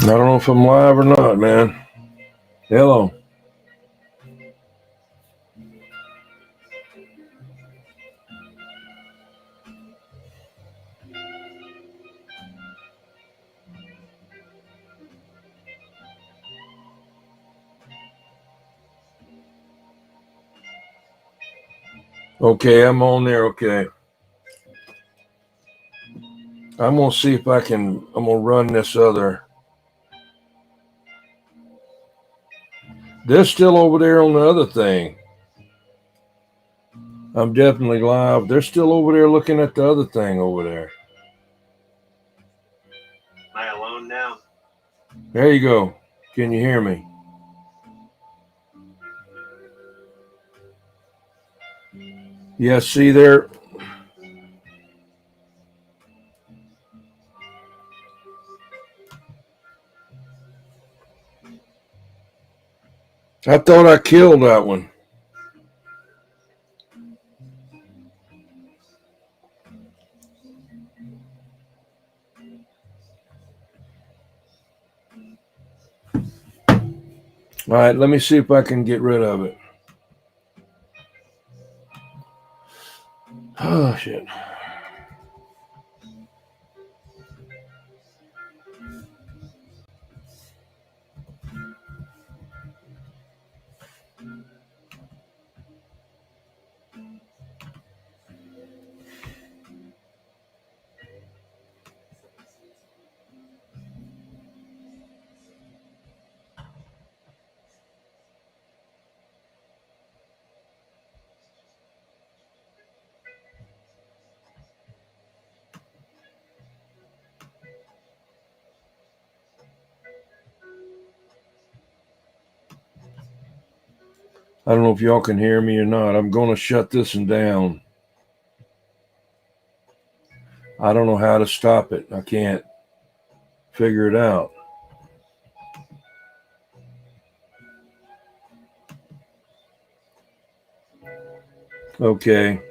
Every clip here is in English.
I don't know if I'm live or not, man. Hello. Okay, I'm on there. Okay. I'm going to see if I'm going to run this other. They're still over there on the other thing. I'm definitely live. They're still over there looking at the other thing over there. Am I alone now? There you go. Can you hear me? Yeah, see there. I thought I killed that one. All right, let me see if I can get rid of it. Oh, shit. I don't know if y'all can hear me or not. I'm going to shut this one down. I don't know how to stop it. I can't figure it out. Okay.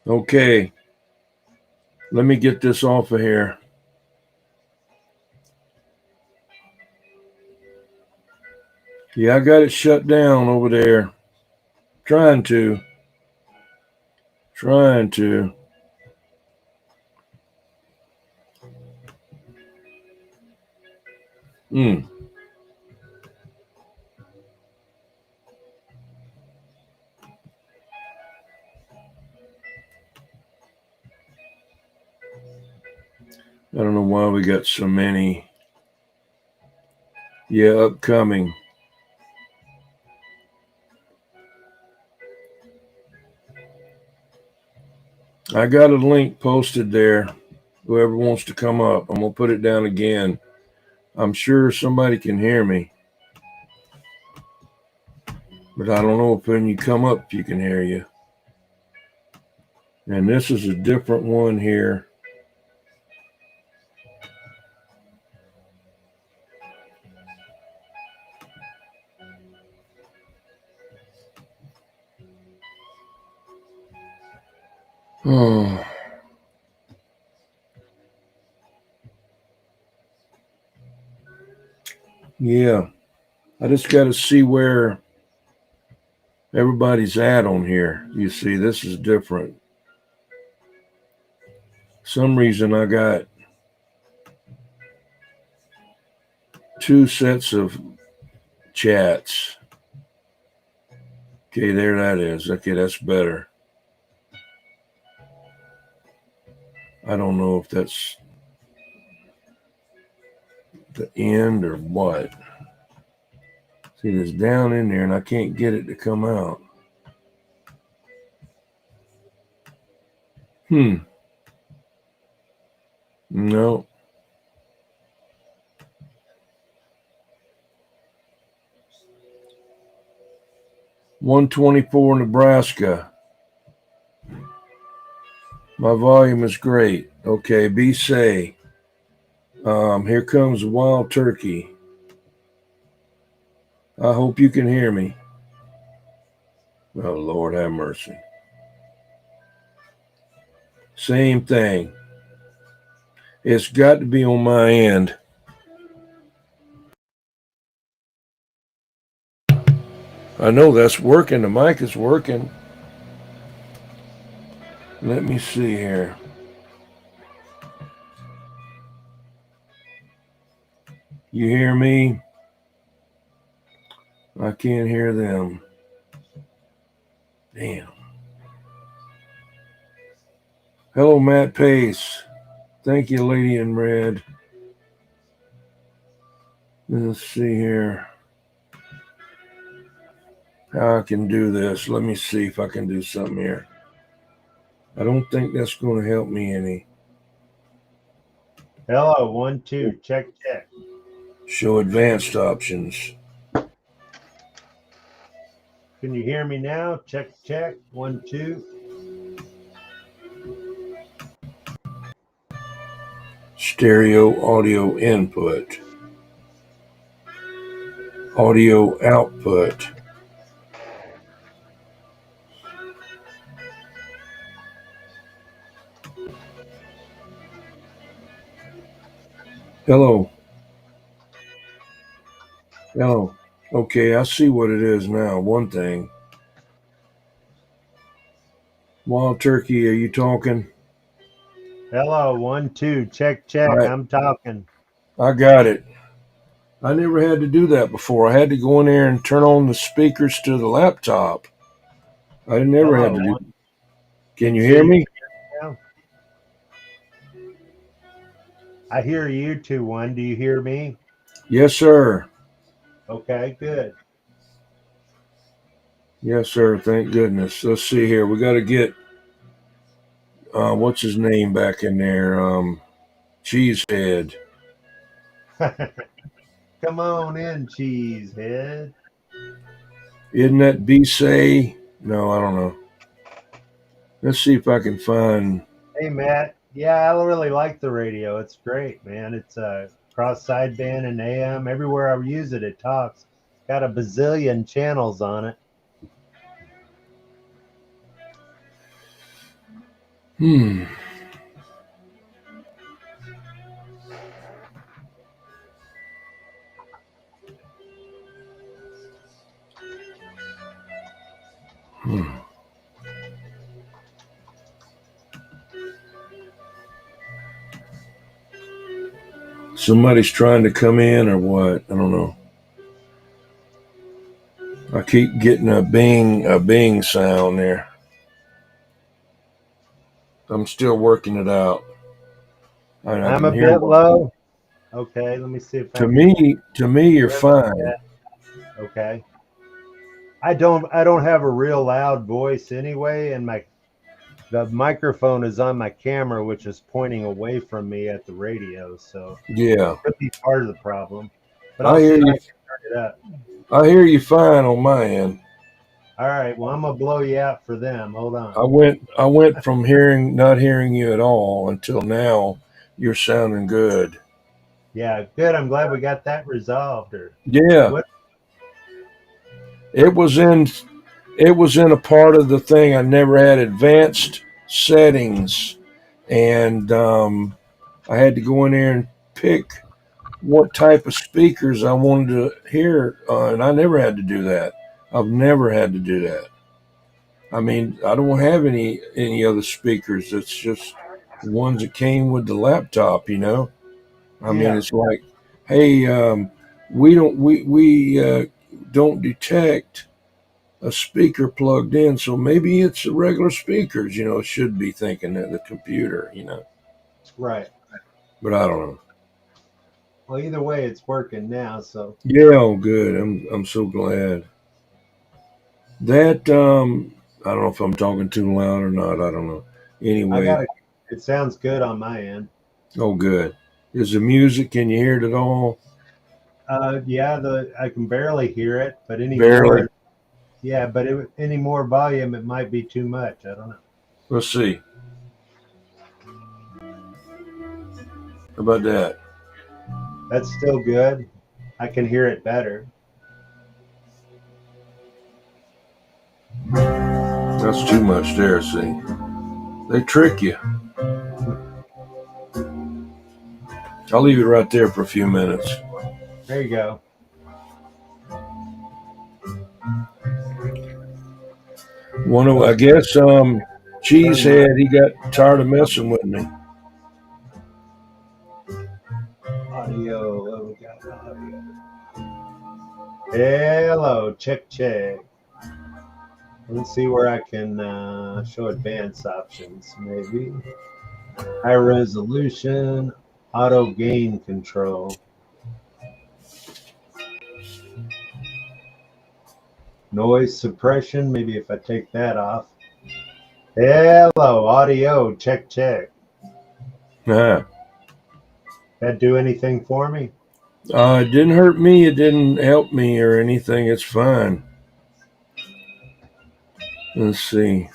Okay. Let me get this off of here. Yeah, I got it shut down over there. Trying to. Hmm. I don't know why we got so many. Yeah, upcoming. I got a link posted there. Whoever wants to come up, I'm going to put it down again. I'm sure somebody can hear me. But I don't know if when you come up, you can hear you. And this is a different one here. Oh. Yeah. I just got to see where everybody's at on here. You see, this is different. Some reason I got two sets of chats. Okay, there that is. Okay, that's better. I don't know if that's the end or what. See, it's down in there and I can't get it to come out. No. 124 Nebraska. My volume is great. Okay, be safe. Here comes a wild turkey. I hope you can hear me. Oh, Lord have mercy. Same thing. It's got to be on my end. I know that's working. The mic is working. Let me see here. You hear me? I can't hear them. Damn. Hello, Matt Pace. Thank you, Lady in Red. Let's see here. How I can do this. Let me see if I can do something here. I don't think that's going to help me any. Hello, 1, 2, check. Show advanced options. Can you hear me now? Check. 1, 2. Stereo audio input. Audio output. Hello. Hello. Okay, I see what it is now. One thing. Wild Turkey, are you talking? Hello, 1, 2, check. I'm talking. I got it. I never had to do that before. I had to go in there and turn on the speakers to the laptop. I never had Hello, to do. 1. Can you So hear you me? can now? I hear you 2, 1. Do you hear me? Yes, sir. Okay, good. Yes, sir. Thank goodness. Let's see here. We got to get what's his name back in there? Cheesehead. Come on in, cheesehead. Isn't that B-Say? No, I don't know. Let's see if I can find. Hey, Matt. Yeah, I really like the radio. It's great, man. It's cross sideband and AM. Everywhere I use it, it talks. Got a bazillion channels on it. Hmm. Hmm. Somebody's trying to come in or what? I don't know. I keep getting a bing sound there. I'm still working it out. I I'm can a hear bit one. low. Okay, let me see if I To can. me, you're Where am I fine. at? Okay. I don't have a real loud voice anyway, and the microphone is on my camera, which is pointing away from me at the radio, so Yeah, could be part of the problem. But I I'll see hear if I you. can turn it up. I hear you fine on my end. All right, well I'm gonna blow you out for them. Hold on. I went from hearing not hearing you at all until now. You're sounding good. Yeah, good. I'm glad we got that resolved. Or Yeah, what? it was in it was in a part of the thing I never had advanced settings, and I had to go in there and pick what type of speakers I wanted to hear, and I never had to do that. I've never had to do that. I mean, I don't have any other speakers. It's just the ones that came with the laptop. I mean, Yeah, it's like, hey, we don't detect a speaker plugged in, so maybe it's the regular speakers. It should be thinking that the computer. right. But I don't know. Well, either way, it's working now. So Yeah, oh, good. I'm so glad. That I don't know if I'm talking too loud or not. I don't know. I Anyway, got it. It sounds good on my end. oh good. Is the music? Can you hear it at all? Yeah, the I can barely hear it, but any Barely. more, yeah, but any more volume, it might be too much. I don't know. Let's see. How about that? That's still good. I can hear it better. That's too much there. See, they trick you. I'll leave it right there for a few minutes. There you go. I Let's guess turn my Cheesehead, he got tired of messing with me. audio. What we got audio? Hello, check, check. Let's see where I can show advanced options, maybe. High resolution, auto gain control, noise suppression. Maybe if I take that off. Hello, audio, check, check. Ah. That do anything for me? It didn't hurt me. It didn't help me or anything. It's fine. Let's see.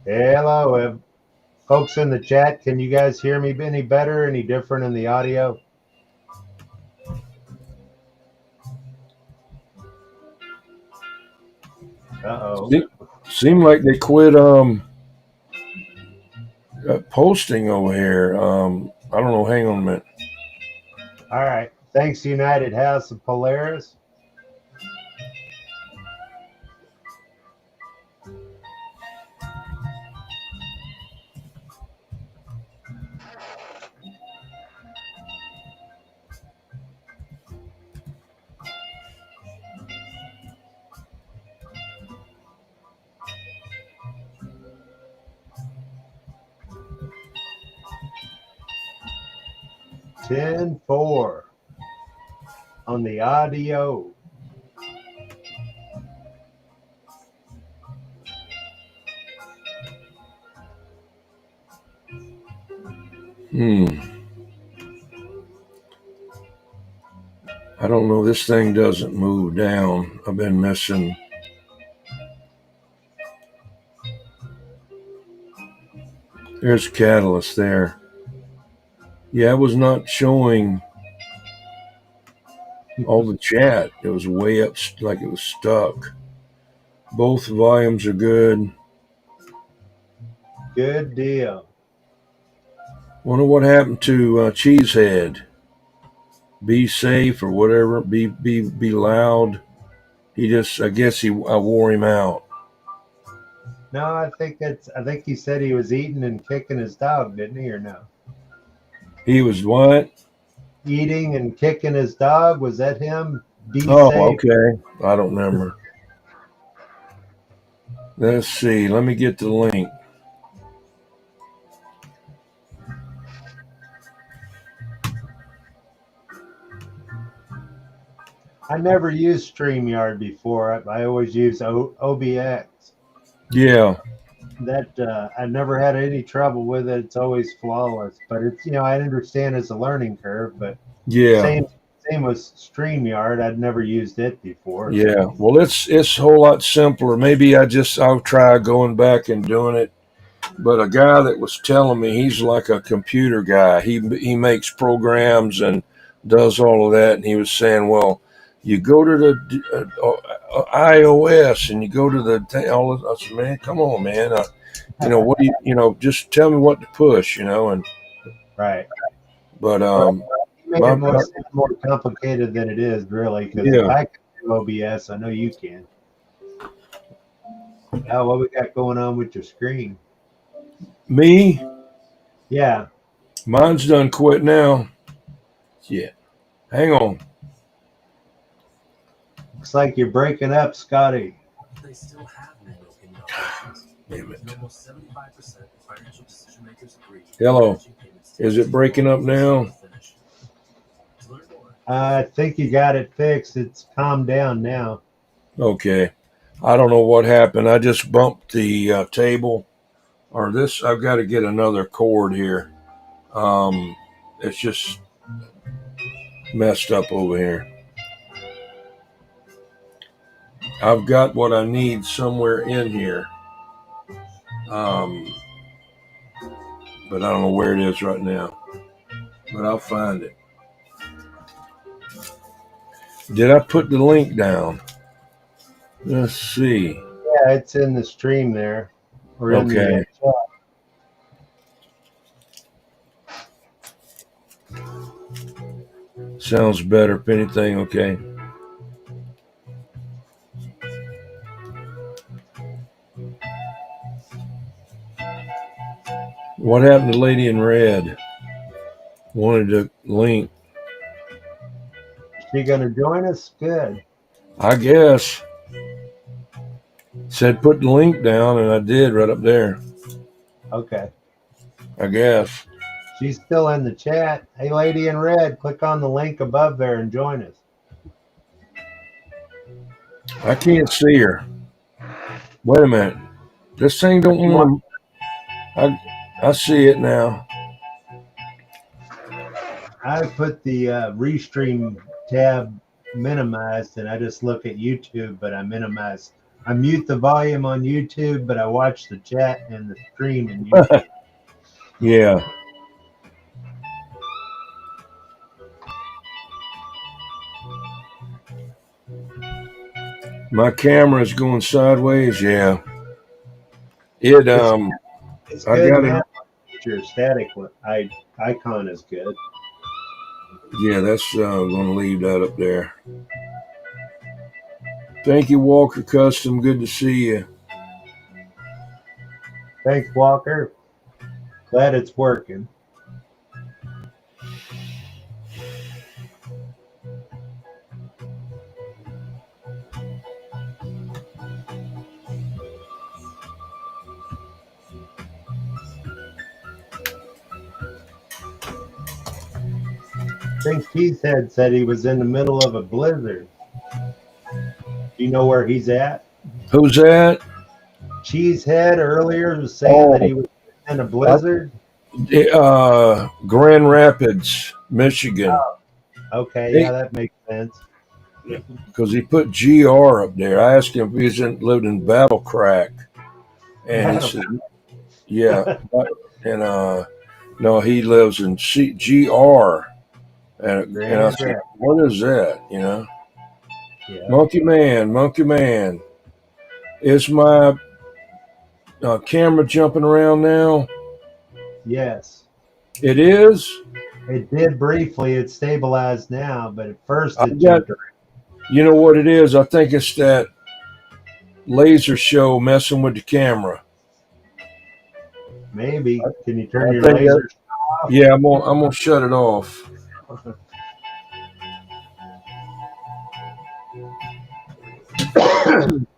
Hello, folks in the chat. Can you guys hear me any better? Any different in the audio? Uh-oh. Seemed like they quit posting over here. I don't know. Hang on a minute. All right. Thanks, United House of Polaris. Ten four on the audio. Hmm. I don't know. This thing doesn't move down. I've been missing. There's catalyst there. Yeah, it was not showing all the chat. It was way up, like it was stuck. Both volumes are good. Good deal. Wonder what happened to Cheesehead. Be safe or whatever. Be loud. I guess I wore him out. No, I think he said he was eating and kicking his dog, didn't he, or no? He was what? eating and kicking his dog? Was that him? Be Oh, safe. okay. I don't remember. Let's see. Let me get the link. I never used StreamYard before. I always use OBX. Yeah, That I never had any trouble with it. It's always flawless. But it's I understand it's a learning curve. But yeah, same same with StreamYard. I'd never used it before. So yeah. Well, it's a whole lot simpler. Maybe I'll try going back and doing it. But a guy that was telling me he's like a computer guy. He makes programs and does all of that. And he was saying, well, you go to the iOS and you go to the all. I said, man, come on, man. What do just tell me what to push. And right. but Well, you made my, it my more complicated than it is, really. Because if yeah, I can do OBS, I know you can. Now, what we got going on with your screen? me, Yeah, mine's done quit now. Yeah, hang on. looks like you're breaking up, Scotty. They still have manual payment operations. Damn it. And almost 75% of financial decision makers agree. Hello. Is it breaking up now? To learn more, I think you got it fixed. It's calmed down now. Okay. I don't know what happened. I just bumped the table or this. I've got to get another cord here. It's just messed up over here. I've got what I need somewhere in here. Um, but I don't know where it is right now. But I'll find it. Did I put the link down? Let's see. Yeah, it's in the stream there, or in the Okay. chat. Sounds better. If anything, okay. What happened to Lady in Red? Wanted to link. She gonna join us? Good. I guess. Said put the link down, and I did right up there. Okay. I guess. She's still in the chat. Hey, lady in red, click on the link above there and join us. I can't see her. Wait a minute. This thing don't want to. I see it now. I put the restream tab minimized, and I just look at YouTube, but I minimize. I mute the volume on YouTube, but I watch the chat and the stream in YouTube. Yeah. My camera is going sideways. Yeah. It It's I good got now. it. Your static icon is good. Yeah, that's I'm gonna leave that up there. Thank you, Walker Custom. Good to see you. Thanks, Walker. Glad it's working. I think Cheesehead said he was in the middle of a blizzard. Do you know where he's at? Who's that? Cheesehead earlier was saying that he was in a blizzard. Grand Rapids, Michigan. Oh, okay, yeah, that makes sense. Because he put GR up there. I asked him if he's lived in Battle Crack, and he said, "Yeah." And no, he lives in GR. And I said, "What is that?" Yeah. Monkey Man. Is my camera jumping around now? Yes. It is. It did briefly. It's stabilized now, but at first it got- jumped around. You know what it is? I think it's that laser show messing with the camera. Maybe. Can you turn I your think laser off? Yeah, I'm gonna shut it off.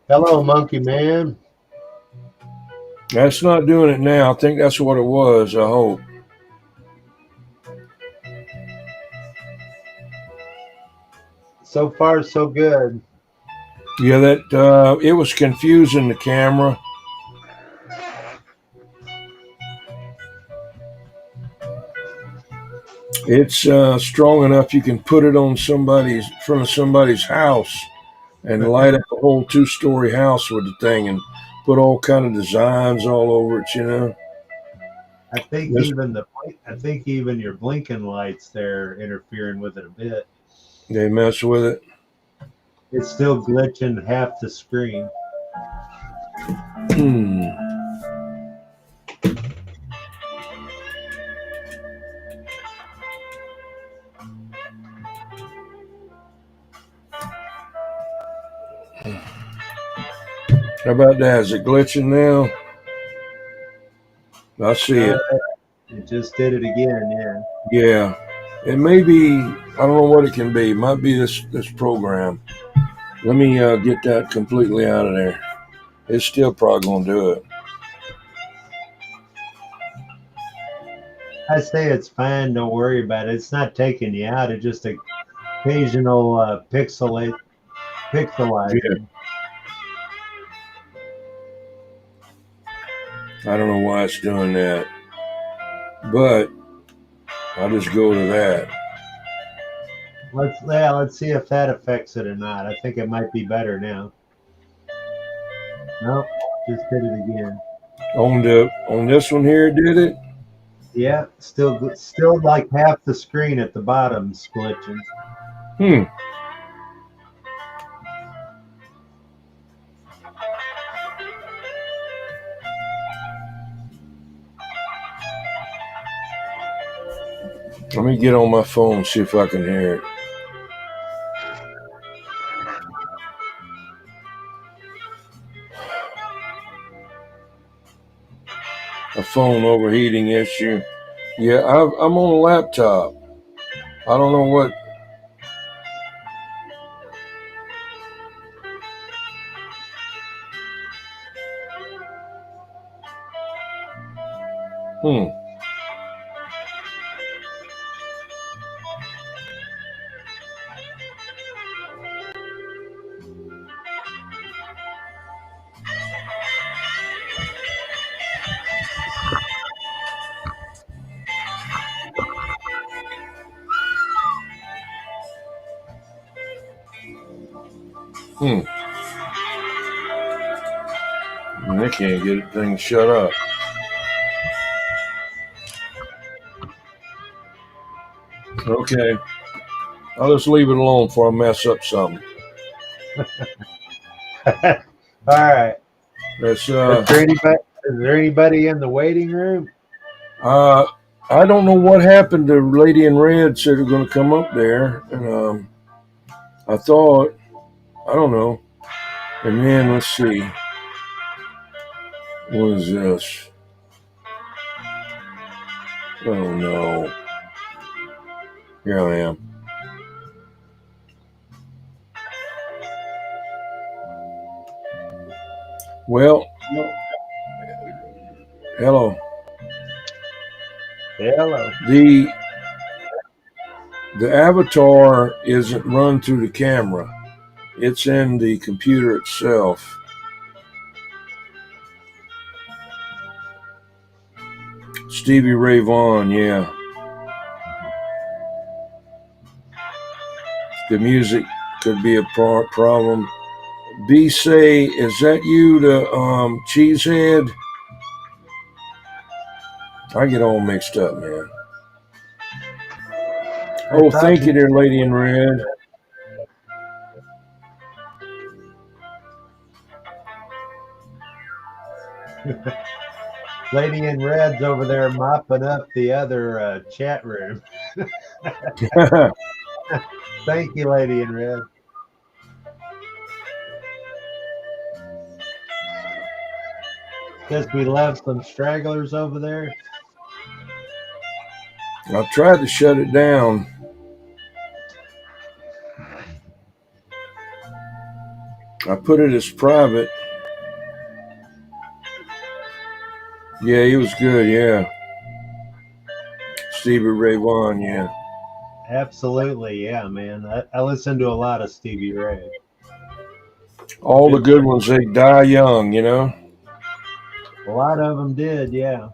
Hello, Monkey Man. That's not doing it now. I think that's what it was. I hope. So far, so good. Yeah, that it was confusing the camera. It's strong enough you can put it on somebody's front of somebody's house and light up a whole two-story house with the thing and put all kind of designs all over it. You know, this, I think even your blinking lights there interfering with it a bit. they mess with it. It's still glitching half the screen. Hmm. How about that? Is it glitching now? I see Uh, it. it just did it again. Yeah. Yeah. It may be. I don't know what it can be. It might be this program. Let me get that completely out of there. It's still probably gonna do it. I say it's fine. Don't worry about it. It's not taking you out. It's just occasional Yeah. pixelizing. I don't know why it's doing that, but I'll just go to that. Let's see if that affects it or not. I think it might be better now. Nope, just did it again. On this one here, it did it. Yeah, still like half the screen at the bottom's glitching. Hmm. Let me get on my phone and see if I can hear it. A phone overheating issue. Yeah, I'm on a laptop. I don't know what. Hmm. Hmm. And they can't get the thing shut up. Okay. I'll just leave it alone before I mess up something. All right. That's Is there anybody in the waiting room? uh I don't know what happened. The lady in red said they're going to come up there, and I thought I don't know. And then let's see, what is this? Oh no, here I am. Well, hello. Hello. The the avatar isn't run through the camera. It's in the computer itself. Stevie Ray Vaughan, yeah. The music could be a problem. B say, is that you, the cheesehead? I get all mixed up, man. I Oh, thought thank you, there, lady in red. Lady in Red's over there mopping up the other chat room. Thank you, Lady in Red. Guess we left some stragglers over there. I tried to shut it down. I put it as private. Yeah, he was good. Yeah, Stevie Ray Vaughan. Yeah, Absolutely, yeah, man. I listen to a lot of Stevie Ray. all the Good good stuff. ones they die young. You know. A lot of them did, yeah.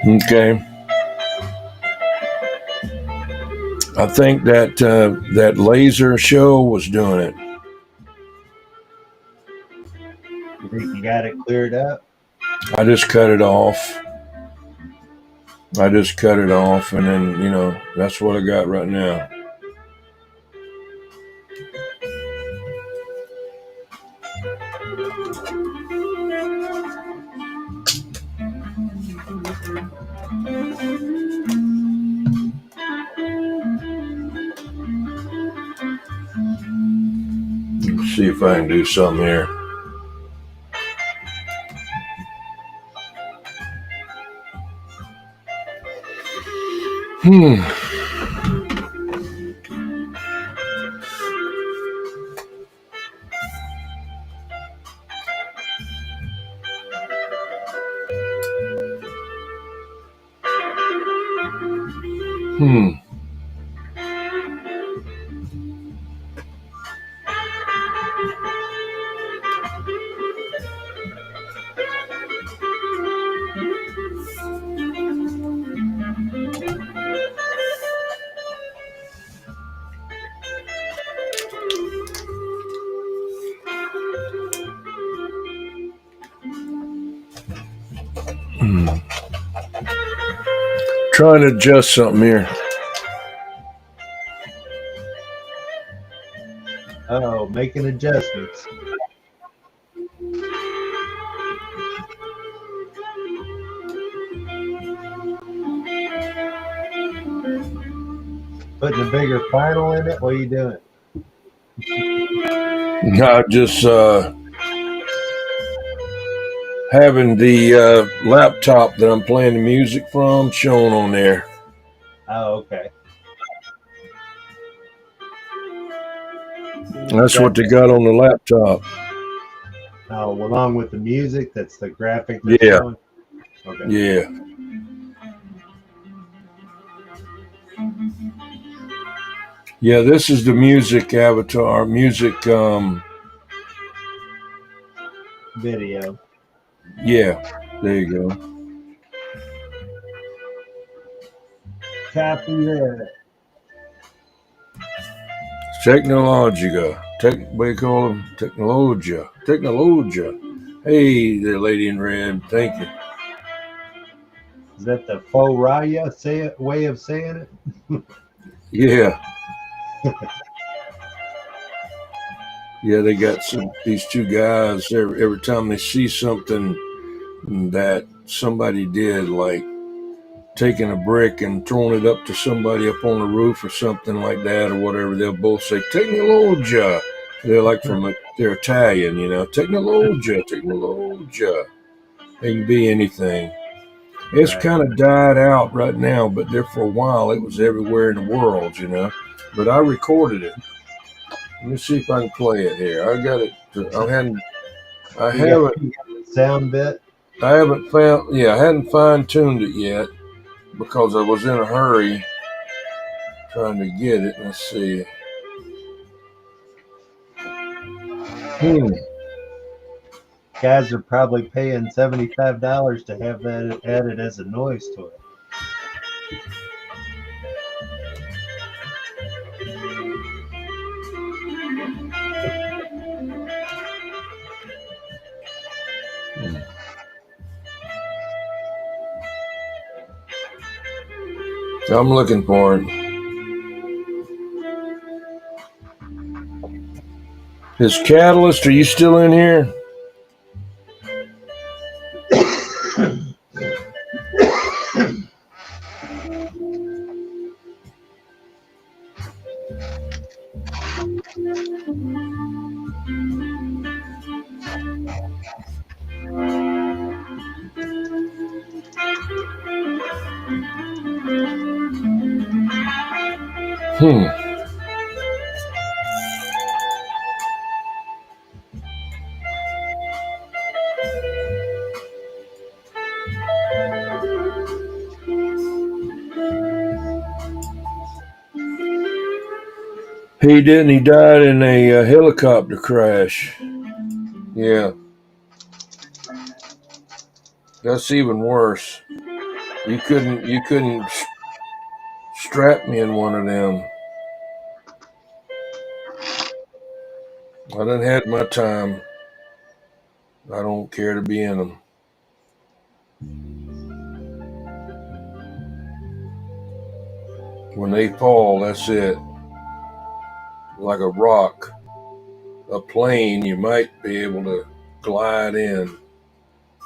Okay. I think that laser show was doing it. You think you got it cleared up? I just cut it off. I just cut it off, and then that's what I got right now. Let's see if I can do something here. Hmm. Hmm. Hmm. Trying to adjust something here. Oh, making adjustments. Putting a bigger final in it? What are you doing? I just having the laptop that I'm playing the music from shown on there. Oh, okay. Is That's what that they got on the laptop. along with the music? That's the graphic they're Yeah, showing? Okay. yeah, yeah. This is the music avatar, music. Video. Yeah, there you go. Copy that. Technologica. What do you call them? Technologia. Technologia. Hey there, lady in red. Thank you. Is that the faux raya way of saying it? Yeah, yeah. They got these two guys. Every time they see something that somebody did, like taking a brick and throwing it up to somebody up on the roof or something like that, or whatever, they'll both say Technologia. They're like they're Italian, Technologia, Technologia. It can be anything. It's Right. kind of died out right now, but there for a while it was everywhere in the world. But I recorded it. Let me see if I can play it here. I got it. I haven't, You got the sound bit? I haven't found. Yeah, I hadn't fine tuned it yet because I was in a hurry trying to get it. Let's see. Hmm. Guys are probably paying $75 to have that added as a noise to it. I'm looking for it. His Catalyst, are you still in here? Hmm. He didn't. He died in a helicopter crash. Yeah, that's even worse. You couldn't strap me in one of them. I done had my time. I don't care to be in them. When they fall, that's it. Like a rock, a plane, you might be able to glide in,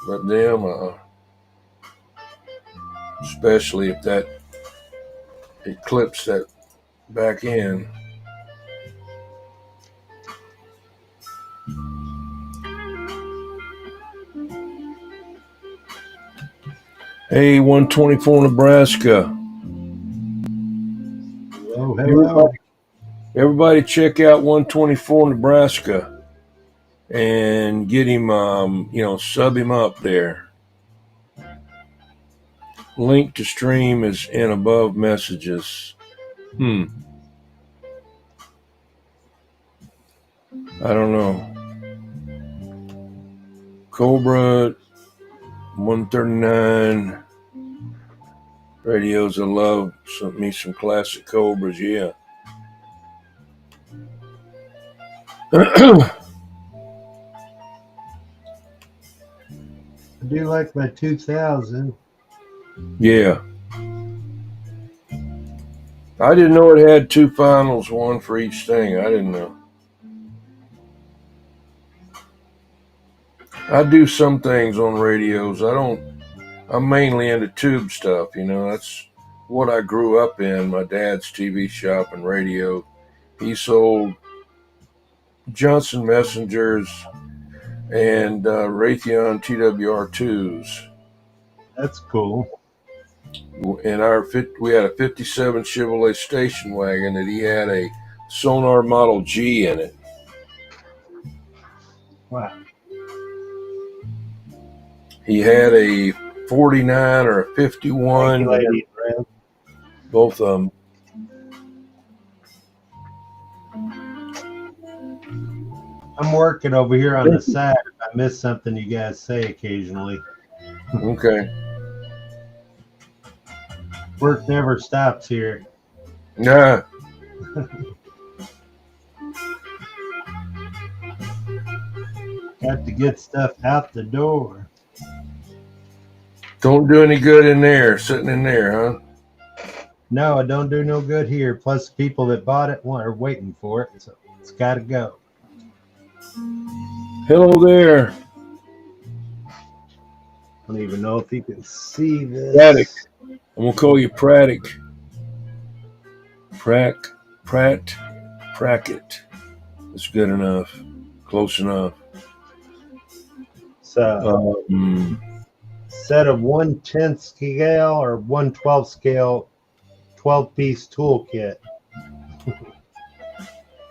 but them, especially if that it clips that back end. Hey, 124 Nebraska. Oh, hello. Everybody check out 124 Nebraska and get him, sub him up there. Link to stream is in above messages. I don't know. Cobra 139 radios. I love some classic Cobras. Yeah. I do like my 2000. Yeah. I didn't know it had two finals, one for each thing. I didn't know. I do some things on radios. I'm mainly into tube stuff, that's what I grew up in. My dad's TV shop and radio. He sold Johnson Messengers and Raytheon TWR2s. That's cool. In we had a 57 Chevrolet station wagon that he had a Sonar Model G in it. Wow. He had a 49 or a 51. Lady, right? Both of them. I'm working over here on the side. If I miss something you guys say occasionally. Okay. Work never stops here. Nah. Got to get stuff out the door. Don't do any good in there, sitting in there, huh? No, it don't do no good here. Plus, people that bought it are waiting for it, so it's got to go. Hello there. I don't even know if you can see this. Braddock. I'm gonna call you Braddock. Pratt, Prackett. That's good enough. Close enough. So, set of 1/10 scale or 1/12 scale 12-piece toolkit.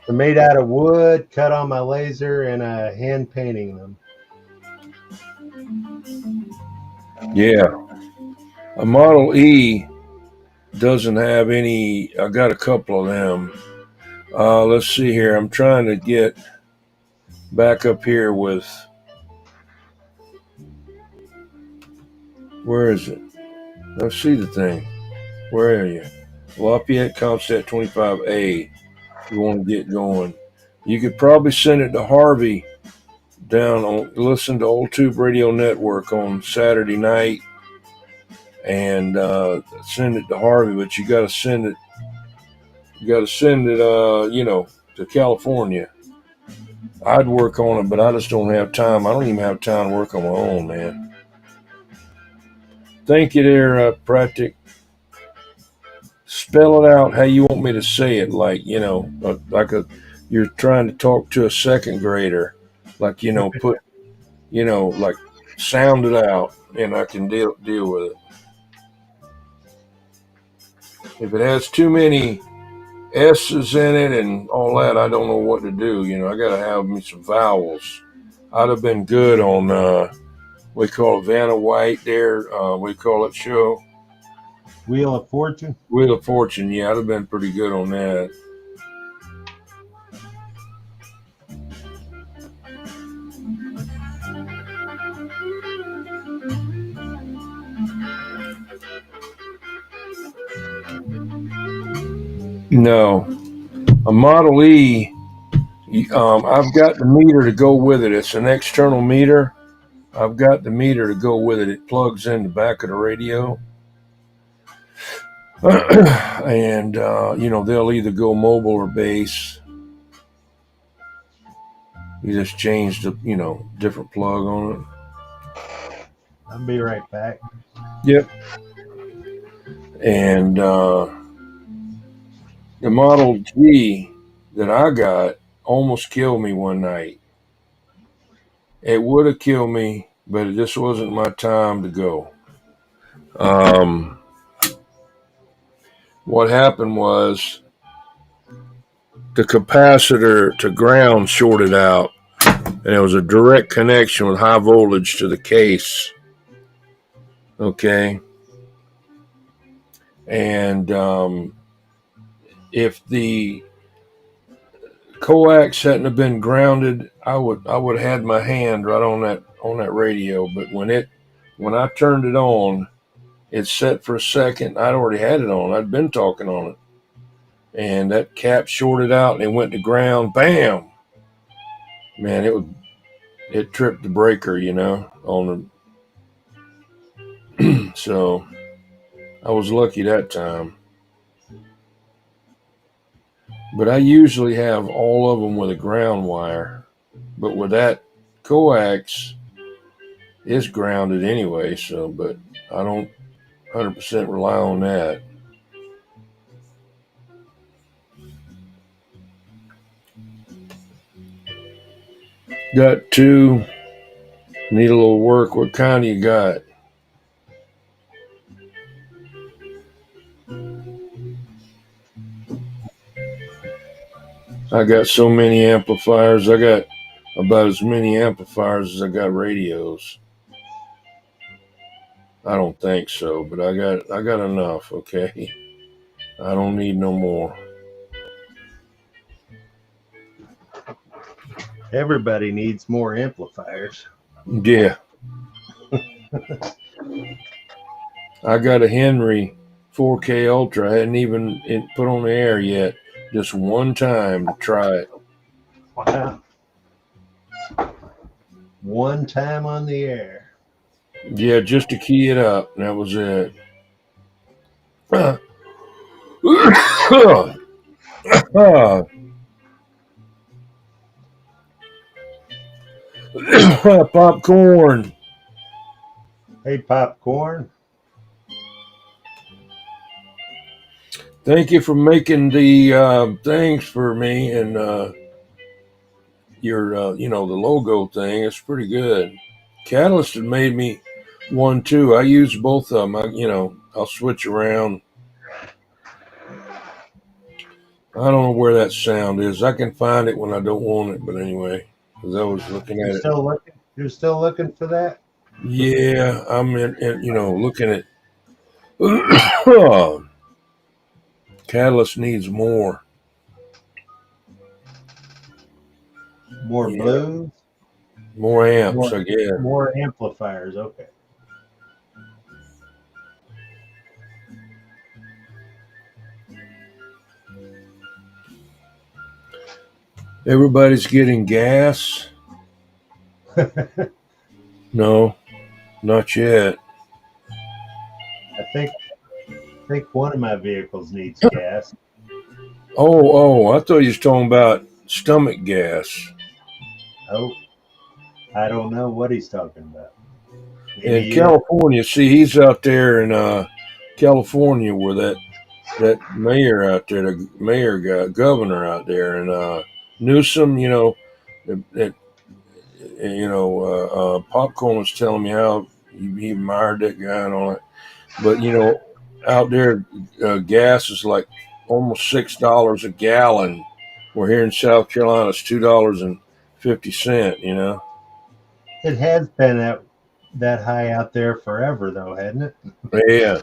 They're made out of wood, cut on my laser, and hand painting them. Yeah. A Model E doesn't have any. I got a couple of them. Let's see here. I'm trying to get back up here with. Where is it? Let's see the thing. Where are you? Lafayette Comstat 25A. You want to get going. You could probably send it to Harvey down on listen to Old Tube Radio Network on Saturday night and send it to Harvey, but you got to send it to California. I'd work on it, but I just don't have time. I don't even have time to work on my own, man. Thank you there, Pratic. Spell it out how you want me to say it, like, you're trying to talk to a second grader, like, like sound it out and I can deal with it. If it has too many S's in it and all that, I don't know what to do. I got to have me some vowels. I'd have been good on, we call it Vanna White there. We call it show. Wheel of Fortune. Wheel of Fortune. Yeah, I'd have been pretty good on that. No, a Model E. I've got the meter to go with it. It's an external meter. I've got the meter to go with it. It plugs in the back of the radio. And, they'll either go mobile or base. You just change the, different plug on it. I'll be right back. Yep. And the Model G that I got almost killed me one night. It would have killed me, but it just wasn't my time to go. What happened was the capacitor to ground shorted out, and there was a direct connection with high voltage to the case. Okay. And if the coax hadn't have been grounded, I would have had my hand right on that radio. But when I turned it on, it set for a second. I'd already had it on. I'd been talking on it, and that cap shorted out and it went to ground. Bam! Man, it tripped the breaker, on the. So I was lucky that time. But I usually have all of them with a ground wire. But with that coax, it's grounded anyway. So, but I don't 100% rely on that. Got two. Need a little work. What kind do you got? I got so many amplifiers. I got about as many amplifiers as I got radios. I don't think so, but I got enough, okay? I don't need no more. Everybody needs more amplifiers. Yeah. I got a Henry 4K Ultra. I hadn't even put on the air yet. Just one time to try it. Wow. One time on the air. Yeah, just to key it up. And that was it. Popcorn. Hey, Popcorn. Thank you for making the things for me and your, the logo thing. It's pretty good. Catalyst had made me one too. I use both of them. I'll switch around. I don't know where that sound is. I can find it when I don't want it, but anyway, because I was looking at it. You're still looking for that? Yeah, I'm looking at. Catalyst needs more. More blues? More amps, I guess. More amplifiers, okay. Everybody's getting gas. No, not yet. I think one of my vehicles needs gas. Oh, I thought you was talking about stomach gas. Oh, I don't know what he's talking about. Maybe In California, see, he's out there in California where that mayor out there, the mayor guy, governor out there, and Newsom, Popcorn was telling me how he admired that guy and all that. But out there, gas is like almost $6 a gallon. We're here in South Carolina, it's $2.50. You know. It has been that high out there forever, though, hasn't it? Yeah,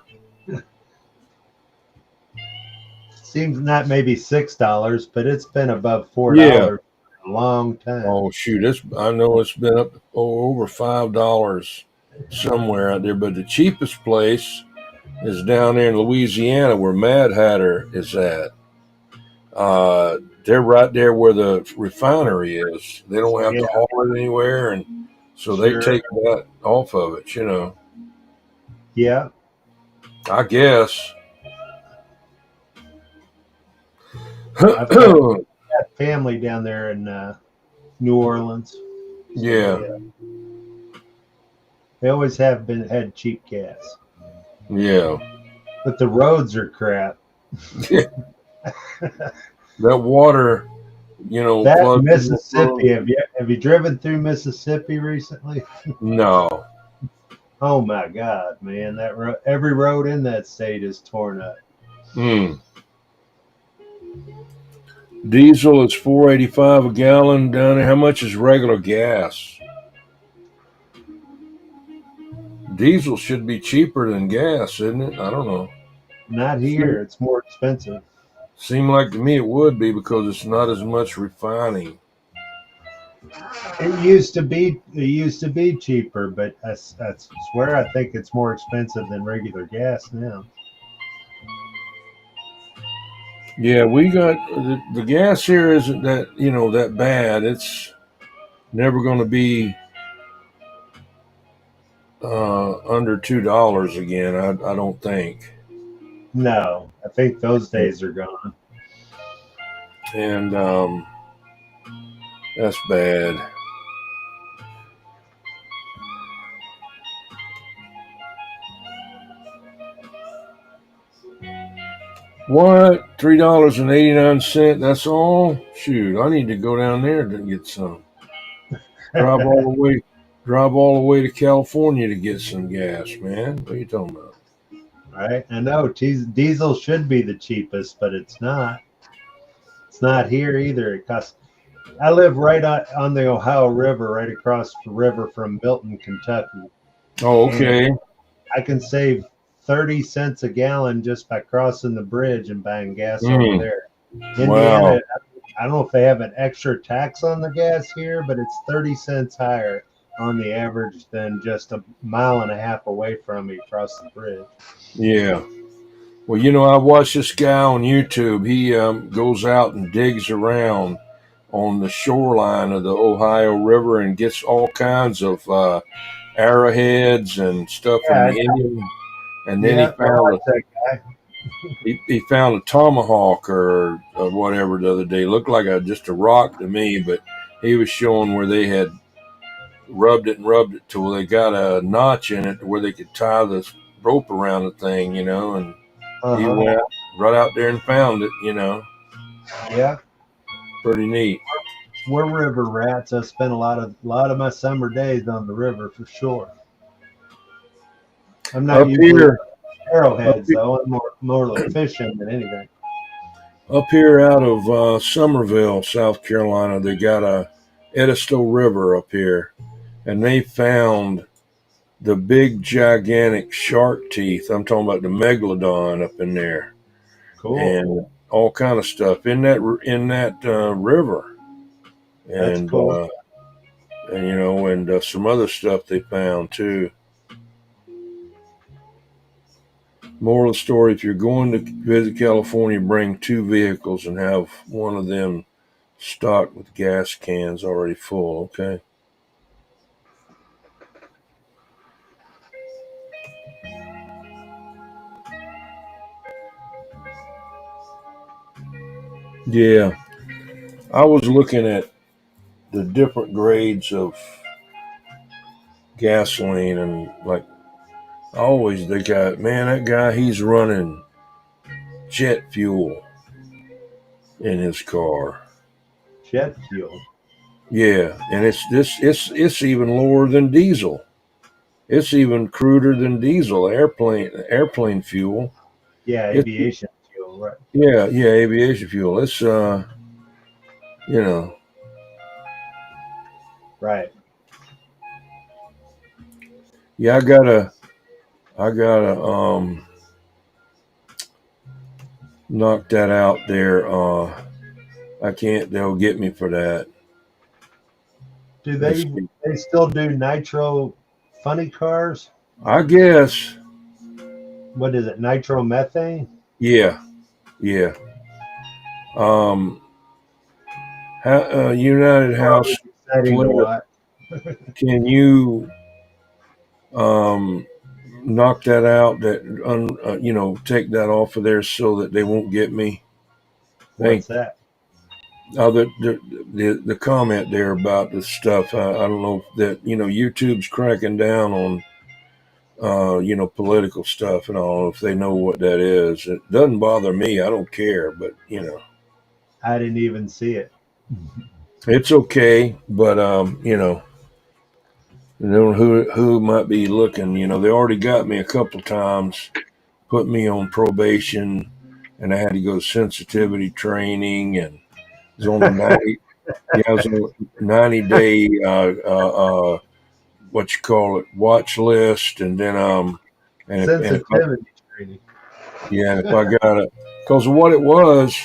Seems not maybe $6, but it's been above yeah. $4 for a long time. Oh shoot, I know it's been up over $5 somewhere out there, but the cheapest place is down there in Louisiana where Mad Hatter is at. They're right there where the refinery is. They don't have Yeah, to haul it anywhere, and so they sure. take that off of it. You know, Yeah, I guess. I've got family down there in New Orleans, so Yeah, they always have been had cheap gas, yeah. but the roads are crap. That water, you know, That floods in the Mississippi, road. have you driven through Mississippi recently? No. Oh my God, man! Every road in that state is torn up. Mm. Diesel is $4.85 a gallon down there. How much is regular gas? Diesel should be cheaper than gas, isn't it? I don't know. Not here; it's more expensive. Seem like to me it would be because it's not as much refining. It used to be cheaper, but I swear I think it's more expensive than regular gas now. Yeah, we got the gas here isn't that that bad. It's never going to be under $2 again. I don't think. No, I think those days are gone. And that's bad. What? $3.89? That's all? Shoot, I need to go down there to get some. Drive all the way, drive all the way to California to get some gas, man. What are you talking about? Right? I know diesel should be the cheapest, but it's not. It's not here either. It costs. I live right on the Ohio River, right across the river from Milton, Kentucky, Oh, and okay. I can save 30 cents a gallon just by crossing the bridge and buying gas over Mm, there. wow. Indiana, I don't know if they have an extra tax on the gas here, but it's 30 cents higher on the average than just a mile and a half away from me across the bridge. Yeah. Well, I watched this guy on YouTube. He goes out and digs around on the shoreline of the Ohio River and gets all kinds of arrowheads and stuff from Yeah, the Indian. And then yeah, I like that guy. he found a tomahawk or whatever the other day. Looked like just a rock to me, but he was showing where they had rubbed it and rubbed it till they got a notch in it where they could tie the rope around the thing, and he Uh-huh. went right out there and found it, Yeah, pretty neat. we're river rats. I spent a lot of my summer days on the river for sure. I'm not Up usually here, up, arrowheads though. I'm more like fishing than anything. up here out of Summerville, South Carolina, they got a Edisto River up here, and they found the big gigantic shark teeth. I'm talking about the megalodon up in there, Cool. and all kind of stuff in that river, That's and cool. some other stuff they found too. Moral of the story: if you're going to visit California, bring two vehicles and have one of them stocked with gas cans already full. Okay. Yeah, I was looking at the different grades of gasoline, and like always, that guy, he's running jet fuel in his car. Jet fuel. Yeah, and it's even lower than diesel. It's even cruder than diesel airplane fuel. Yeah, It's aviation fuel, right? yeah, aviation fuel. It's you know, Right. yeah, I gotta knock that out there. I can't. They'll get me for that. Do Let's they see. they still do nitro funny cars? I guess. What is it? Nitromethane? Yeah, yeah. Um, United Always House exciting to Flair. watch. Can you knock that out? That take that off of there so that they won't get me. What's Thank. that? The comment there about the stuff. I don't know that YouTube's cracking down on political stuff and all. If they know what that is, it doesn't bother me. I don't care, but I didn't even see it. it's okay. But who might be looking. They already got me a couple times, put me on probation, and I had to go sensitivity training, and it was on a 90. Yeah, I was on a 90-day what you call it watch list, and then and if I, Sensitivity training. yeah, and if I got it, because what it was,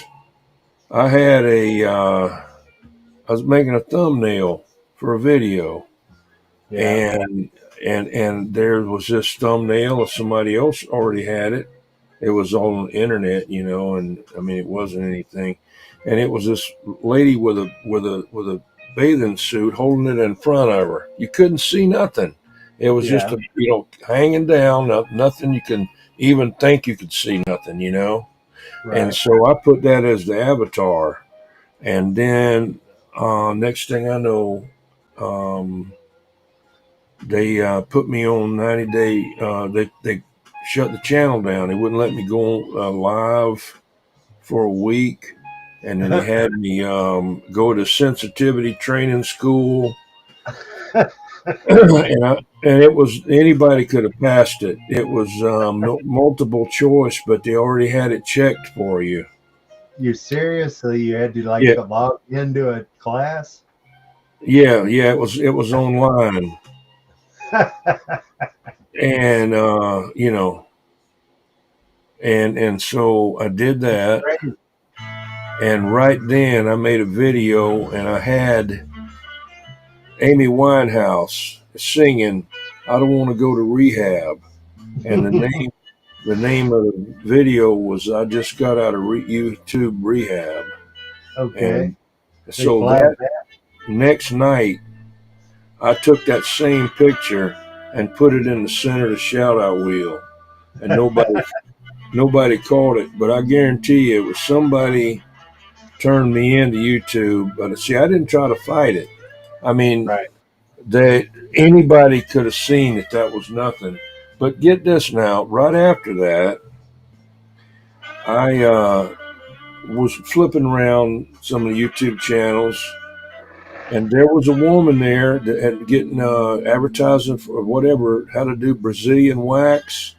I had I was making a thumbnail for a video, Yeah. and and there was this thumbnail, of somebody else already had it. It was on the internet, and I mean it wasn't anything, and it was this lady with a bathing suit holding it in front of her. You couldn't see nothing. It was just Yeah. hanging down, nothing you can even think you could see nothing. And Right. so I put that as the avatar, and then next thing I know, um, they put me on 90-day. They shut the channel down. They wouldn't let me go live for a week, and then they had me go to sensitivity training school, and it was anybody could have passed it. It was multiple choice, but they already had it checked for you. You seriously you had to Yeah, log into a class? yeah. It was online, and and so I did that. Crazy. And right then, I made a video, and I had Amy Winehouse singing "I Don't Want to Go to Rehab," and the name of the video was "I Just Got Out of YouTube Rehab." Okay. And They so flagged that that. next night, I took that same picture and put it in the center of the shout out wheel, and nobody caught it. But I guarantee you, it was somebody turned me into YouTube. But see, I didn't try to fight it. I mean, Right. that anybody could have seen that was nothing. But get this now, right after that, I was flipping around some of the YouTube channels, and there was a woman there that had getting advertising for whatever, how to do Brazilian wax,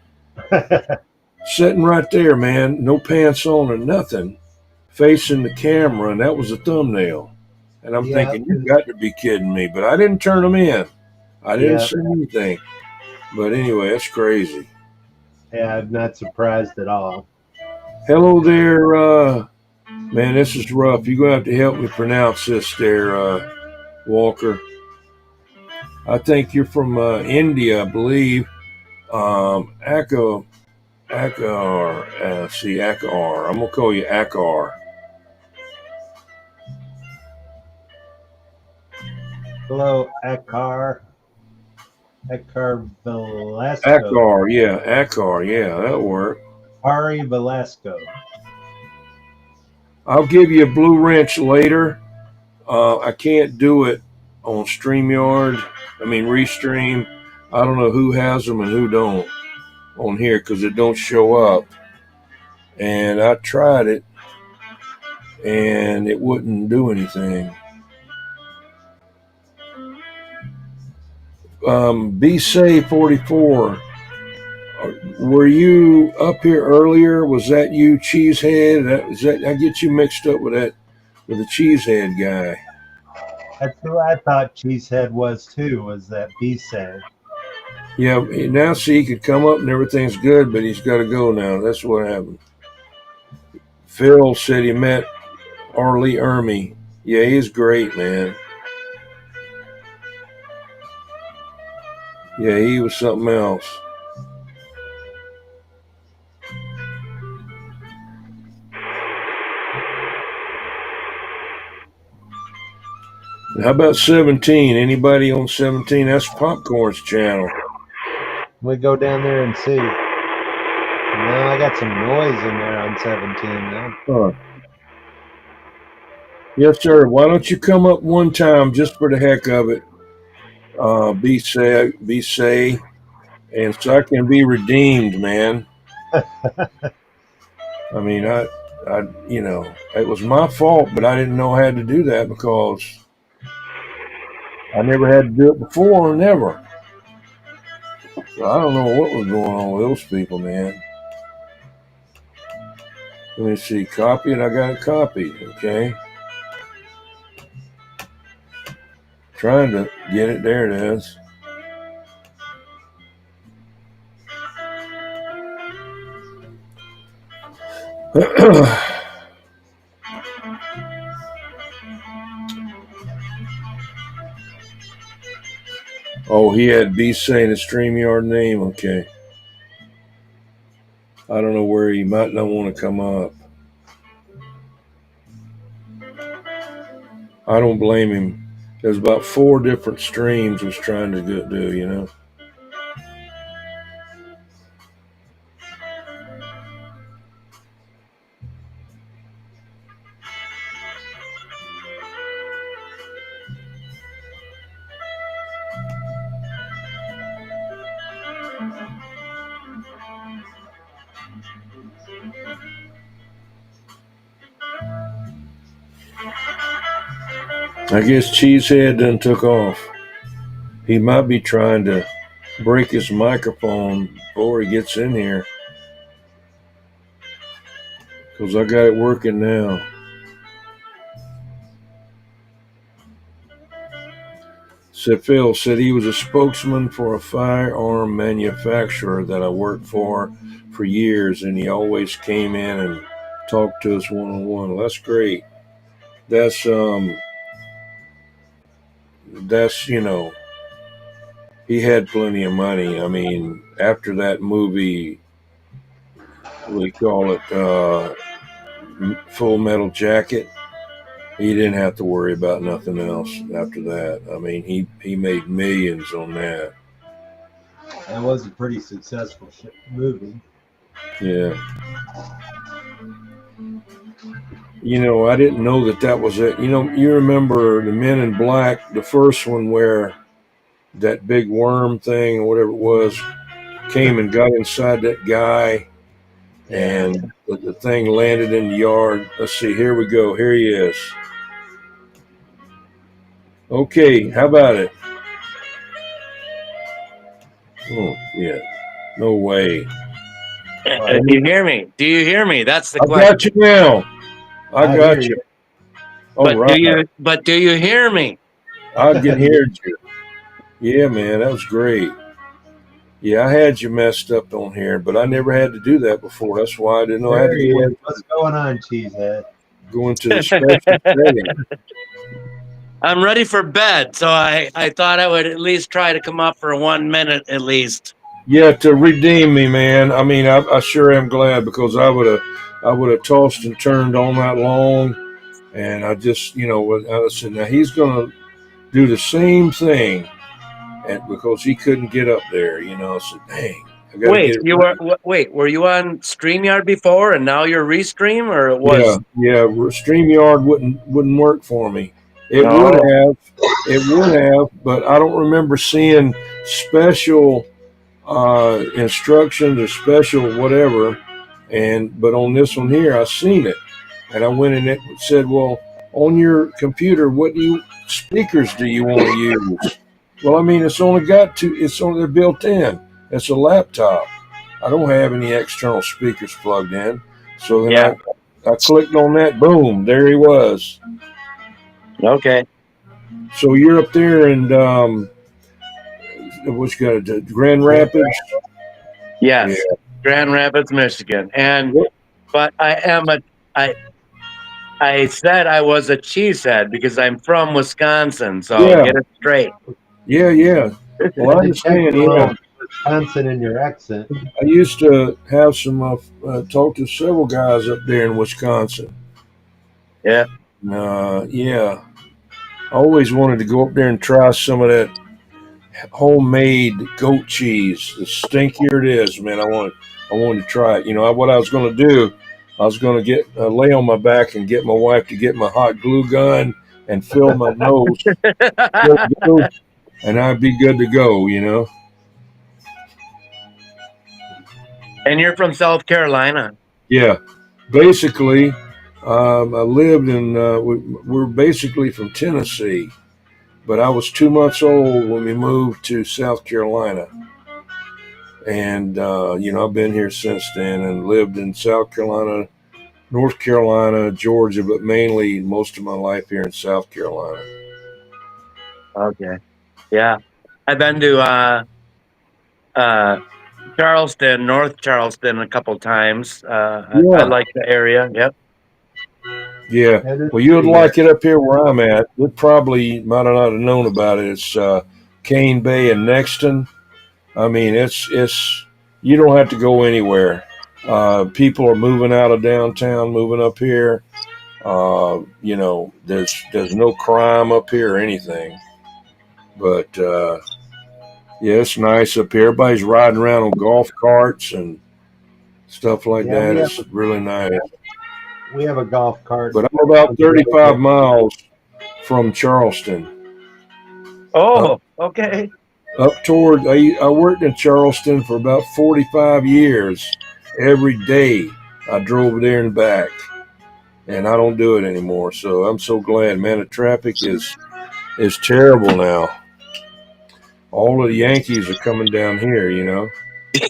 sitting right there, man, no pants on or nothing, facing the camera, and that was a thumbnail. And I'm Yeah. thinking, you got to be kidding me. But I didn't turn them in. I didn't Yeah. say anything. But anyway, that's crazy. Yeah, I'm not surprised at all. Hello there, man. This is rough. You're gonna have to help me pronounce this, there, Walker. I think you're from India, I believe. Akar. See, Akar. I'm gonna call you Akar. Hello, Ekar Velasco. Akar, yeah, Akar, yeah, that'll work. Ari Velasco. I'll give you a blue wrench later. I can't do it on StreamYard. I mean, Restream. I don't know who has them and who don't on here because it don't show up. And I tried it, and it wouldn't do anything. BSay 44. Were you up here earlier? Was that you, Cheesehead? Is that I get you mixed up with the Cheesehead guy? That's who I thought Cheesehead was too. Was that B-Say? Yeah. Now see, he could come up and everything's good, but he's got to go now. That's what happened. Phil said he met Arlie Ermy. Yeah, he's great, man. Yeah, he was something else. And how about 17? Anybody on 17? That's Popcorn's channel. We go down there and see. No, I got some noise in there on 17 now. Huh. Yes, sir. Why don't you come up one time just for the heck of it? Be say, and so I can be redeemed, man. I mean, it was my fault, but I didn't know I had to do that because I never had to do it before, never. So I don't know what was going on with those people, man. Let me see. Copy it. I got it copied. Okay. Trying to get it. There it is. Oh, he had B saying the StreamYard name. Okay. I don't know where he might not want to come up. I don't blame him. There's about 4 different streams was trying to do, you know. I guess Cheesehead done took off. He might be trying to break his microphone before he gets in here. Because I got it working now. Phil said he was a spokesman for a firearm manufacturer that I worked for years, and he always came in and talked to us one-on-one. Well, that's great. That's he had plenty of money. I mean, after that movie, we call it Full Metal Jacket, he didn't have to worry about nothing else after that. I mean, he made millions on that. That was a pretty successful movie. Yeah. I didn't know that was it. You remember the Men in Black, the first one where that big worm thing or whatever it was came and got inside that guy, and the thing landed in the yard. Let's see. Here we go. Here he is. Okay, how about it? Oh, yeah. No way. Do you hear me? Do you hear me? That's the I question. got you now. I got you. All right. But do you hear me? I can hear you. Yeah, man, that was great. Yeah, I had you messed up on here, but I never had to do that before. That's why I didn't know I had to go in. What's going on, Cheesehead? Go into the special setting. I'm ready for bed, so I thought I would at least try to come up for 1 minute at least. Yeah, to redeem me, man. I mean, I sure am glad because I would have tossed and turned all night long, and I just, I said, now he's gonna do the same thing, and because he couldn't get up there, I said, dang, I gotta get it. Were you on StreamYard before and now you're Restream, or it was? Yeah. StreamYard wouldn't work for me. It would have, but I don't remember seeing special instructions or special whatever. But on this one here, I seen it, and I went in it and said, well, on your computer, what speakers do you want to use? Well, I mean, they're built in. It's a laptop. I don't have any external speakers plugged in. So then Yeah. I clicked on that. Boom, there he was. Okay. So you're up there in what's got it? Grand Rapids. Yeah. Yes. Grand Rapids, Michigan. But I I said I was a cheesehead because I'm from Wisconsin. So Yeah. get it straight. Yeah. Yeah. Well, I I detect understand. a Yeah. little Wisconsin in your accent. I used to have some talk to several guys up there in Wisconsin. Yeah. Yeah. I always wanted to go up there and try some of that homemade goat cheese. The stinkier it is, man. I wanted to try it. You know what I was going to do? I was going to get lay on my back and get my wife to get my hot glue gun and fill my nose, full of glue, and I'd be good to go. You know? And you're from South Carolina. Yeah. Basically, I lived in. We're basically from Tennessee, but I was 2 months old when we moved to South Carolina. And I've been here since then and lived in South Carolina, North Carolina, Georgia, but mainly most of my life here in South Carolina. Okay. Yeah. I've been to uh, Charleston, North Charleston, a couple times. I Yeah, like the area. Yep. yeah. That is Well, you would pretty like it up here where I'm at. You probably might have not have known about it. It's Cane Bay and Nexton. I mean, it's you don't have to go anywhere. People are moving out of downtown, moving up here. There's no crime up here or anything. But yeah, it's nice up here. Everybody's riding around on golf carts and stuff like Yeah, that. It's really nice. we have a golf cart. But I'm about 35 miles from Charleston. Up, Oh, okay. up toward, I worked in Charleston for about 45 years. Every day I drove there and back. And I don't do it anymore. So I'm so glad, man. The traffic is terrible now. All of the Yankees are coming down here, you know.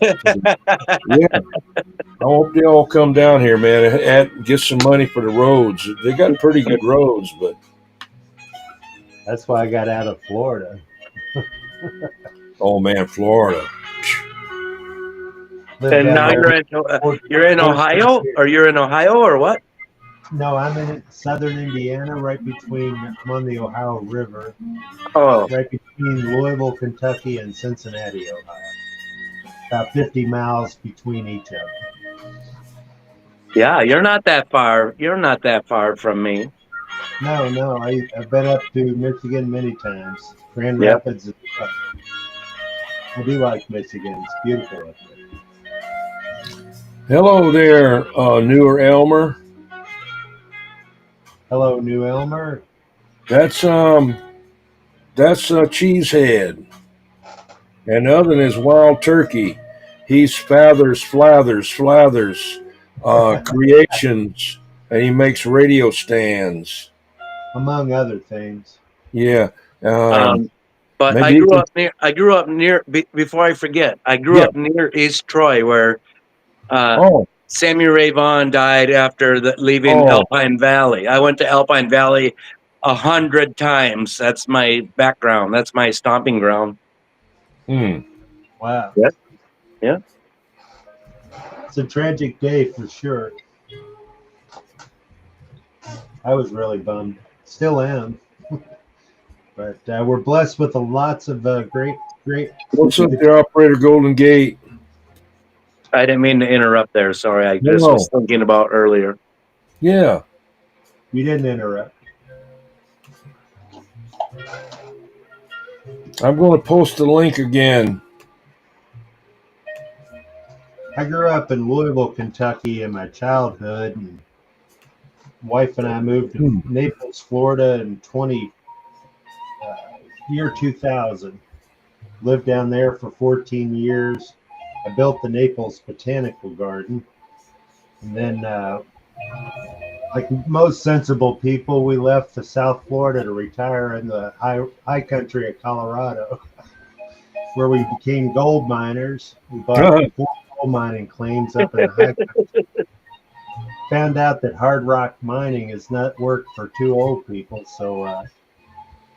Yeah, I hope they all come down here, man, and get some money for the roads. They got pretty good roads, but That's why I got out of Florida. oh man, Florida. Lived And down now there. you're in Ohio, or you're in Ohio, or what? No, I'm in southern Indiana, right between. I'm on the Ohio River, Oh, right between Louisville, Kentucky, and Cincinnati, Ohio. About 50 miles between each of them. yeah. You're not that far. You're not that far from me. No, I've been up to Michigan many times. Grand Yep. Rapids. I do like Michigan. It's beautiful up there. Hello there, Newer Elmer. Hello, New Elmer. That's Cheesehead, and the other one is Wild Turkey. He's Flathers, Creations, and he makes radio stands. Among other things. Yeah, Um, but maybe you can. I grew up near. Before I forget, I grew Yeah. up near East Troy, where Oh, Sammy Ray Vaughan died after leaving oh, Alpine Valley. I went to Alpine Valley 100 times. That's my background. That's my stomping ground. hmm. Wow. Yeah. Yeah. It's a tragic day for sure. I was really bummed. Still am. But we're blessed with lots of great. What's up there, Operator Golden Gate? I didn't mean to interrupt there. Sorry. I just No. was thinking about earlier. Yeah. You didn't interrupt. I'm going to post the link again. I grew up in Louisville, Kentucky in my childhood, and wife and I moved to Naples, Florida in year 2000. Lived down there for 14 years. I built the Naples Botanical Garden. And then, like most sensible people, we left to South Florida to retire in the high country of Colorado, where we became gold miners. We bought coal mining claims up in the high country. Found out that hard rock mining is not work for two old people, so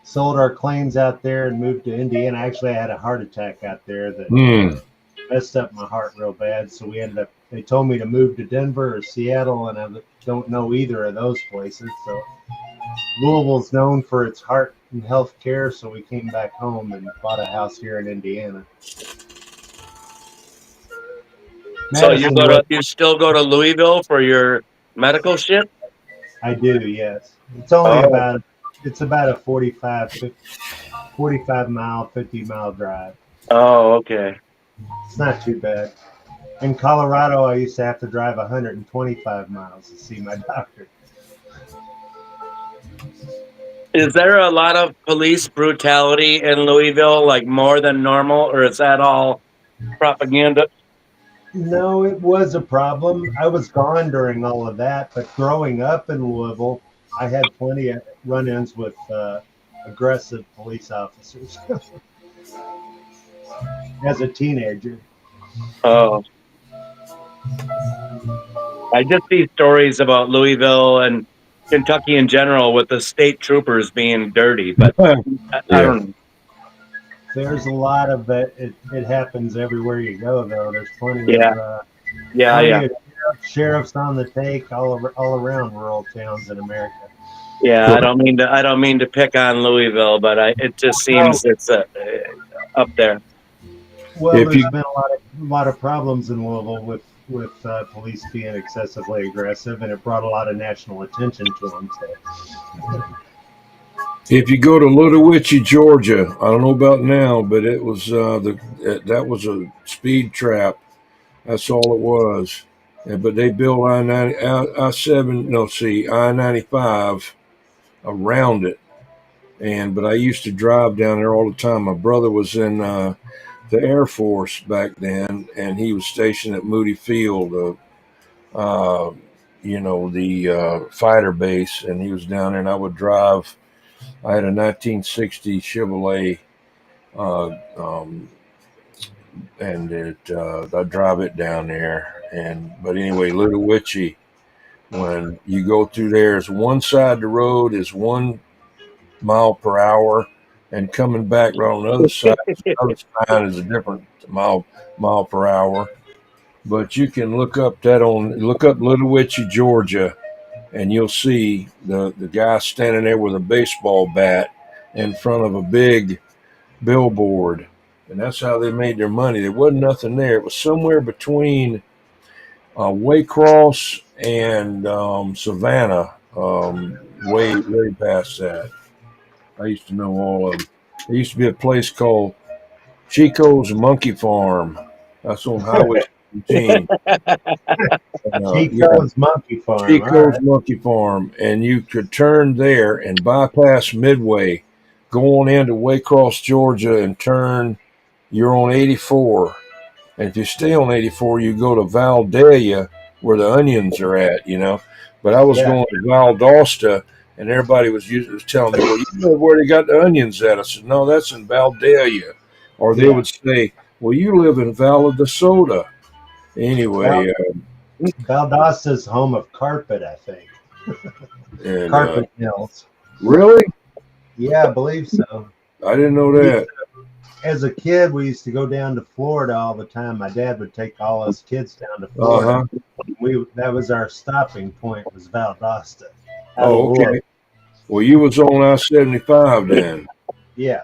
sold our claims out there and moved to Indiana. Actually, I had a heart attack out there that Hmm. messed up my heart real bad. So we ended up. They told me to move to Denver or Seattle, and I don't know either of those places. So Louisville's known for its heart and health care, so we came back home and bought a house here in Indiana. So Madison was. you still go to Louisville for your medical shit? I do, yes. It's only Oh, about. It's about a 45 mile, 50-mile drive. oh, okay. It's not too bad. In Colorado, I used to have to drive 125 miles to see my doctor. Is there a lot of police brutality in Louisville, like more than normal, or is that all propaganda? No, it was a problem. I was gone during all of that, but growing up in Louisville, I had plenty of run-ins with aggressive police officers as a teenager. Oh, I just see stories about Louisville and Kentucky in general with the state troopers being dirty, but I Yeah. don't know. There's a lot of it. It happens everywhere you go, though. There's Yeah, yeah, plenty yeah, of sheriffs on the take all around rural towns in America. yeah. I don't mean to pick on Louisville, but it just No, seems it's up there. well, If you there's been a lot of problems in Louisville with police being excessively aggressive, and it brought a lot of national attention to them. So, if you go to Ludowici, Georgia, I don't know about now, but it was that was a speed trap. That's all it was. But they built I 95 around it. And but I used to drive down there all the time. My brother was in the Air Force back then, and he was stationed at Moody Field, uh, the fighter base, and he was down there. And I would drive. I had a 1960 Chevrolet, uh, um, and I drive it down there. And but anyway, Little Witchy, when you go through there, is one side of the road is 1 mile per hour, and coming back right on the other side is a different mile per hour. But you can look up Little Witchy, Georgia, and you'll see the guy standing there with a baseball bat in front of a big billboard, and that's how they made their money. There wasn't nothing there. It was somewhere between Waycross and Savannah, way past that. I used to know all of them. There used to be a place called Chico's Monkey Farm. That's on Highway 17. Yeah, Chico's Monkey Farm. All Chico's right. Monkey Farm, and you could turn there and bypass Midway, go on into Waycross, Georgia, and turn. You're on 84, and if you stay on 84, you go to Valdelia, where the onions are at. But I was Yeah, going to Valdosta, and everybody was telling me, "Well, you know where they got the onions at?" I said, "No, that's in Valdelia," or they yeah. would say, "Well, you live in Valdosta." Val, Anyway, Valdosta's home of carpet, I think. and Carpet mills. really, Yeah, I believe so. I didn't know We, that. as a kid, we used to go down to Florida all the time. My dad would take all us kids down to Uh huh. Florida. That was our stopping point was Valdosta. Out of Oh, Louisville. okay. Well, you was on I-75 then, Yeah.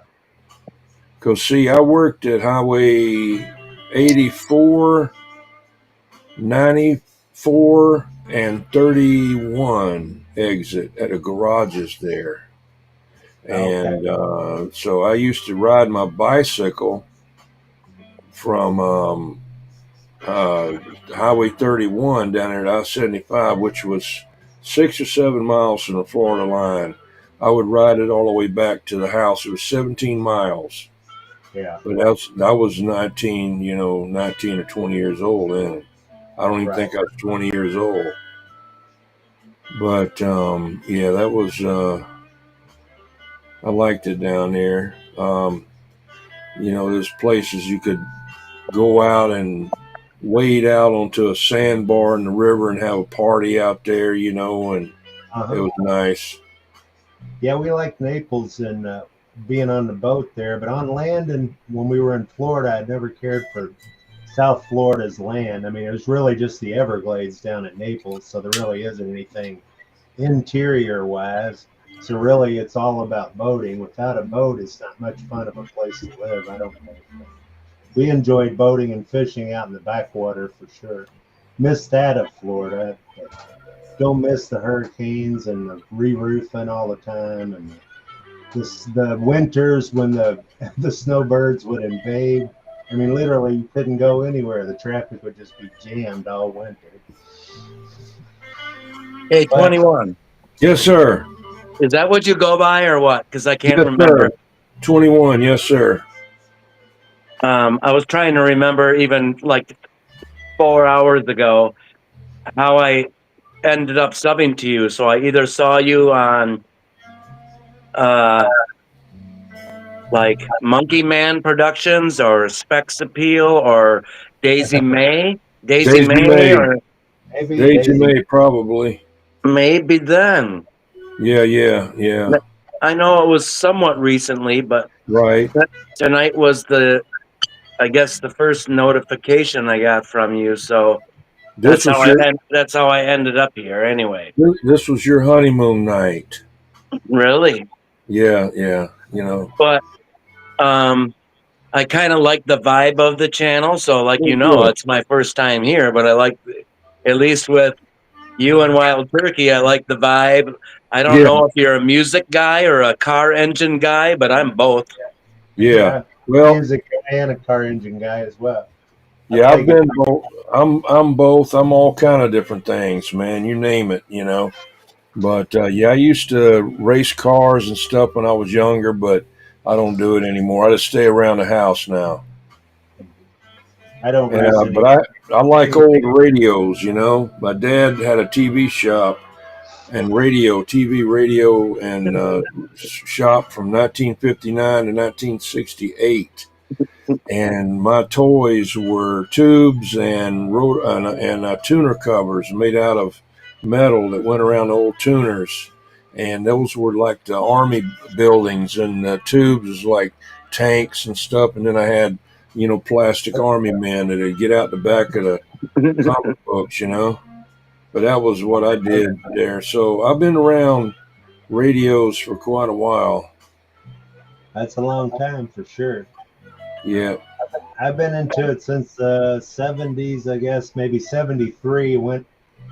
because see, I worked at Highway 84, 94, and 31 exit at the garages there. Okay. And so I used to ride my bicycle from uh, Highway 31 down there at I-75, which was 6 or 7 miles from the Florida line. I would ride it all the way back to the house. It was 17 miles. Yeah. But I was 19, 19 or 20 years old then. I don't even Right. think I was 20 years old. But yeah, that was I liked it down there. There's places you could go out and wade out onto a sandbar in the river and have a party out there, and it Uh-huh. was nice. Yeah, we liked Naples and being on the boat there, but on land and when we were in Florida, I never cared for South Florida's land. I mean, it was really just the Everglades down at Naples, so there really isn't anything interior wise. So really, it's all about boating. Without a boat, it's not much fun of a place to live, I don't think. We enjoyed boating and fishing out in the backwater for sure. Missed that of Florida. But don't miss the hurricanes and the re-roofing all the time, and the winters when the snowbirds would invade. I mean, literally, you couldn't go anywhere. The traffic would just be jammed all winter. Hey, But 21. Yes, sir. Is that what you go by or what? Because I can't Yes, sir. remember. 21. Yes, sir. I was trying to remember even like 4 hours ago how I ended up subbing to you. So I either saw you on uh, like Monkey Man Productions or Specs Appeal or Daisy May. Daisy Daisy May May. or maybe Daisy Daisy. May, probably. maybe then. Yeah. I know it was somewhat recently, but Right. tonight was I guess the first notification I got from you. So This was your that's how I ended up here anyway. this was your honeymoon night. Really? Yeah. But I kind of like the vibe of the channel. So like Oh, good. it's my first time here, but I like at least with you and Wild Turkey, I like the vibe. I don't Yeah. know if you're a music guy or a car engine guy, but I'm both. Yeah. Yeah, Well, music guy and a car engine guy as well. I yeah, play I've been guitar. both. I'm both. I'm all kind of different things, man. You name it. But yeah, I used to race cars and stuff when I was younger, but I don't do it anymore. I just stay around the house now. I don't race Yeah, any. but I like old radios. My dad had a TV shop and TV radio, and shop from 1959 to 1968. And my toys were tubes and tuner covers made out of metal that went around the old tuners, and those were like the army buildings, and the tubes was like tanks and stuff. And then I had plastic army men that'd get out the back of the comic books. But that was what I did there. So I've been around radios for quite a while. That's a long time for sure. Yeah. I've been into it since the 70s, I guess, maybe 73. When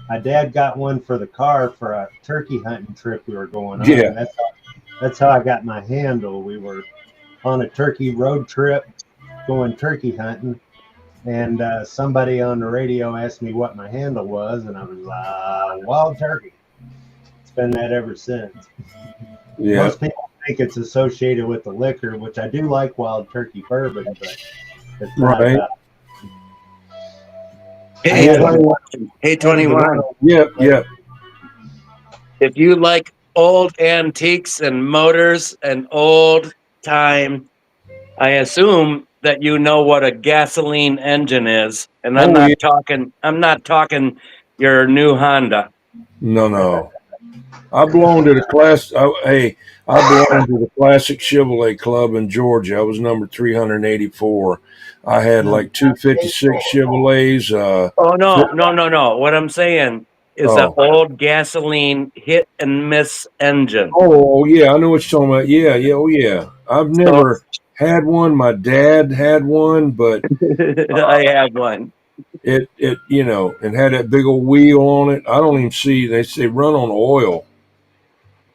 my dad got one for the car for a turkey hunting trip we were going on, Yeah. and that's how I got my handle. We were on a turkey road trip going turkey hunting, and somebody on the radio asked me what my handle was, and I was Wild Turkey. It's been that ever since. Yeah. Most people think it's associated with the liquor, which I do like Wild Turkey bourbon, but it's not Right. about. Hey, Yeah. 21. Hey, 21. Yeah. If you like old antiques and motors and old time, I assume that you know what a gasoline engine is. And Oh yeah. I'm not talking your new Honda. No. I belong to the class. I belong to the Classic Chevrolet Club in Georgia. I was number 384. I had like 256 Chevrolets. Oh no. What I'm saying is an Oh, old gasoline hit and miss engine. yeah. I know what you're talking about. Yeah. Oh, yeah. I've So never had one. My dad had one, but I have one. it had that big old wheel on it. I don't even see. They say run on oil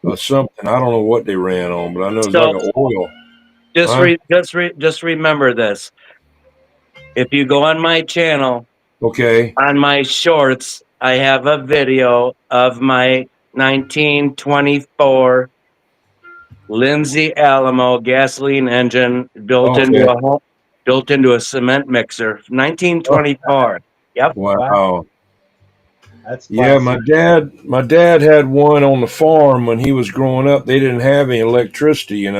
or something. I don't know what they ran on, but I know it's like So an oil. just Huh? re, just remember this. If you go on my channel, Okay. on my shorts, I have a video of my 1924 Lindsay Alamo gasoline engine Okay. built into a cement mixer. Oh, 1924. Yep. Wow, wow. that's Yeah, classy. my dad had one on the farm when he was growing up. They didn't have any electricity, and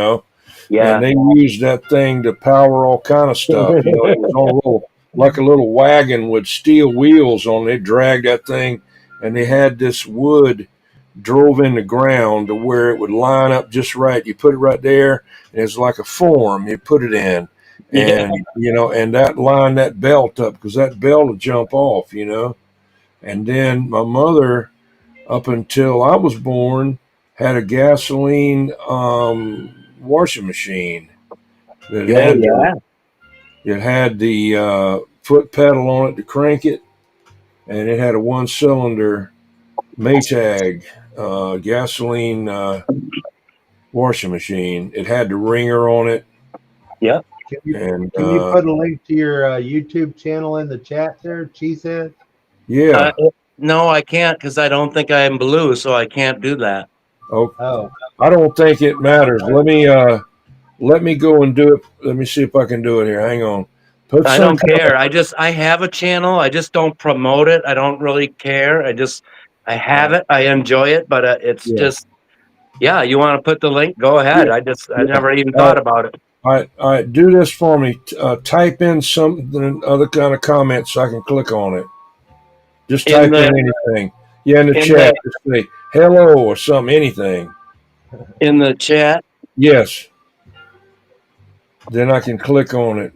Yeah. they used that thing to power all kind of stuff. It was on a little like a little wagon with steel wheels on it. They dragged that thing, and they had this wood drove in the ground to where it would line up just right. You put it right there, and it's like a form. You put it in, Yeah. and and that lined that belt up because that belt would jump off. And then my mother, up until I was born, had a gasoline washing machine that Yeah, had yeah. the foot pedal on it to crank it, and it had a one-cylinder Maytag gasoline washing machine. It had the ringer on it, Yep. Can you and can you put a link to your YouTube channel in the chat there, Cheesehead? Uh, yeah. no, I can't because I don't think I'm blue, so I can't do that. Oh, Oh, I don't think it matters. Let me go and do it. Let me see if I can do it here. Hang on. Put I some don't kind care. I have a channel. I just don't promote it. I don't really care. I have it. I enjoy it, but it's yeah, just, yeah, you want to put the link? Go ahead. yeah, I yeah. never even All thought right, about it. all right. Do this for me. Type in some other kind of comments so I can click on it. Just In type in the, anything. Yeah, in the in the, chat. Just say hello or something. Anything. in the chat. Yes. Then I can click on it.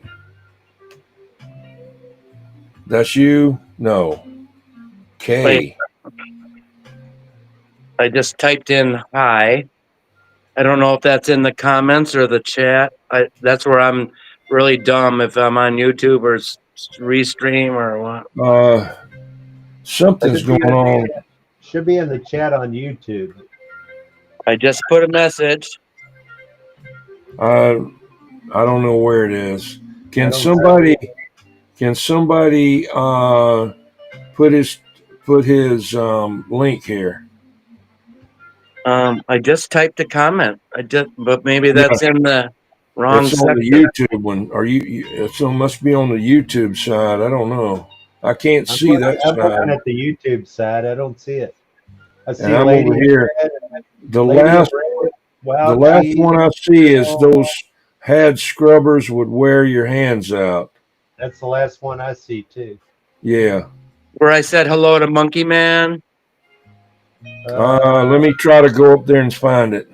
That's you? No. Wait, K. I just typed in hi. I don't know if that's in the comments or the chat. That's where I'm really dumb if I'm on YouTube or restream or what. Something's should be going in on. the chat on YouTube. I just put a message. I I don't know where it is. I Can don't see somebody it. can somebody put his link here? I just typed a comment. But maybe Yeah, that's in the wrong it's on the section. YouTube one. It must be on the YouTube side. I don't know. I can't see that I'm looking side, at the YouTube side. I don't see it. I and see I'm over Lady in here. Red, The Lady in last Red, the Wild last Cheese. one I see is Oh, those had scrubbers would wear your hands out. that's the last one I see too. Yeah. Where I said hello to Monkey Man. Let me try to go up there and find it.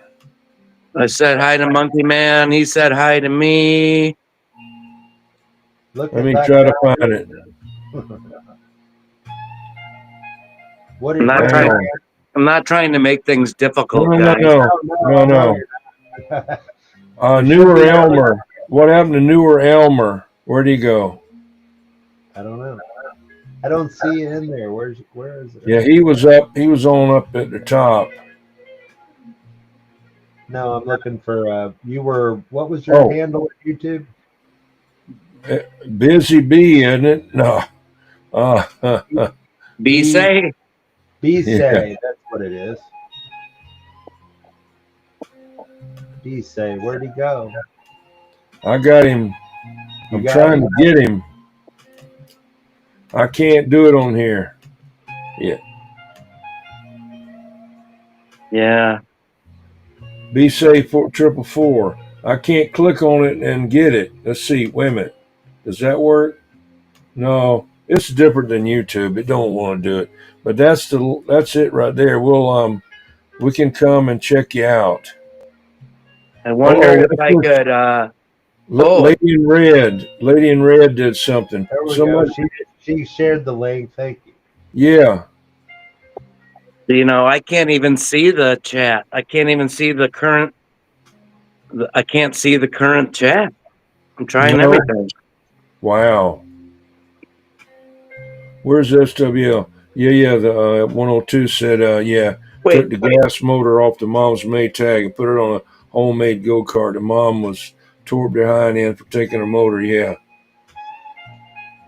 I said hi to Monkey Man. He said hi to me. Look Let at me that try to guy. find it. What I'm did not what? Hang trying. on. I'm not trying to make things No, difficult, no, no, guys. no, Oh no, no, I know no. you're not. There should Newer be a link. Elmer. What happened to Newer Elmer? Where'd he go? I don't know. I don't see it in there. Where is it? Yeah, he was up. He was on up at the top. No, I'm looking for you were what was your Oh, handle at YouTube? Busy Bee, isn't it? No. Be B safe. B Yeah. say, that's what it is. B say, where'd he go? I got him. You I'm got trying him? to get him. I can't do it on here. Yeah. Yeah. Be safe 444. I can't click on it and get it. Let's see. Wait a minute. Does that work? No. It's different than YouTube. It don't want to do it. But that's it right there. We can come and check you out. I Oh, wondered if I could. Oh, Lady in Red. Lady in Red did something. There we go. Somebody. She shared the link. Thank you. Yeah. I can't even see the chat. I can't even see the current. I can't see the current chat. I'm trying No. everything. Wow. Where's SWL? Yeah. The 102 said, yeah, Wait, took the gas motor off the mom's Maytag and put it on a homemade go kart. The mom was tore behind end for taking her motor. Yeah.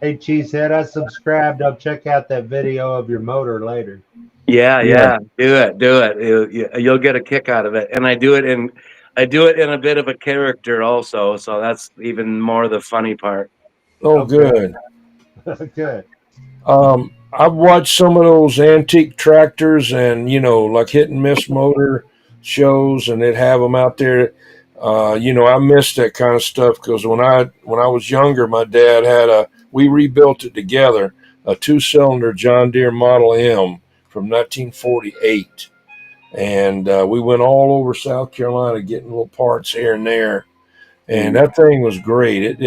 Hey Cheesehead, I subscribed. I'll check out that video of your motor later. Yeah. yeah, do it. You'll get a kick out of it. And I do it in a bit of a character also, so that's even more the funny part. Oh, Oh good. good. Good. I've watched some of those antique tractors and, like hit and miss motor shows, and they'd have them out there. I missed that kind of stuff because when I was younger, my dad had a we rebuilt it together, a 2-cylinder John Deere Model M from 1948. And we went all over South Carolina getting little parts here and there. And that thing was great.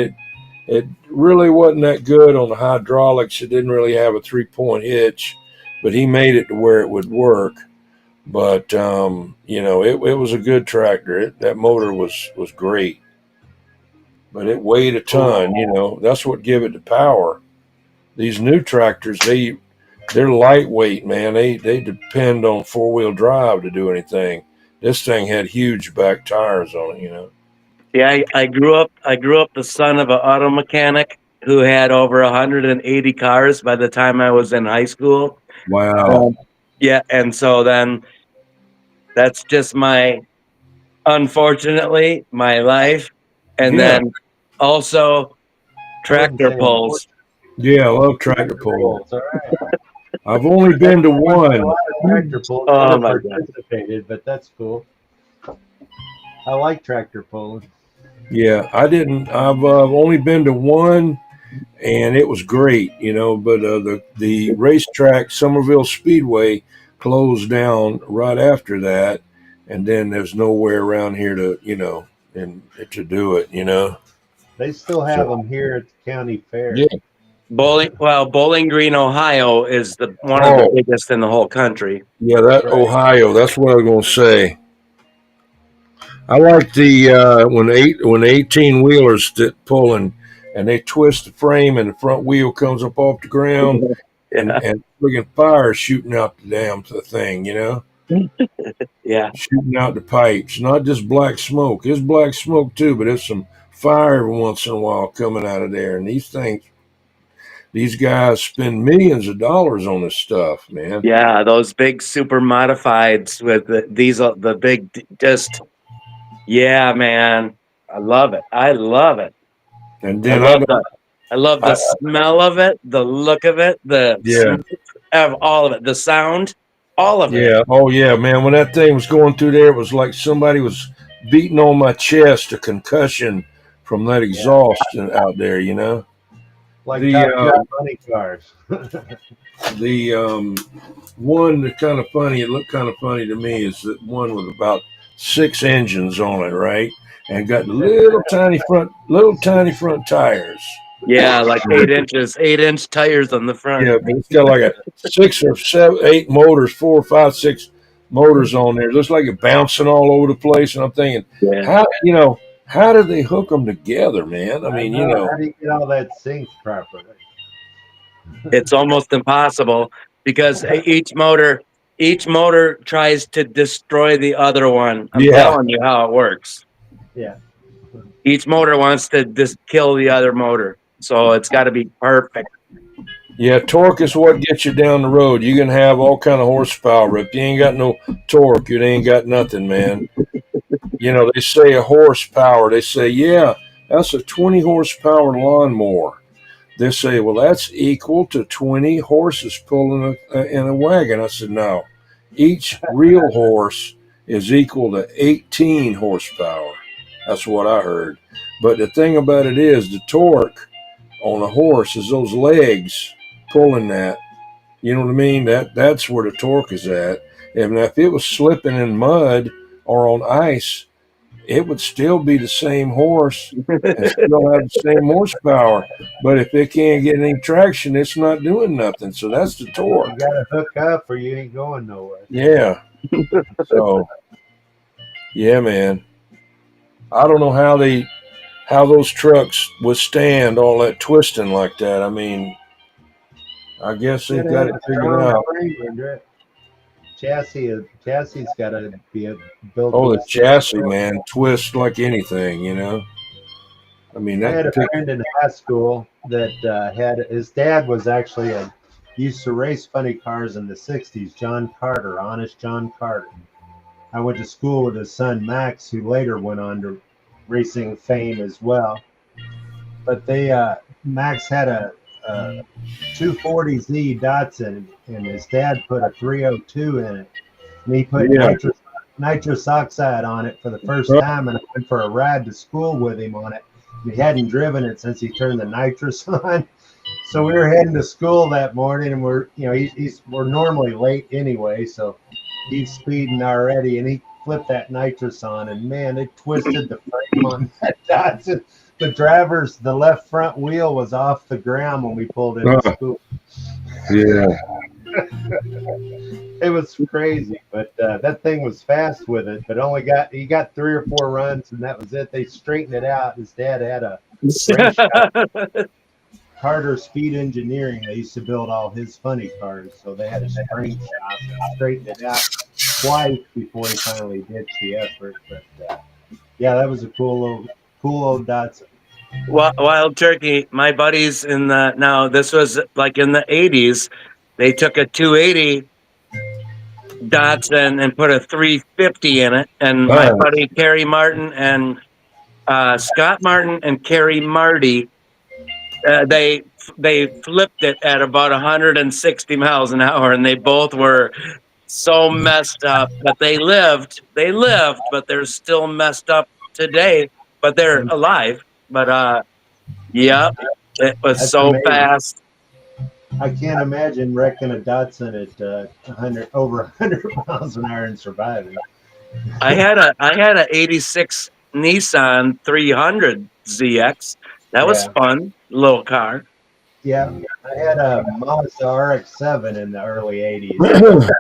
It really wasn't that good on the hydraulics. It didn't really have a 3-point hitch, but he made it to where it would work. But it was a good tractor. That motor was great, but it weighed a ton. That's what give it the power. These new tractors, they're lightweight, man. They depend on 4-wheel drive to do anything. This thing had huge back tires on it. Yeah, I grew up. I grew up the son of an auto mechanic who had over 180 cars by the time I was in high school. Wow. Yeah, and so then that's just unfortunately, my life. And Yeah. then also I wouldn't tractor say pulls. Yeah, I love tractor pull. All right. I've only been to one. A lot of tractor pulls. Oh, Never my God. participated, but that's cool. I like tractor pulling. Yeah, I didn't. I've only been to one, and it was great, But the racetrack, Somerville Speedway, closed down right after that, and then there's nowhere around here and to do it. They still have So them here at the county fair. yeah. Bowling Green, Ohio is one of the Oh biggest in the whole country. yeah, that Right. Ohio. That's what I was going to say. I like the when 18 wheelers that pull and they twist the frame and the front wheel comes up off the ground Yeah. and friggin' fire shooting out the damn thing, Yeah. shooting out the pipes. Not just black smoke. It's black smoke too, but it's some fire every once in a while coming out of there. And these guys spend millions of dollars on this stuff, man. Yeah, those big super modifieds with the diesel, the big, yeah, man. I love it. I love it. And I then love the smell of it, the look of it, the yeah, of all of it, the sound, all of it. yeah, oh yeah, man. When that thing was going through there, it was like somebody was beating on my chest, a concussion from that exhaust out there. Like The Top Gun money cars. the one that kind of funny, it looked kind of funny to me, is that one with about 6 engines on it, right? And got little tiny front tires. Yeah, like 8-inch tires on the front. Yeah, but it's got like a 6 or 7, 8 motors, 4, 5, 6 motors on there. It looks like it bouncing all over the place. And I'm thinking, Yeah. how did they hook them together, man? I mean, how do you get all that synced properly? It's almost impossible because each motor tries to destroy the other one. I'm telling you how it works. Yeah. Each motor wants to just kill the other motor. So it's got to be perfect. Yeah, torque is what gets you down the road. You can have all kind of horsepower, but if you ain't got no torque, you ain't got nothing, man. They say a horsepower. They say, yeah, that's a 20 horsepower lawnmower. They say, well, that's equal to 20 horses pulling in a wagon. I said, no. Each real horse is equal to 18 horsepower. That's what I heard. But the thing about it is the torque on a horse is those legs pulling that. You know what I mean? That's where the torque is at. And if it was slipping in mud or on ice, it would still be the same horse and still have the same horsepower. But if it can't get any traction, it's not doing nothing. So that's the torque. You got to hook up or you ain't going nowhere. Yeah. So, yeah, man. I don't know how those trucks withstand all that twisting like that. I mean, I guess they've got it figured out. Chassis got to be built. Oh, the chassis, man, twist like anything, I mean, I had a friend in high school that had his dad was actually used to race funny cars in the '60s. John Carter, Honest John Carter. I went to school with his son Max, who later went on to racing fame as well. But Max had a 240Z Datsun, and his dad put a 302 in it, and he put nitrous oxide on it for the first time, and I went for a ride to school with him on it. He hadn't driven it since he turned the nitrous on, So we were heading to school that morning, and we're normally late anyway, so he's speeding already, and he flipped that nitrous on, and man, it twisted the frame on that Datsun. The left front wheel was off the ground when we pulled into school. Yeah. It was crazy, but that thing was fast with it. But he got 3 or 4 runs, and that was it. They straightened it out. His dad had a race shop, Carter Speed Engineering. They used to build all his funny cars, so they had a spring shop and straightened it out twice before he finally ditched the effort. But yeah, that was a cool old Datsun. Wild Turkey, my buddies now this was like in the 80s, they took a 280 Datsun and put a 350 in it. And my Oh, buddy Kerry Martin and Scott Martin and Kerry Marty, they flipped it at about 160 miles an hour, and they both were so messed up. But they lived, but they're still messed up today. But they're alive. But yep, it was That's so amazing. fast. I can't imagine wrecking a Datsun at 100 over 100 miles an hour and surviving. I had a '86 Nissan 300 ZX. That was Yeah, fun, little car. yeah. I had a Mazda RX-7 in the early '80s.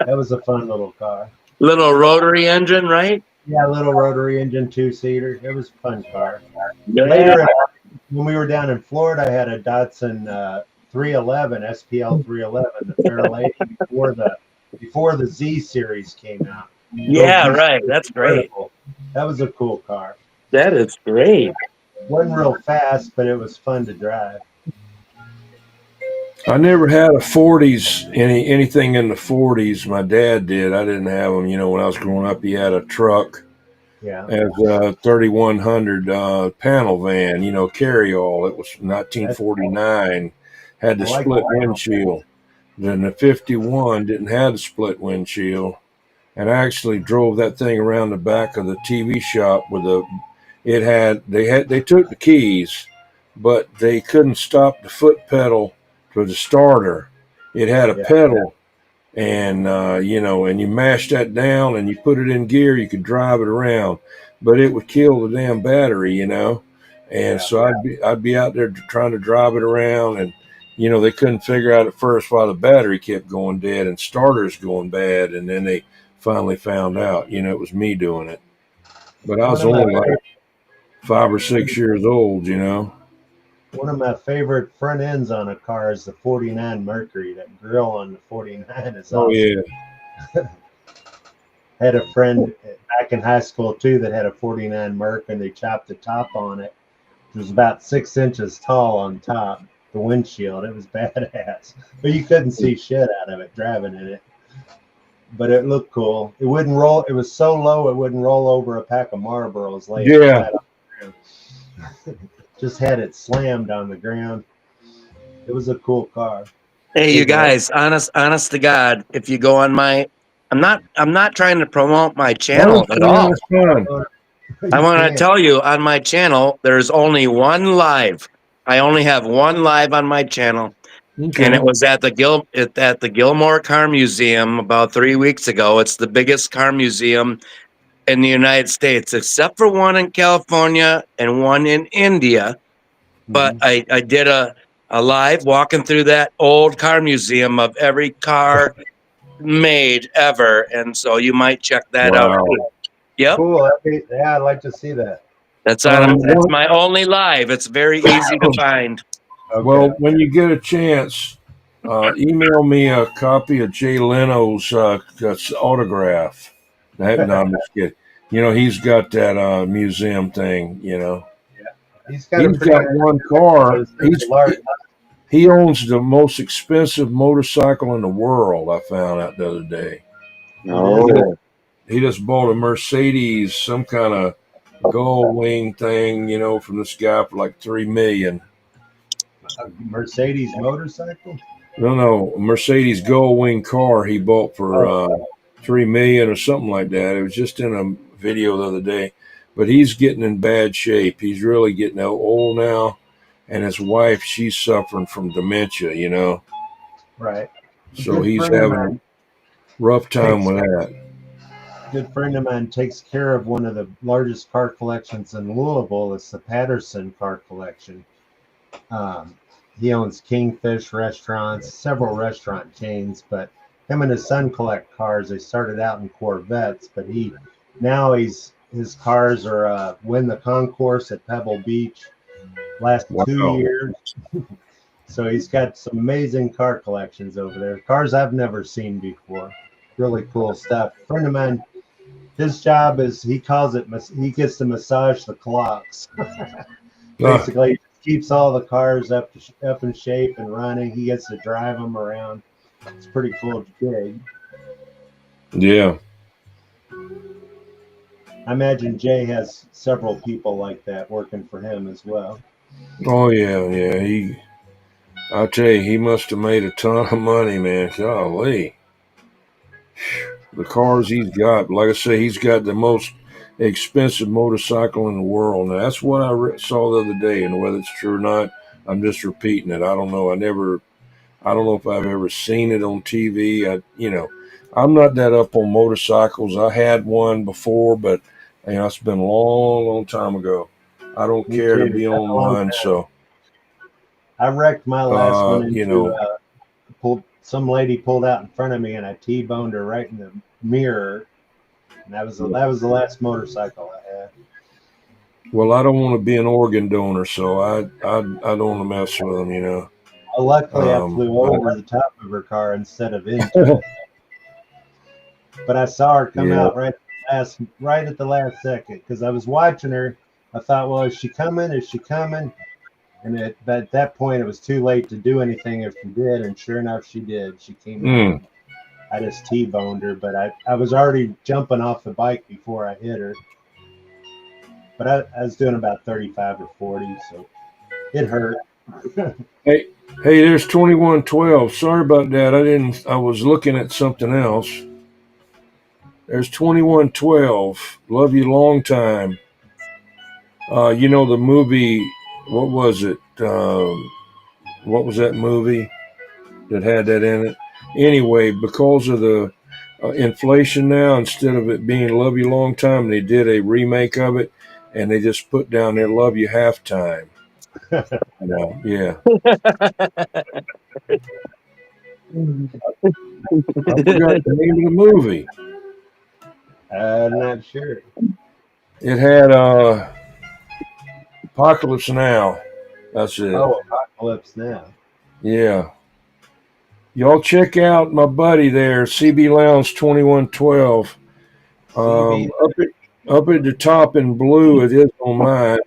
That was a fun little car. Little rotary engine, right? Yeah, little rotary engine 2-seater. It was a fun car. Yeah. Later, when we were down in Florida, I had a Datsun 311 SPL 311, the Fair Lady, before the Z series came out. Yeah, right. That's great. That was a cool car. That is great. Wasn't real fast, but it was fun to drive. I never had a 40s, anything in the 40s. My dad did. I didn't have them. When I was growing up, he had a truck Yeah, as a 3100 panel van, carry all. It was 1949, had the I like split that. windshield. Then the 51 didn't have the split windshield. And I actually drove that thing around the back of the TV shop with they took the keys, but they couldn't stop the foot pedal for the starter. It had a Yeah, pedal, and and you mash that down and you put it in gear, you could drive it around, but it would kill the damn battery. And yeah. so I'd be out there trying to drive it around, and they couldn't figure out at first why the battery kept going dead and starters going bad, and then they finally found out, it was me doing it. But I One was of my only like 5 or 6 years old. one of my favorite front ends on a car is the '49 Mercury. That grill on the '49 is Oh awesome. yeah. Had a friend back in high school too that had a '49 Merc, and they chopped the top on it. It was about 6 inches tall on top, the windshield. It was badass, but you couldn't see shit out of it driving in it. But it looked cool. It wouldn't roll. It was so low it wouldn't roll over a pack of Marlboros laying Yeah. flat on the ground. Just had it slammed on the ground. It was a cool car. Hey, you Big road. guys, honest to God, if you go on I'm not trying to promote my I channel at understand. all. It's fun. I You want to can't. tell you on my channel, there's only one live. I only have one live on my channel, and Okay. it was at the Gilmore Car Museum about 3 weeks ago. It's the biggest car museum in the United States, except for one in California and one in India. But Mhm. I did a live walking through that old car museum of every car made ever, and so you might check that out Wow. too. Yep, Cool. Yeah, I'd like to see that. that's One, my only live. It's very easy to find. well, Okay. when you get a chance, email me a copy of Jay Leno's autograph. No, I'm just kidding. He's got that museum thing. He's got a He's pretty got one car. large. He owns the most expensive motorcycle in the world. I found out the other day. No. He just bought a Mercedes, some kind of gull wing thing, from this guy for like 3 million. A Mercedes motorcycle. No, a Mercedes gull wing car he bought for Oh, 3 million or something like that. It was just in a video the other day. But he's getting in bad shape. He's really getting old now, and his wife, she's suffering from dementia, you know. Right. A So good he's friend of having mine a rough time takes with that. good friend of mine takes care of one of the largest car collections in Louisville. It's the Patterson Car Collection. Um, he owns Kingfish restaurants, several restaurant chains, but him and his son collect cars. They started out in Corvettes, but his cars are win the concourse at Pebble Beach last two Wow. years. So he's got some amazing car collections over there. Cars I've never seen before. Really cool stuff. A friend of mine, his job is he calls it he gets to massage the clocks. Ah, Basically, he keeps all the cars up in shape and running. He gets to drive them around. It's pretty cool gig. yeah. I imagine Jay has several people like that working for him as well. Oh yeah, yeah. I'll tell you, he must have made a ton of money, man. Golly. The cars he's got, like I say, he's got the most expensive motorcycle in the world. Now, that's what saw the other day, and whether it's true or not, I'm just repeating it. I don't know. I don't know if I've ever seen it on TV. I'm not that up on motorcycles. I had one before, but it's been a long, long time ago. I don't Me care too. to It's be been on a long one, time. so I wrecked my last one you into know, pulled some lady pulled out in front of me and I T-boned her right in the mirror. And that was the last motorcycle I had. well, I don't want to be an organ donor, so I don't want to mess with them, you know. Well, luckily, I Um, flew over the top of her car instead of into it. But I saw her come yeah, out right at the last second because I was watching her. I thought, well, is she coming? Is she coming? But at that point, it was too late to do anything if she did. And sure enough, she did. She came out. mm, I just T-boned her, but I was already jumping off the bike before I hit her. But I was doing about 35 or 40, so it hurt. hey, hey, there's 2112. Sorry about that. I was looking at something else. There's 2112. Love you long time. The movie, what was it? What was that movie that had that in it? Anyway, because of the inflation now, instead of it being Love You Long Time, they did a remake of it and they just put down there Love You Halftime. Yeah. I forgot the name of the movie. I'm not sure. It had Apocalypse Now. That's it. Oh, Apocalypse Now. Yeah. Y'all check out my buddy there, CB Lounge 2112. CB. Up at the top in blue, it is on mine.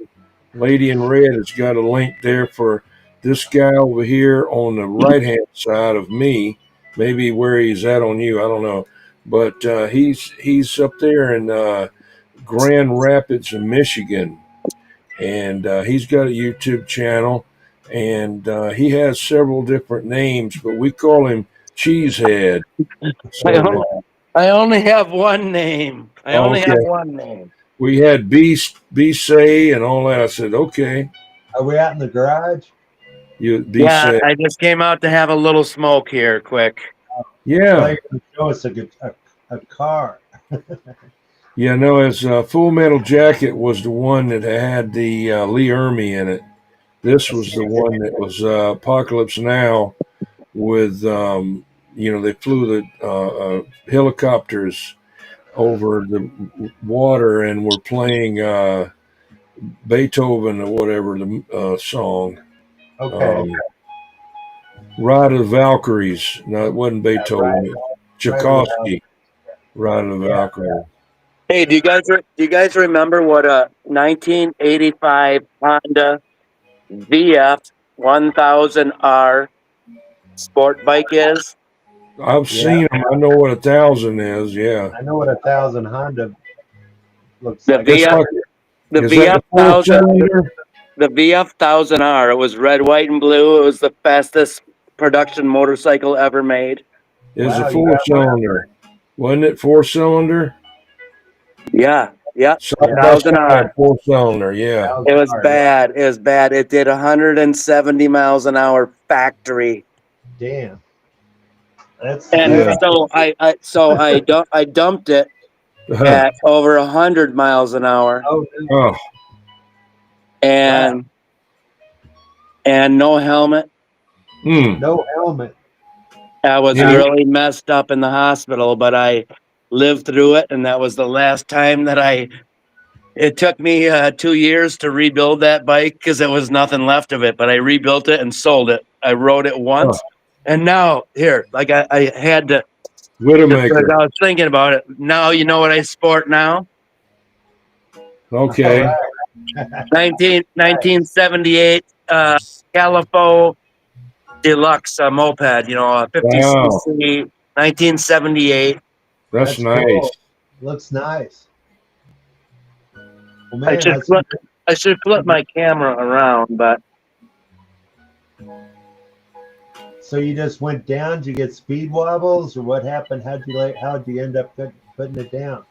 Lady in red has got a link there for this guy over here on the right hand side of me. Maybe where he's at on you, I don't know. But he's up there in Grand Rapids, Michigan, and he's got a YouTube channel, and he has several different names, but we call him Cheesehead. I So, only, I only have one name. I only have okay, one name. we had B say and all that. I said, okay, Are we out in the garage? you B Yeah, say, I just came out to have a little smoke here, quick. I thought yeah, you were going to show us a car. yeah. No, his Full Metal Jacket was the one that had the Lee Ermey in it. This was the one that was Apocalypse Now with they flew the helicopters over the water and were playing Beethoven or whatever the song. Okay. Um, Ride of the Valkyries. No, it wasn't Yeah, Beethoven. right of the house. Tchaikovsky. Ride of the Yeah. Valkyries. Hey, do you guys remember what a 1985 Honda VF 1000R sport bike is? I've Yeah. seen them. I know what 1,000 is. Yeah, I know what a 1000 Honda looks The like. it's VF like the is that VF the four thousand cylinder? the VF 1000R. It was red, white, and blue. It was the fastest production motorcycle ever made. Is a Wow, you four got one. cylinder? Wasn't it four cylinder? Yeah, Yep, Side by 1,000 hours. side, 4-cylinder. Yeah. That was It was hard. bad. It was bad. It did 170 miles an hour factory. Damn. That's And Yeah. I dumped it at over 100 miles an hour, oh Oh. and no helmet. Hmm. no helmet. I was Any, really messed up in the hospital, but I lived through it, and that was the last time that I. It took me 2 years to rebuild that bike because there was nothing left of it. But I rebuilt it and sold it. I rode it once, and now here, like I had to. Just because Widowmaker. I was thinking about it. Now you know what I sport now. All Okay. right. 1978 Califo Deluxe moped. 50 Wow. cc, 1978. That's That's nice. cool. Looks nice. Well, I man, should that's flip. I should flip my camera around, but so you just went down. Did you get speed wobbles, or what happened? How'd you end up putting it down?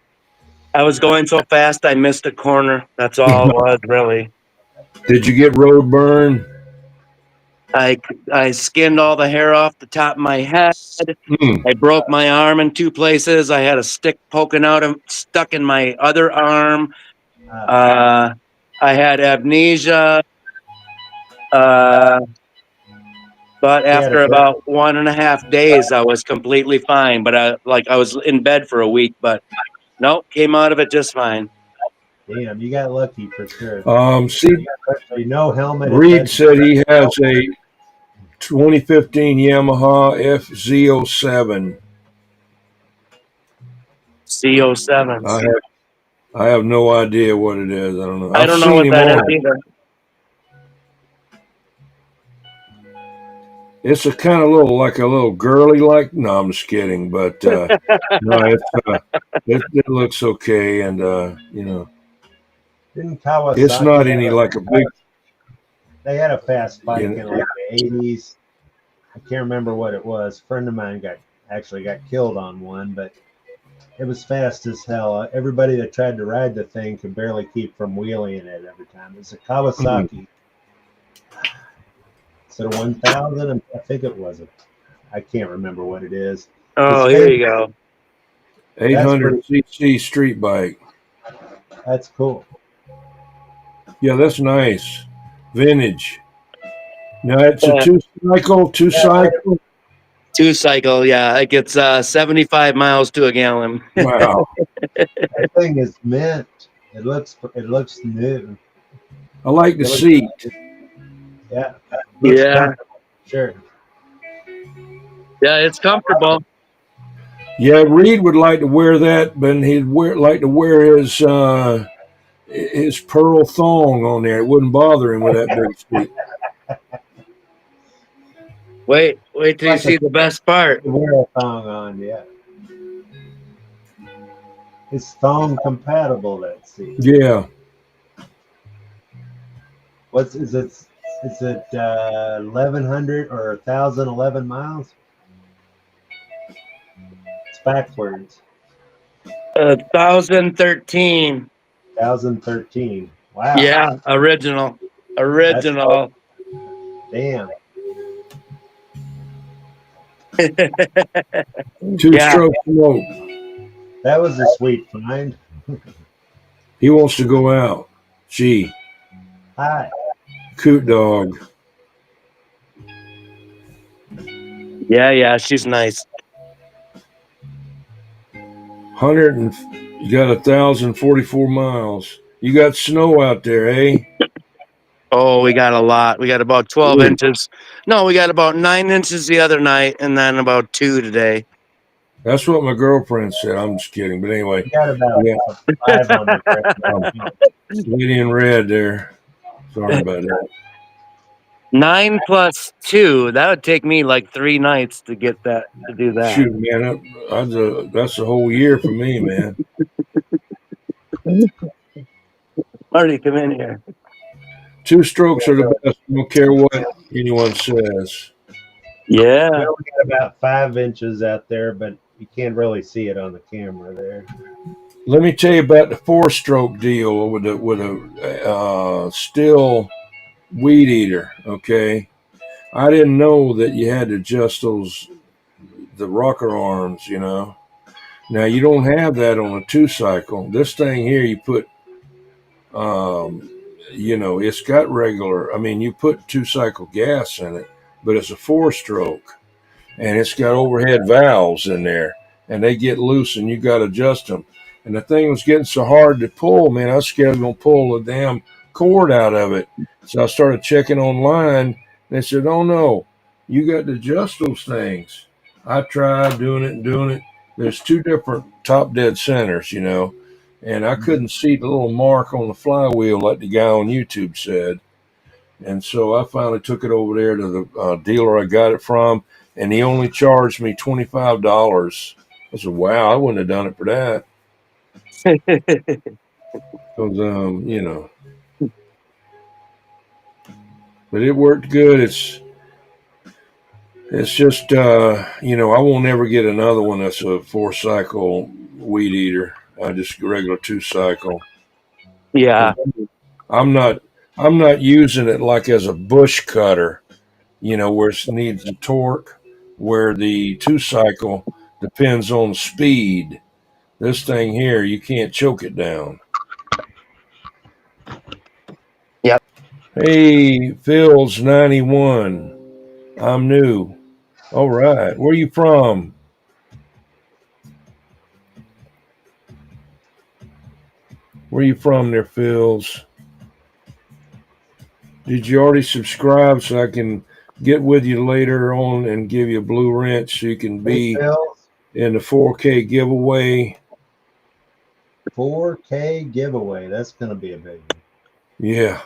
I was going so fast I missed a corner. That's all it was, really. Did you get road burn? I I skinned all the hair off the top of my head. Hmm. I broke my arm in two places. I had a stick poking out of stuck in my other arm. Uh, Uh, I had amnesia. Uh, but you had a after about 1.5 days, I was completely fine. But I was in bed for a week, but nope, came out of it just fine. damn. You got lucky for sure. See, Especially no helmet. If Reed that's said he has a 2015 Yamaha FZ07. CO7. I have I have no idea what it is. I don't know. I I've don't know seen what him that is on it. either. It's a kind of like a little girly like. No, I'm just kidding. But no, it looks okay, and didn't it's Kawasaki not any like a big. they had a fast bike You in like the 80s. I can't remember what it was. A friend of mine got killed on one, but it was fast as hell. Everybody that tried to ride the thing could barely keep from wheeling it every time. It's a Kawasaki. Is it a 1000? I think it was a. I can't remember what it is. It's Oh, here famous. you go. That's 800cc street bike. That's cool. Yeah, that's nice. Vintage. Now it's a Uh, two cycle. 2 cycle, yeah. It gets 75 miles to a gallon. Wow. That thing is mint. It looks new. I like the It looks, seat. yeah, looks Yeah, comfortable. Sure. yeah, it's comfortable. Yeah, Reed would like to wear that, but like to wear his pearl thong on there. It wouldn't bother him with that big seat. Wait till you Like see the best part. to wear a thong on, yeah. It's thong compatible. That seat. Yeah. What's is it? Is it 1,100 or 1,011 miles? It's backwards. 1013. 1,013. Wow. Yeah, original. That's damn. Two Yeah. stroke smoke. That was a sweet find. He wants to go out. Gee, Hi. coot dog. Yeah, she's nice. 100 and you got 1,044 miles. You got snow out there, eh? Oh, we got a lot. We got about 12 Ooh. inches. No, we got about 9 inches the other night and then about 2 today. That's what my girlfriend said. I'm just kidding. But anyway, We got about yeah, 5 on the ground. lady in red there. Sorry about that. 9 plus 2. That would take me like 3 nights to do that. Shoot, man, that's a whole year for me, man. Marty, come in here. Two strokes are the best. I don't care what anyone says. Yeah. We only got about 5 inches out there, but you can't really see it on the camera there. let me tell you about the four-stroke deal with a still weed eater. Okay, I didn't know that you had to adjust the rocker arms. Now you don't have that on a two cycle. This thing here, you put, um, it's got regular. I mean, you put two cycle gas in it, but it's a four-stroke, and it's got overhead valves in there, and they get loose, and you got to adjust them. And the thing was getting so hard to pull, man. I was scared I was gonna pull the damn cord out of it. So I started checking online. They said, "Oh no, you got to adjust those things." I tried doing it and doing it. There's two different top dead centers, and I couldn't see the little mark on the flywheel like the guy on YouTube said. And so I finally took it over there to the dealer I got it from, and he only charged me $25. I said, "Wow, I wouldn't have done it for that." Because, but it worked good. It's just, I won't ever get another one that's a four cycle weed eater. I just regular two cycle. Yeah. I'm not, I'm not using it like as a bush cutter, where it needs the torque, where the two cycle depends on speed. This thing here, you can't choke it down. Yep. Hey, Phil's 91. I'm new. All right. Where you from? Where you from there, Phil's? Did you already subscribe so I can get with you later on and give you a blue wrench so you can Hey, be Phil, in the 4K giveaway? 4K giveaway. That's going to be a big one. Yeah.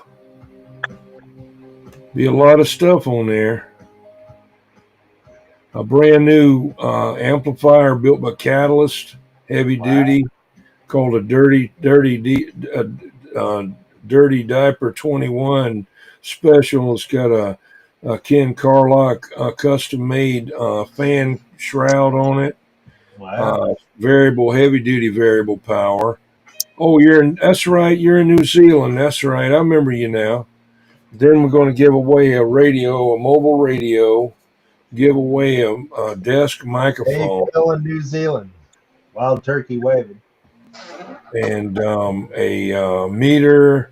Be a lot of stuff on there. A brand new amplifier built by Catalyst, heavy duty, called a dirty diaper 21 special. It's got a Ken Carlock custom made fan shroud on it. Wow. Variable, heavy duty variable power. Oh, that's right. You're in New Zealand. That's right. I remember you now. Then we're going to give away a radio, a mobile radio, give away a desk Hey, microphone, Phil in New Zealand. Wild turkey waving. and a meter,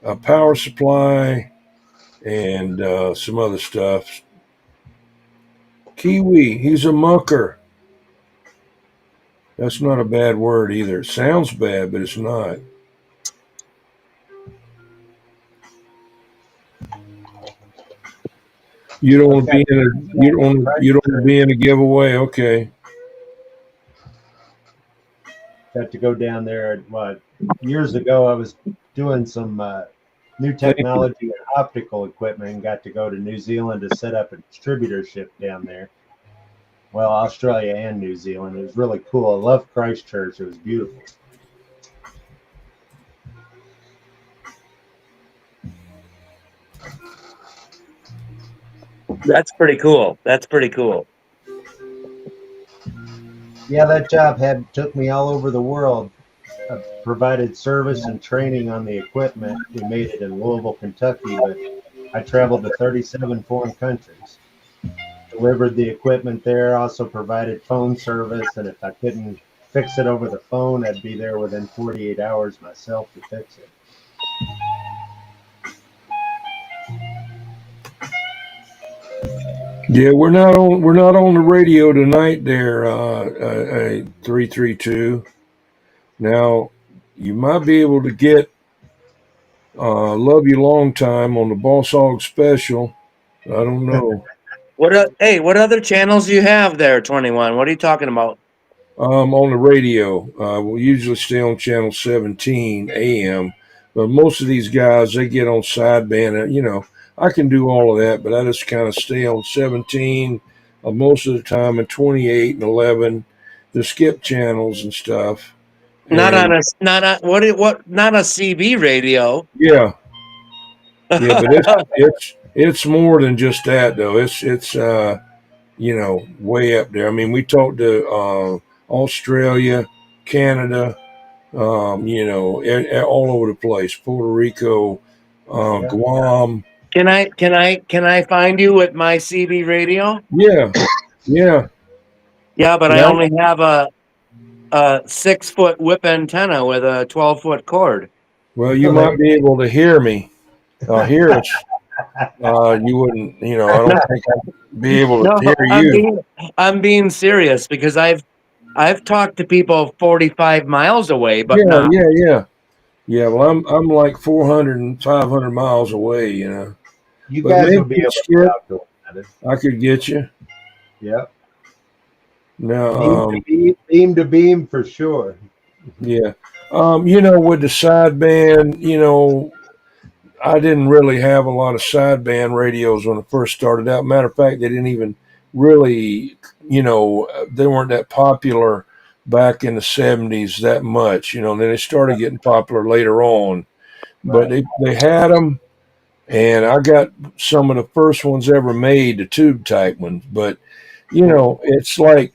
a power supply, and some other stuff. Kiwi, he's a mucker. That's not a bad word either. It sounds bad, but it's not. You don't want to be in a you don't want to be in a giveaway. Okay. Got to go down there. Years ago, I was doing some new Thank you. technology and optical equipment and got to go to New Zealand to set up a distributorship down there. Well, Australia and New Zealand. It was really cool. I love Christchurch. It was beautiful. That's pretty cool. That's pretty cool. Yeah, that job took me all over the world. I provided service and training on the equipment. We made it in Louisville, Kentucky, but I traveled to 37 foreign countries. Delivered the equipment there, also provided phone service, and if I couldn't fix it over the phone, I'd be there within 48 hours myself to fix it. Yeah, we're not on the radio tonight there, 332. Now, you might be able to get Love You Long Time on the Boss Hog special. I don't know. What other channels do you have there, 21? What are you talking about? On the radio. We usually stay on channel 17 AM, but most of these guys, they get on sideband. I can do all of that, but I just kind of stay on 17 most of the time, and 28 and 11, the skip channels and stuff. Not And on a not a CB radio. yeah, yeah, but it's more than just that though. It's way up there. I mean, we talked to Australia, Canada, all over the place. Puerto Rico, Yeah. Guam. Can I find you with my CB radio? Yeah, yeah, Yeah, but I yeah. only have a 6 foot whip antenna with a 12-foot cord. Well, you Well, might be able to hear me, hear us. You wouldn't, I don't think I'd be able to No, hear I'm you. being I'm being serious because I've talked to people 45 miles away, but Yeah, not. yeah, yeah. Yeah, well, I'm like 400 and 500 miles away, you But guys maybe will be able to Skip, talk to one another. I could get you. Yep. Now, Beam to beam for sure. yeah. With the sideband, I didn't really have a lot of sideband radios when I first started out. Matter of fact, they didn't even really, they weren't that popular back in the 70s that much, then they started getting popular later on. But Right. they had them, and I got some of the first ones ever made, the tube type ones. But it's like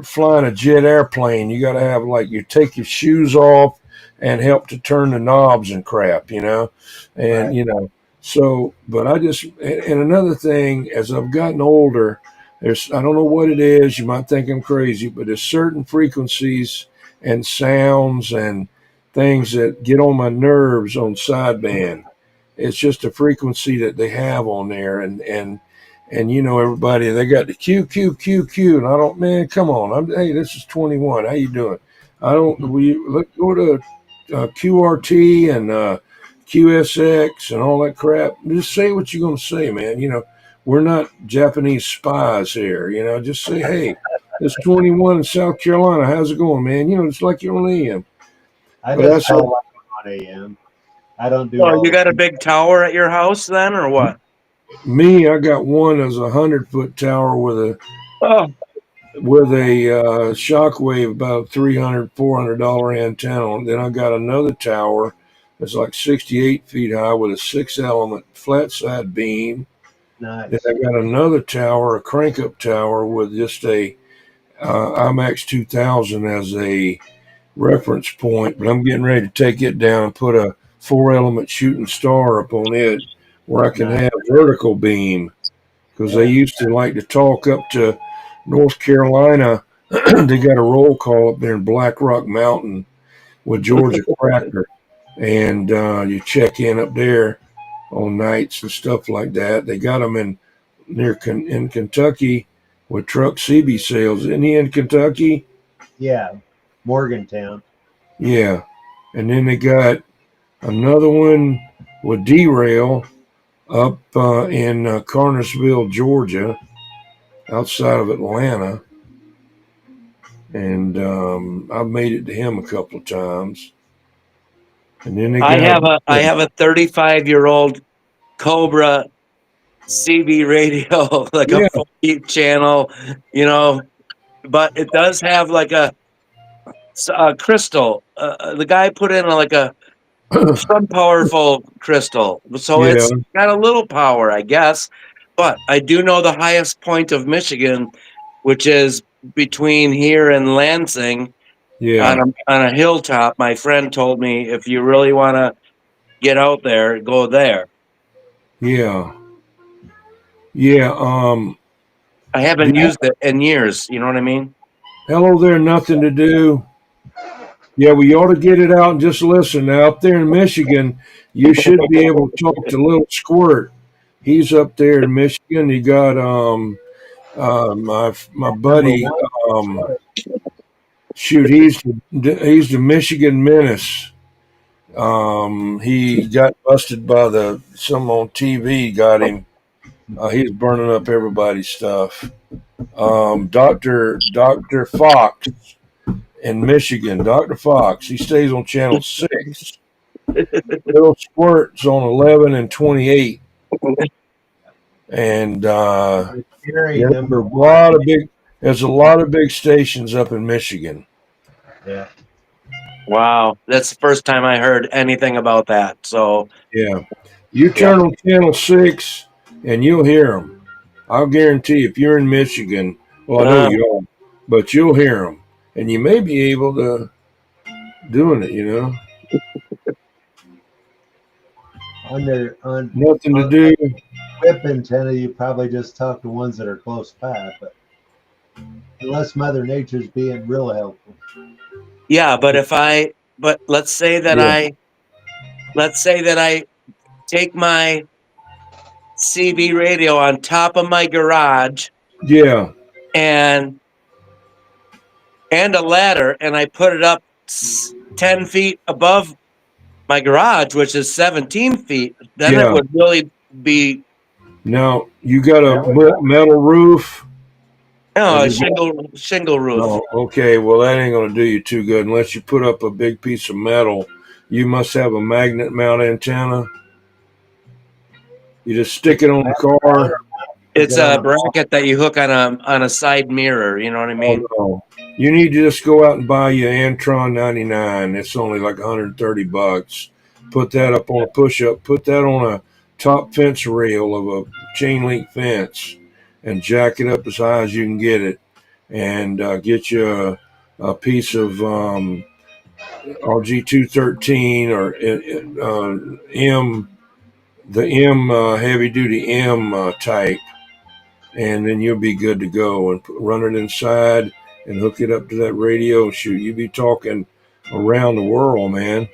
flying a jet airplane. You got to have like you take your shoes off and help to turn the knobs and crap, and Right. so. But I just and another thing, as I've gotten older, I don't know what it is. You might think I'm crazy, but there's certain frequencies and sounds and things that get on my nerves on sideband. It's just a frequency that they have on there, and everybody they got the Q, and I don't, man, come on, hey, this is 21. How you doing? I don't. Let's go to QRT and QSX and all that crap. Just say what you're gonna say, man. We're not Japanese spies here. Just say, hey, it's 21 in South Carolina. How's it going, man? It's like you're on AM. I But I just said, call on AM. I don't do Oh, all you the got a big tower at your house then, or what? me, I got one as 100-foot tower Oh, with a shockwave about $300-400 antenna. Then I got another tower that's like 68 feet high with a 6 element flat side beam. Then nice. I got another tower, a crank up tower with just a IMAX 2000 as a reference point. But I'm getting ready to take it down and put a 4 element shooting star up on it where I can Nice. have vertical beam, because they Yeah. used to like to talk up to North Carolina. They got a roll call up there in Black Rock Mountain with Georgia Cracker, and you check in up there on nights and stuff like that. They got them in Kentucky with Truck CB sales. Isn't he in Kentucky? Yeah. Morgantown. Yeah, and then they got another one with Derail up in Carnersville, Georgia, outside of Atlanta. And I've made it to him a couple of times. And then they I got have a 35-year-old Cobra CB radio, like a yeah, 40 channel, you know, but it does have like a crystal. The guy put in like some powerful crystal, so yeah, it's got a little power, I guess. But I do know the highest point of Michigan, which is between here and Lansing on yeah, a hilltop. My friend told me if you really want to get out there, go there. yeah, yeah. I haven't The, used it in years. You know what I mean? hello there, nothing to do. Yeah, we ought to get it out and just listen. Now up there in Michigan, you should be able to talk to Little Squirt. He's up there in Michigan. You got my Number buddy, one. um shoot, he's the Michigan Menace. He got busted by some on TV got him. He's burning up everybody's stuff. Doctor Fox in Michigan. Dr. Fox. He stays on channel 6. Little Squirt's on 11 and 28. And Jerry, yeah, number one. there's a lot of big stations up in Michigan. Yeah. Wow, that's the first time I heard anything about that. So, Yeah, you yeah. turn on channel 6 and you'll hear them. I'll guarantee if you're in Michigan, well, I know Uh, you are, but you'll hear them, and you may be able to doing it. You know, On their nothing to on do. whip antenna, you probably just talk to ones that are close by, but unless Mother Nature's being real helpful. Yeah, but Yeah, let's say that I take my CB radio on top of my garage yeah, and a ladder, and I put it up 10 feet above my garage, which is 17 feet. Then it yeah. would really be Now you got a That would metal roof. Have a you got- shingle roof. Oh, okay. Well, that ain't gonna do you too good unless you put up a big piece of metal. You must have a magnet mount antenna. You just stick is it it on the mounted car. or is It's it on a a wall? bracket that you hook on a side mirror. You know what I Oh mean? no. You need to just go out and buy you an Antron 99. It's only like $130. Put that up on a push up. Put that on a top fence rail of a chain link fence and jack it up as high as you can get it. And get you a piece of RG213 or M, the M heavy duty M type, and then you'll be good to go. And run it inside and hook it up to that radio. Shoot, you be talking around the world, man.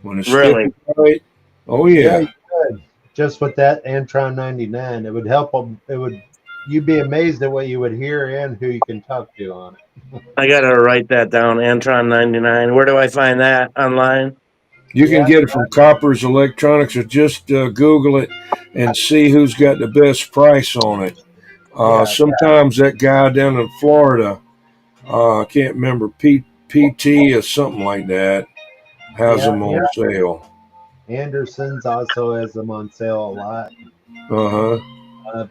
When it's Really? spinning right, oh Yeah, yeah, you could. Just with that Antron 99, it would help them. It would. You'd be amazed at what you would hear and who you can talk to on it. I gotta write that down. Antron 99. Where do I find that online? you can Yeah, get it from Copper's Electronics or just Google it and see who's got the best price on it. yeah, Sometimes that guy down in Florida, I can't remember, PT or something like that, has yeah. them on sale. Anderson's also has them on sale a lot. Uh huh.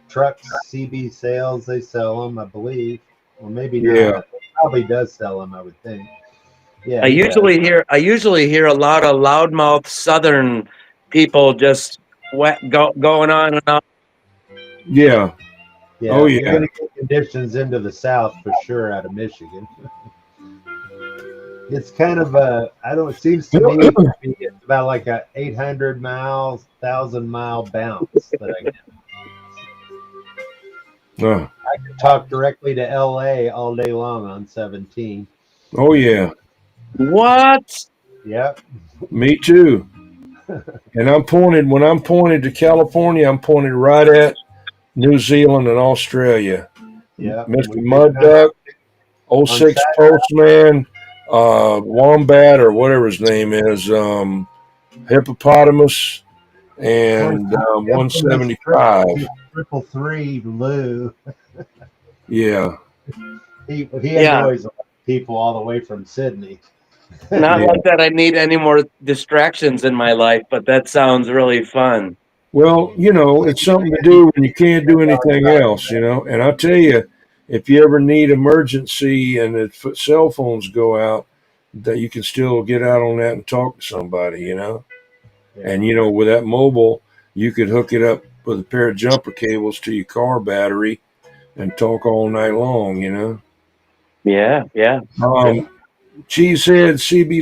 Trucks, CB sales, they sell them, I believe, or maybe Yeah. not. Probably does sell them, I would think. Yeah, I he does. usually hear a lot of loudmouth Southern people just going on and on. Yeah. Oh Yeah, you're yeah. going to get conditions into the South for sure out of Michigan. It's kind of a, I don't, it seems to me to be it's about like a 800 miles, 1,000 mile bounce that I get. Uh, I can talk directly to LA all day long on 17. oh yeah. What? Yep. Me too. And when I'm pointed to California, I'm pointed right at New Zealand and Australia. Yep. And Mr. we get Mud kind of Duck, oh on 06 Saturday. Postman, Wombat or whatever his name is, Hippopotamus, and 175. 333 Lou. Yeah. He Yeah. annoys people all the way from Sydney. Not Yeah. like that I need any more distractions in my life, but that sounds really fun. Well, it's something to do when you can't do anything else, And I tell you, if you ever need emergency and if cell phones go out, that you can still get out on that and talk to somebody. And with that mobile, you could hook it up with a pair of jumper cables to your car battery and talk all night long. Yeah, yeah. Cheesehead CB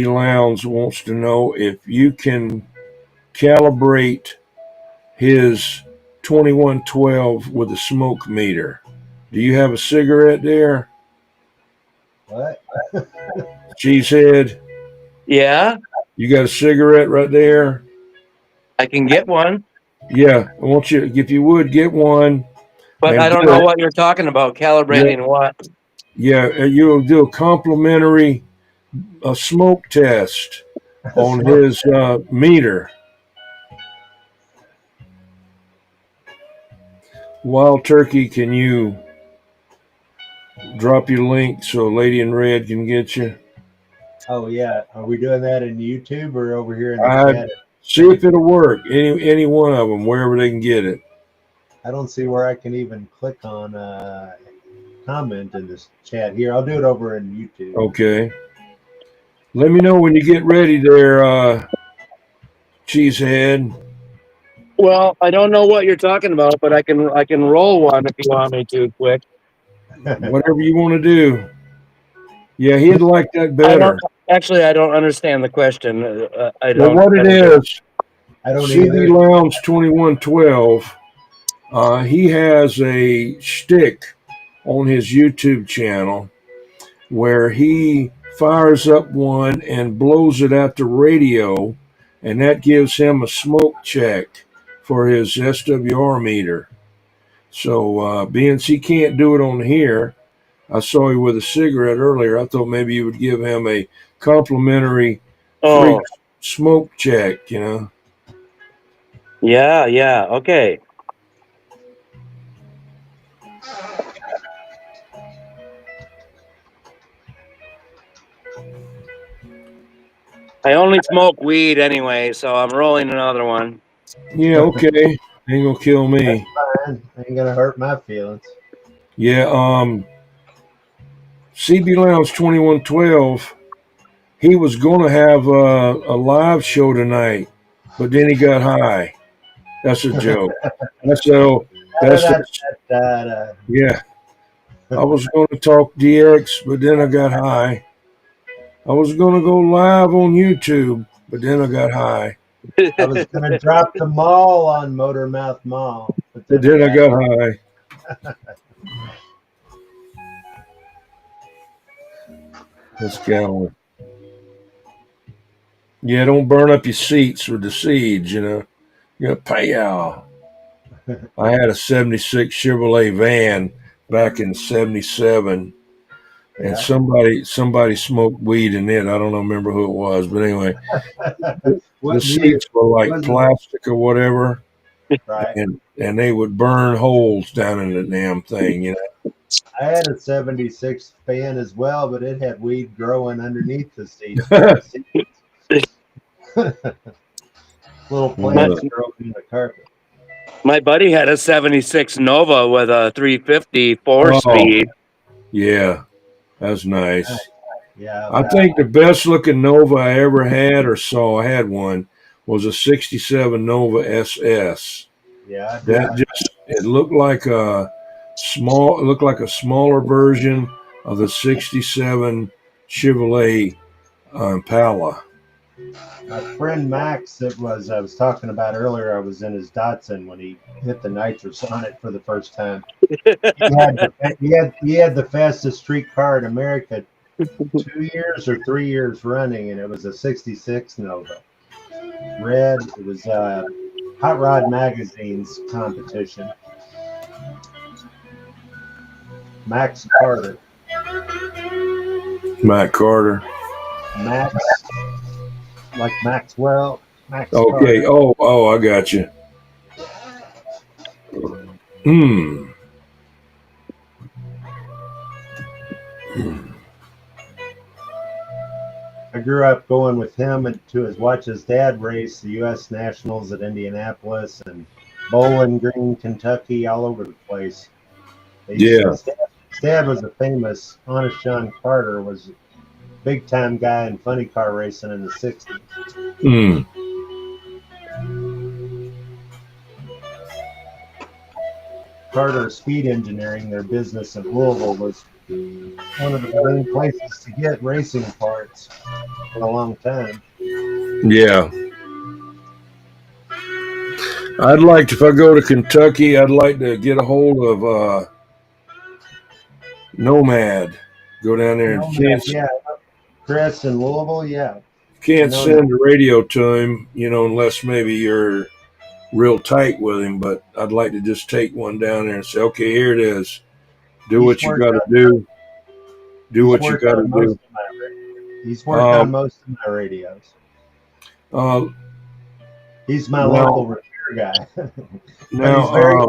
Lounge wants to know if you can calibrate his 2112 with a smoke meter. Do you have a cigarette there, What? Cheesehead? Yeah, You got a cigarette right there? I can get one, Yeah, I want you, if you would, get one but I and don't do know it. what you're talking about. Yeah, Calibrating what? yeah, you'll do a complimentary smoke test on Smoke. his meter. Wild Turkey, can you drop your link so Lady in Red can get you? Oh yeah. Are we doing that in YouTube or over here in the I chat? see if it'll work. Any one of them, wherever they can get it. I don't see where I can even click on comment in this chat here. I'll do it over in YouTube. Okay. Let me know when you get ready there, Cheesehead. Well, I don't know what you're talking about, but I can roll one if you want me to quick. Whatever you want to do. Yeah, he'd like that I don't better. actually. I don't understand the question. I Well, don't. what I it don't get it. is, I don't CB either. Lounge 2112, he has a shtick on his YouTube channel where he fires up one and blows it at the radio, and that gives him a smoke check for his SWR meter. So, being he can't do it on here, I saw you with a cigarette earlier. I thought maybe you would give him a complimentary free Oh, smoke check, you know? yeah, yeah. Okay. I only smoke weed anyway, so I'm rolling another one. Yeah, okay. Ain't gonna kill me. Fine. Ain't gonna hurt my feelings. Yeah, CB Lounge 2112, he was gonna have a live show tonight, but then he got high. That's a joke. That's so. That's just, Da-da-da-da-da. yeah. I was going to talk DX, but then I got high. I was going to go live on YouTube, but then I got high. I was gonna drop the mall on Motormouth Mall, but But then I then I got got high. Let's go. Yeah, don't burn up your seats with the seeds, you know. You pay out. I had a 76 Chevrolet van back in 77, and yeah. somebody smoked weed in it. I don't know, remember who it was, but anyway, the Wasn't you? seats were like Wasn't plastic or whatever, right. and they would burn holes down in the damn thing, you I had a 76 fan as well, but it had weed growing underneath the seats from know. the seats. Little my, plants growing in the carpet. my buddy had a 76 Nova with a 350 Oh, four-speed. yeah, that's nice. Yeah, I think the best looking Nova I ever had or saw, I had one, was a 67 Nova SS. yeah, I do. That just, it looked like it looked like a smaller version of the 67 Chevrolet Impala. My friend Max, I was talking about earlier. I was in his Datsun when he hit the nitrous on it for the first time. He had the fastest street car in America 2 years or 3 years running, and it was a '66 Nova, red. It was Hot Rod Magazine's competition. Max Carter, Matt Carter. Max like Maxwell, Max Okay. Carter. Oh, I got you. Hmm. I grew up going with him and watch his dad race the U.S. Nationals at Indianapolis and Bowling Green, Kentucky, all over the place. Yeah. His dad was a famous, Honest John Carter was a big time guy in funny car racing in the '60s. Hmm. Carter Speed Engineering, their business in Louisville, was one of the main places to get racing parts for a long time. Yeah. I'd like to, if I go to Kentucky, I'd like to get a hold of Nomad. Go down there and Nomad, yeah. Chris in Louisville, yeah. I can't know. send the radio to him, you know, unless maybe you're real tight with him. But I'd like to just take one down there and say, okay, here it is. Do He's what you worked got to on do. Do he's what you worked got to on most do. of he's worked on Um, most of my radios. uh, He's my now, local repair guy. But now,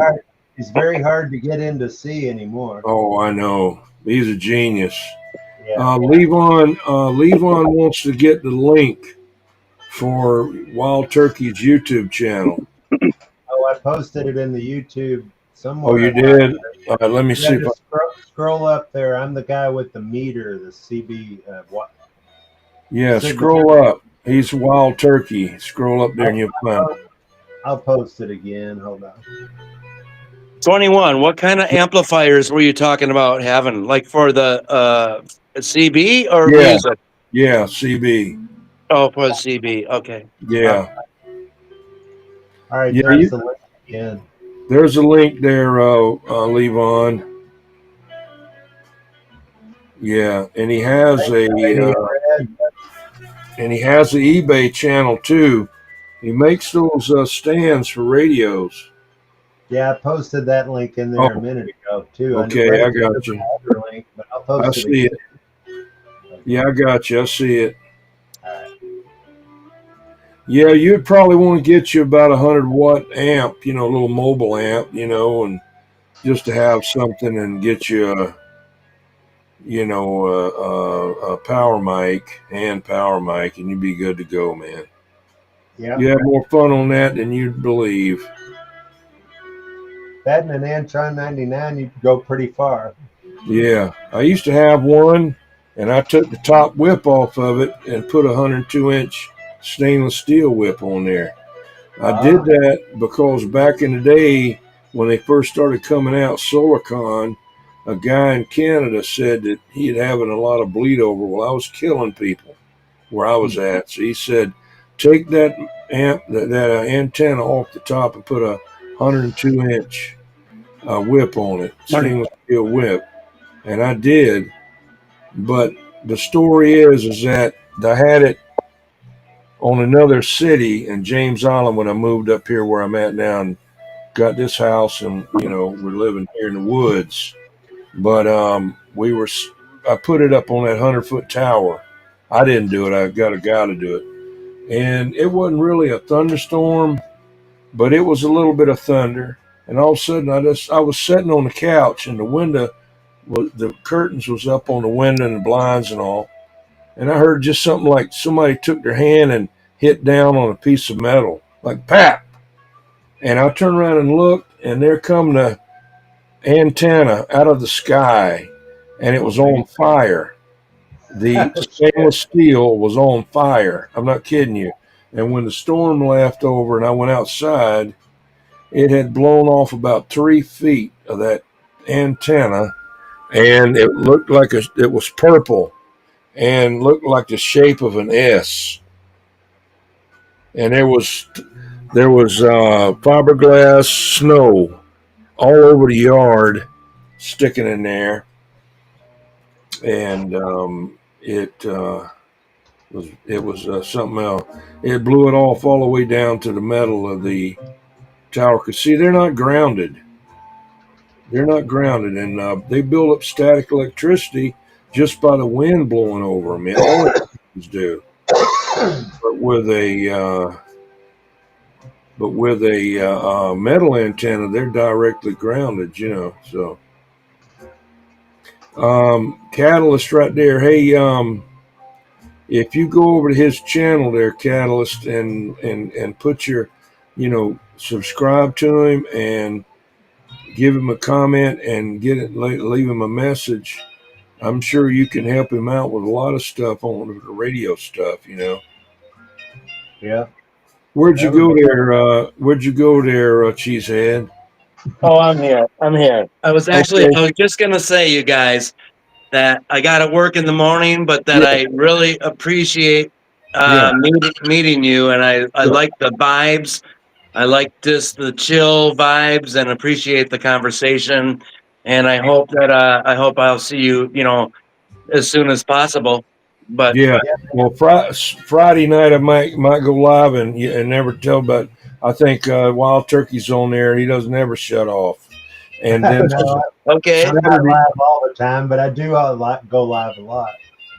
he's very hard to get in to see anymore. oh, I know. He's a genius. Yeah. Levon wants to get the link for Wild Turkey's YouTube channel. Oh, I posted it in the YouTube Oh, somewhere. you I thought. did? Let me see Yeah, if I, just scroll up there. I'm the guy with the meter, the CB yeah, signal. scroll up. He's Wild Turkey. Scroll up there and you'll find it. I'll post it again. Hold on. 21. What kind of amplifiers were you talking about having? Like for the CB or Yeah. music? Yeah, CB. Oh, for the CB. Okay. Yeah. All right, Yeah, there's the link again. there's a link there, Levon. Yeah, and he has Radio Red. and he has the eBay channel too. He makes those stands for radios. Yeah, I posted that link in there a Oh, minute ago too. okay, Right I under got the you. other link, but I'll I post it see again. it. Yeah, I got you. I see it. All right. Yeah, you'd probably want to get you about 100 watt amp, a little mobile amp, and just to have something and get you a power mic, hand power mic, and you'd be good to go, man. Yeah, You have more fun on that than you'd believe. that and an Antron 99, you could go pretty far. Yeah, I used to have one, and I took the top whip off of it and put a 102-inch stainless steel whip on there. I did that because back in the day when they first started coming out, Solarcon, a guy in Canada said that he had having a lot of bleed over. Well, I was killing people where I was at, so he said, take that antenna off the top and put a 102-inch whip on it, stainless steel whip, and I did. But the story is that I had it on another city in James Island when I moved up here where I'm at now and got this house, and we're living here in the woods. But I put it up on that 100-foot tower. I didn't do it. I got a guy to do it, and it wasn't really a thunderstorm, but it was a little bit of thunder. And all of a sudden, I was sitting on the couch, and the curtains was up on the window and the blinds and all, and I heard just something like somebody took their hand and hit down on a piece of metal, like pap. And I turned around and looked, and there come the antenna out of the sky, and it was on fire. The stainless steel was on fire. I'm not kidding you. And when the storm left over and I went outside, it had blown off about 3 feet of that antenna, and it looked like it was purple and looked like the shape of an S. And there was fiberglass snow all over the yard, sticking in there, and it was something else. It blew it off all the way down to the metal of the tower. Cause see, they're not grounded. They're not grounded, and they build up static electricity just by the wind blowing over them. All it do. But with a metal antenna, they're directly grounded. So Catalyst right there. Hey, if you go over to his channel there, Catalyst, and put your, subscribe to him and give him a comment and leave him a message. I'm sure you can help him out with a lot of stuff on the radio stuff. Yeah. Where'd you go there? Cheesehead? Oh, I'm here. I'm here. I was Okay. just going to say, you guys, that I got to work in the morning, but that Yeah. I really appreciate Yeah. meeting you. And I Yeah. like the vibes. I like just the chill vibes and appreciate the conversation. And I hope that I'll see you, as soon as possible. But Yeah. Well, Friday night I might go live and never tell, but I think Wild Turkey's on there. He doesn't ever shut off. And then No, okay. I'm not live all the time, but I do go live a lot.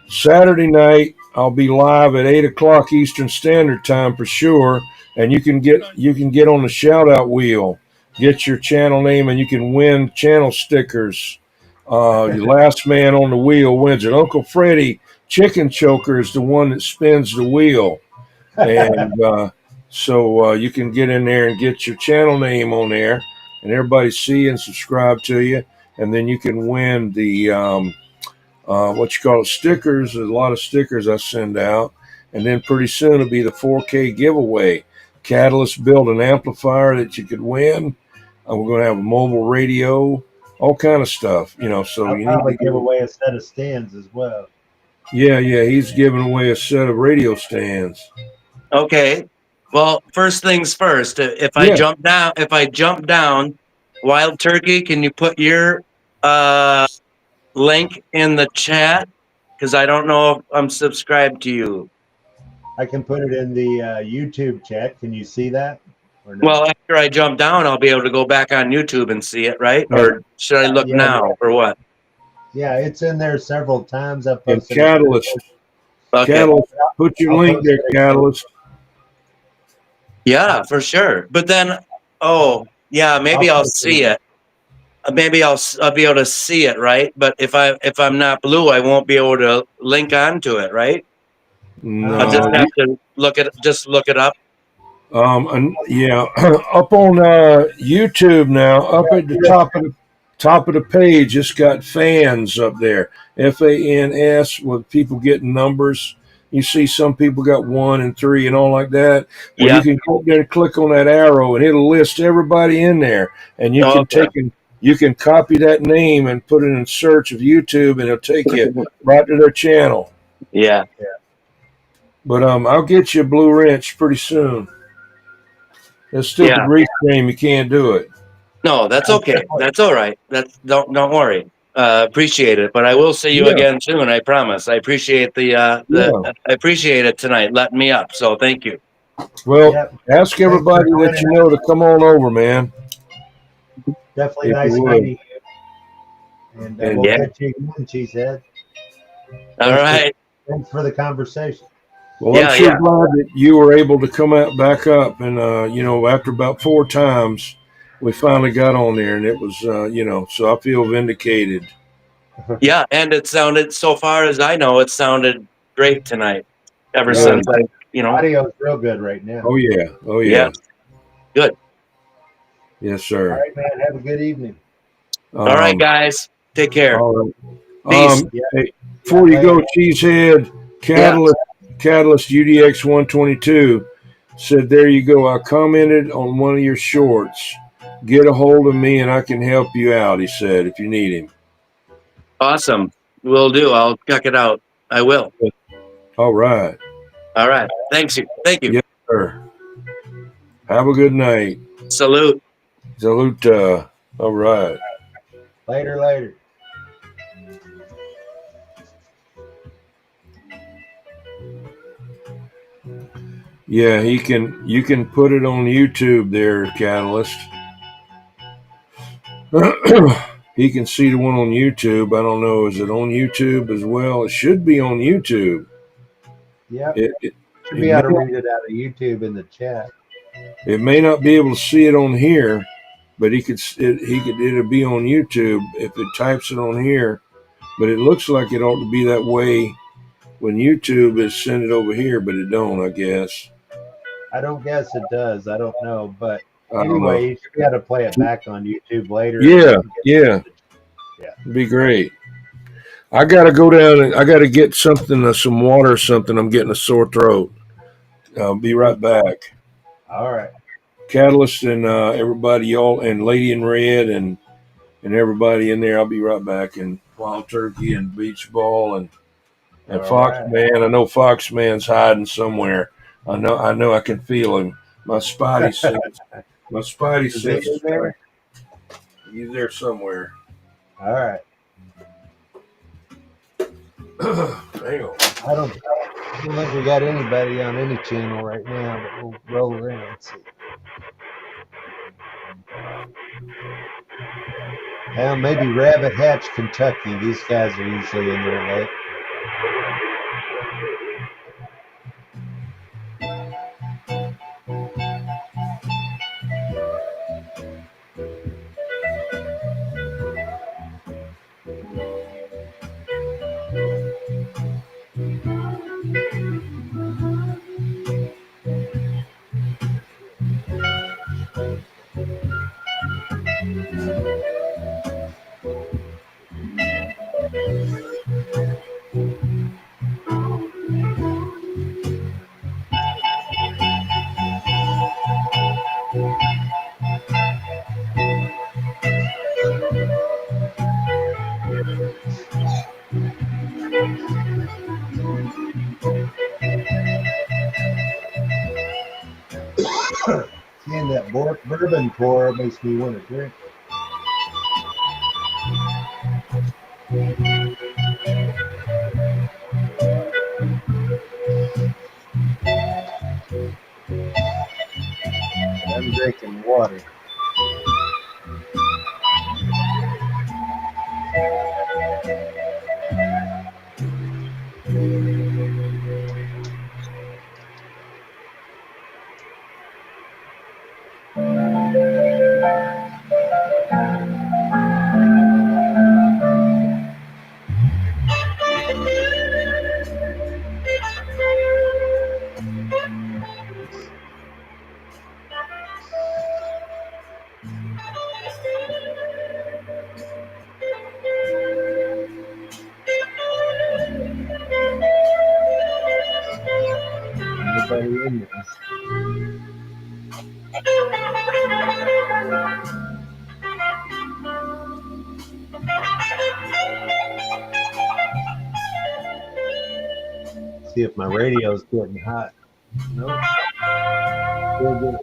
Saturday night I'll be live at 8 o'clock Eastern Standard Time for sure. And you can get on the shout out wheel, get your channel name, and you can win channel stickers. Your last man on the wheel wins it. Uncle Freddie Chicken Choker is the one that spins the wheel, and so you can get in there and get your channel name on there, and everybody see and subscribe to you, and then you can win the what you call it, stickers. There's a lot of stickers I send out, and then pretty soon it'll be the 4K giveaway. Catalyst built an amplifier that you could win, We're going to have a mobile radio, all kind of stuff. So I'll you need probably to give get. away a set of stands as well. Yeah, yeah. He's giving away a set of radio stands. Okay. Well, first things first. Yeah. If I jump down, Wild Turkey, can you put your link in the chat? Because I don't know if I'm subscribed to you. I can put it in the YouTube chat. Can you see that? Or no? Well, after I jump down, I'll be able to go back on YouTube and see it, right? Right. Or should I look Yeah, now, or what? yeah, it's in there several times. I And posted it. Catalyst. Okay. Catalyst. Put your I'll link post there, it. Catalyst. Yeah, for sure. But then, oh, yeah, maybe I'll post see it. Maybe I'll be able to see it, right? But if I'm not blue, I won't be able to link onto it, right? I'll just No. have to look it up. And yeah, up on YouTube now, up at the top of the page, it's got fans up there. FANS with people getting numbers. You see some people got 1 and 3 and all like that. Well, Yeah. you can go up there and click on that arrow, and it'll list everybody in there, and you can Okay. you can copy that name and put it in search of YouTube, and it'll take you right to their channel. Yeah. But I'll get you a blue wrench pretty soon. That stupid Yeah. restream, you can't do it. No, that's okay. That's all right. That's don't worry. Appreciate it. But I will see you Yeah, again soon. I promise. I appreciate the yeah. I appreciate it tonight. Letting me up. So thank you. Well, Yep. ask everybody for that you know to come on over, man. Definitely If nice you would. meeting you. And And- we'll Yeah. catch you again, Cheesehead. All right. Thanks for the conversation. Well, Yeah, I'm sure yeah. glad that you were able to come out back up, and after about 4 times, we finally got on there, and it was, so I feel vindicated. Yeah, and it sounded, so far as I know, it sounded great tonight. Ever Yeah. since Audio's real good right now. Oh yeah, oh Yeah. yeah, Good. yes, All sir. right, man. Have a good evening. All right, guys. Take care. All right. Peace. Hey, before you go, Cheesehead, Catalyst UDX 122 said, "There you go. I commented on one of your shorts. Get a hold of me and I can help you out." He said, "If you need him." Awesome. Will do. I'll check it out. I will. All right. All right. Thanks you. Thank you. Yes, sir. Have a good night. Salute. Salute. All right. Later. Yeah, you can put it on YouTube there, Catalyst. He can see the one on YouTube. I don't know. Is it on YouTube as well? It should be on YouTube. Yep. It Should be able to read it out of YouTube in the chat. It may not be able to see it on here, but it'll be on YouTube if it types it on here. But it looks like it ought to be that way when YouTube is send it over here, but it don't, I guess. I don't guess it does. I don't know, but I don't know. anyway, you should be able to play it back on YouTube later. Yeah. Yeah. It'd be great. I gotta go down and I gotta get something, some water or something. I'm getting a sore throat. I'll be right back. All right. Catalyst and everybody, y'all, and Lady in Red and everybody in there. I'll be right back. And Wild Turkey and Beach Ball and All Fox right. Man. I know Fox Man's hiding somewhere. I know. I can feel him. My Spidey sense. My Spidey Is sense. he in there? He's there somewhere. All right. Hang on. I don't think we got anybody on any channel right now, but we'll roll around and see. Well, maybe Rabbit Hatch, Kentucky. These guys are usually in there late. Seeing that bourbon pour makes me want to drink. I'm drinking water. Nobody in there. See if my radio's getting hot. Nope. Still good.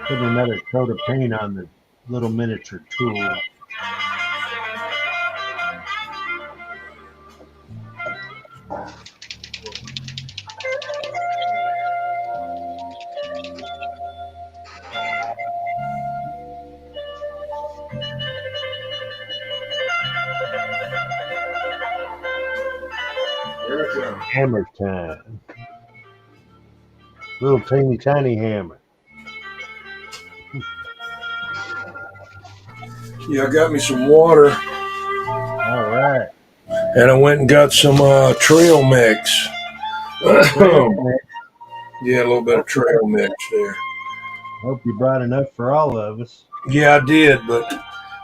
Put another coat of paint on the little miniature tool. Hammer time. Little teeny tiny hammer. Yeah, I got me some water, All right. and I went and got some trail mix. Yeah, a little bit of trail mix there. Hope you brought enough for all of us. Yeah, I did, but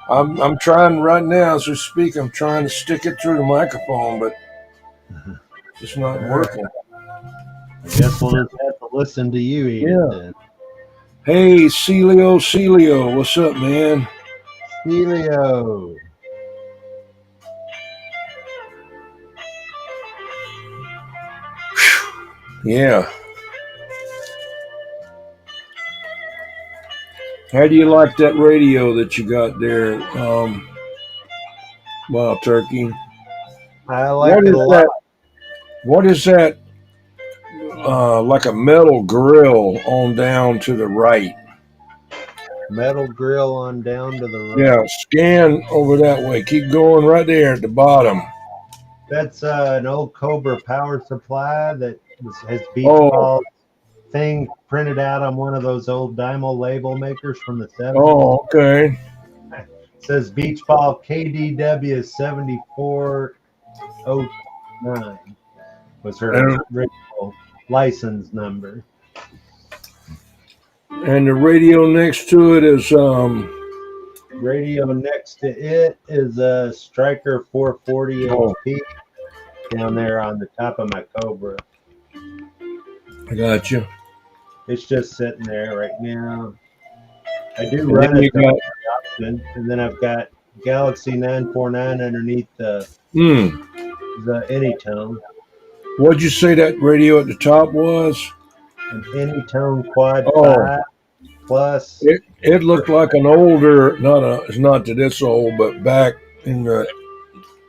I'm trying right now as we speak. I'm trying to stick it through the microphone, but it's not All working. I guess we'll just have to listen to you eat Yeah. it then. Hey, Celio, what's up, man? Helio. Yeah. How do you like that radio that you got there, Wild Turkey? I like What it is a lot. that? What is that? Like a metal grill on down to the right. metal grill on down to the Yeah, right. scan over that way. Keep going right there at the bottom. That's an old Cobra power supply that has beach Oh, ball thing printed out on one of those old Dymo label makers from the 70s. oh, okay. It says beach ball KDW 7409 was her And original license number. and the radio next to it is Radio next to it is a Striker 440 oh, HP down there on the top of my Cobra. I got you. It's just sitting there right now. I do And run then it you though, got and then I've got Galaxy 949 underneath the hmm. Anytone, What'd you say that radio at the top was? an Anytone Quad Oh, 5 Plus. it looked like an older, it's not that it's old, but back in the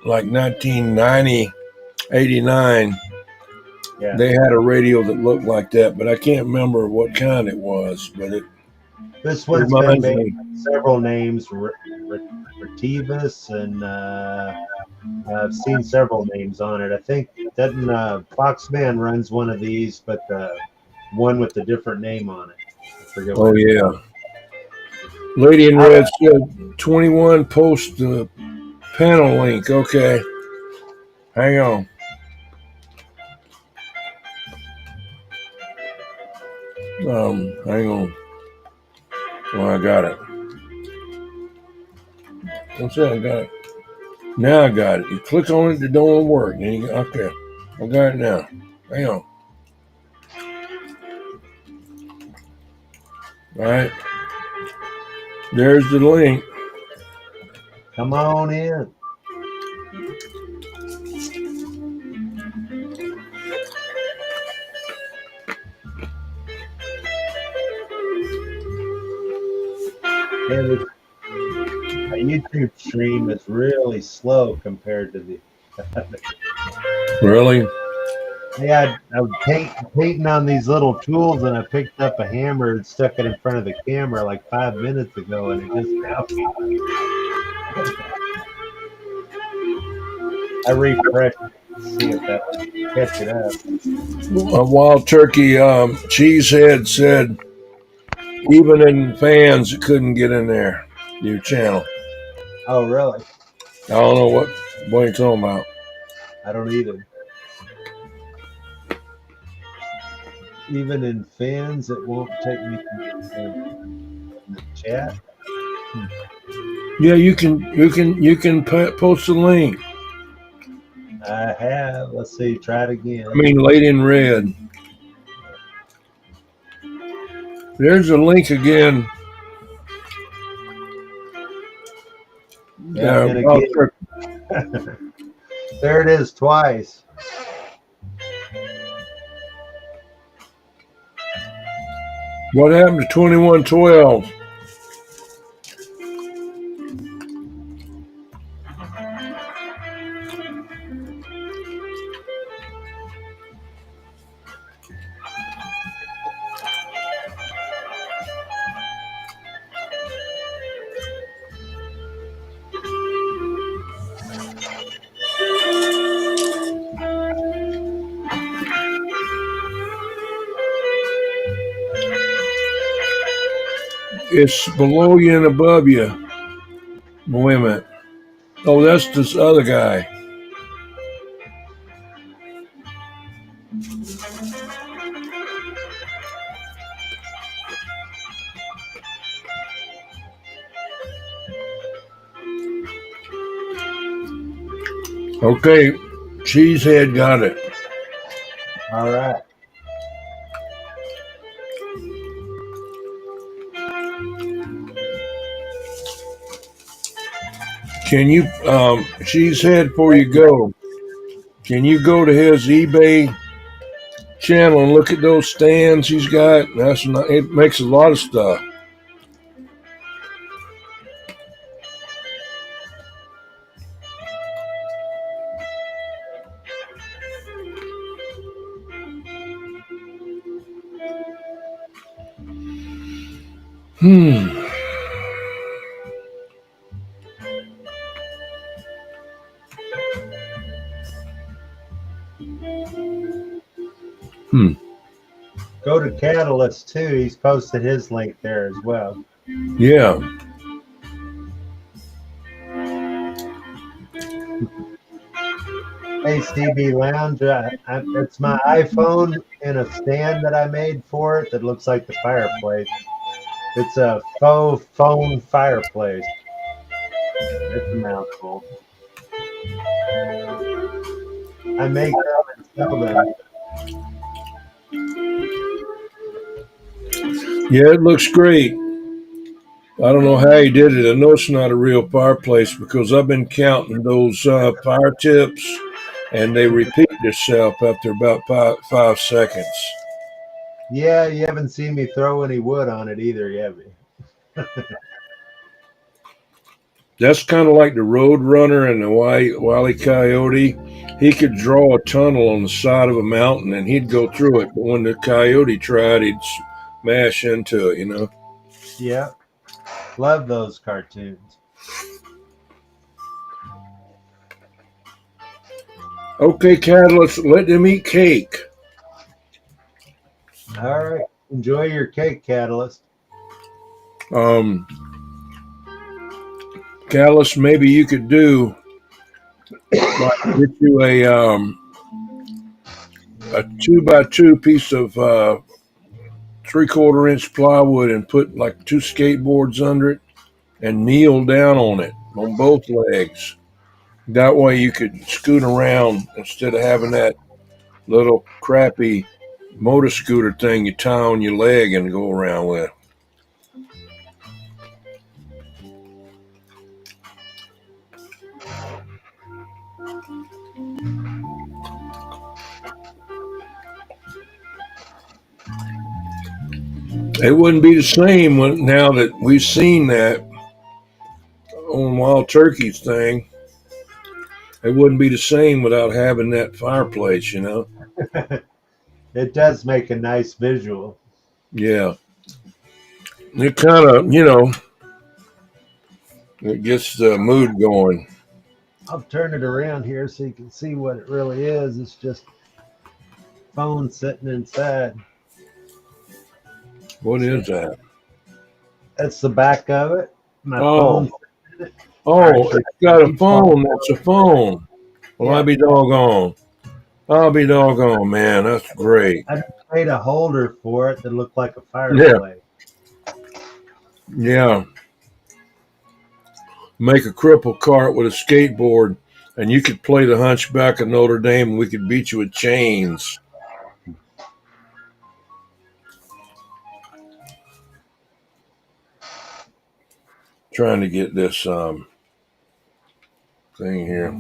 like 1990, 89, Yeah, they had a radio that looked like that, but I can't remember what kind it was. But it this one's been reminds made me. with several names, Retivus, and I've seen several names on it. I think that Foxman runs one of these, but the one with the different name on it. I forget what Oh it's yeah, called. Lady in All Red right. said 21. Post the panel link. Okay, hang on. Hang on. Oh, I got it. What's that? I got it. Now I got it. You click on it, it don't work. Then you, okay, I got it now. Hang on. All right, there's the link. Come on in. And this YouTube stream is really slow compared to the. Really? Yeah, I was painting on these little tools, and I picked up a hammer and stuck it in front of the camera like 5 minutes ago, and it just now. I refreshed it to see if that would catch it up. A wild turkey cheesehead said even in fans it couldn't get in there. Your channel. Oh, really? I don't know what you're talking about. I don't either. Even in fans, it won't take me to the chat. Yeah, you can post a link. I have. Let's see. Try it again. I mean, Lady in Red. There's a link again. Yeah, and Wild again, turkey. there it is twice. What happened to 2112? It's below you and above you. Wait a minute. Oh, that's this other guy. Okay, Cheesehead got it. All right. Can you, Cheesehead, before you go, can you go to his eBay channel and look at those stands he's got? It makes a lot of stuff. Hmm. Go to Catalyst too. He's posted his link there as well. Yeah. Hey, CB Lounge, it's my iPhone in a stand that I made for it that looks like the fireplace. It's a faux phone fireplace. It's a mouthful. I make them and sell them. Yeah, it looks great. I don't know how he did it. I know it's not a real fireplace because I've been counting those fire tips, and they repeat themselves after about 5 seconds. Yeah, you haven't seen me throw any wood on it either, have you? That's kind of like the Road Runner and the Wile E. Coyote. He could draw a tunnel on the side of a mountain and he'd go through it, but when the coyote tried, he'd smash into it, you know. Yeah, love those cartoons. Okay, Catalyst, let them eat cake. All right, enjoy your cake, Catalyst. Um, Catalyst, maybe you could do like get you a 2x2 piece of 3/4 inch plywood and put like 2 skateboards under it and kneel down on it on both legs. That way you could scoot around instead of having that little crappy motor scooter thing you tie on your leg and go around with. It wouldn't be the same now that we've seen that on Wild Turkey's thing. It wouldn't be the same without having that fireplace, you know? It does make a nice visual. Yeah. It kind of, it gets the mood going. I'll turn it around here so you can see what it really is. It's just phone sitting inside. What is that? That's the back of it. My Oh, phone. oh, Actually, it's got a each phone. phone. That's a phone. Well, I'll Yeah, be doggone. I'll be doggone, man. That's great. I made a holder for it that looked like a Yeah, fireplace. yeah. Make a cripple cart with a skateboard, and you could play the Hunchback of Notre Dame, and we could beat you with chains. Trying to get this thing here.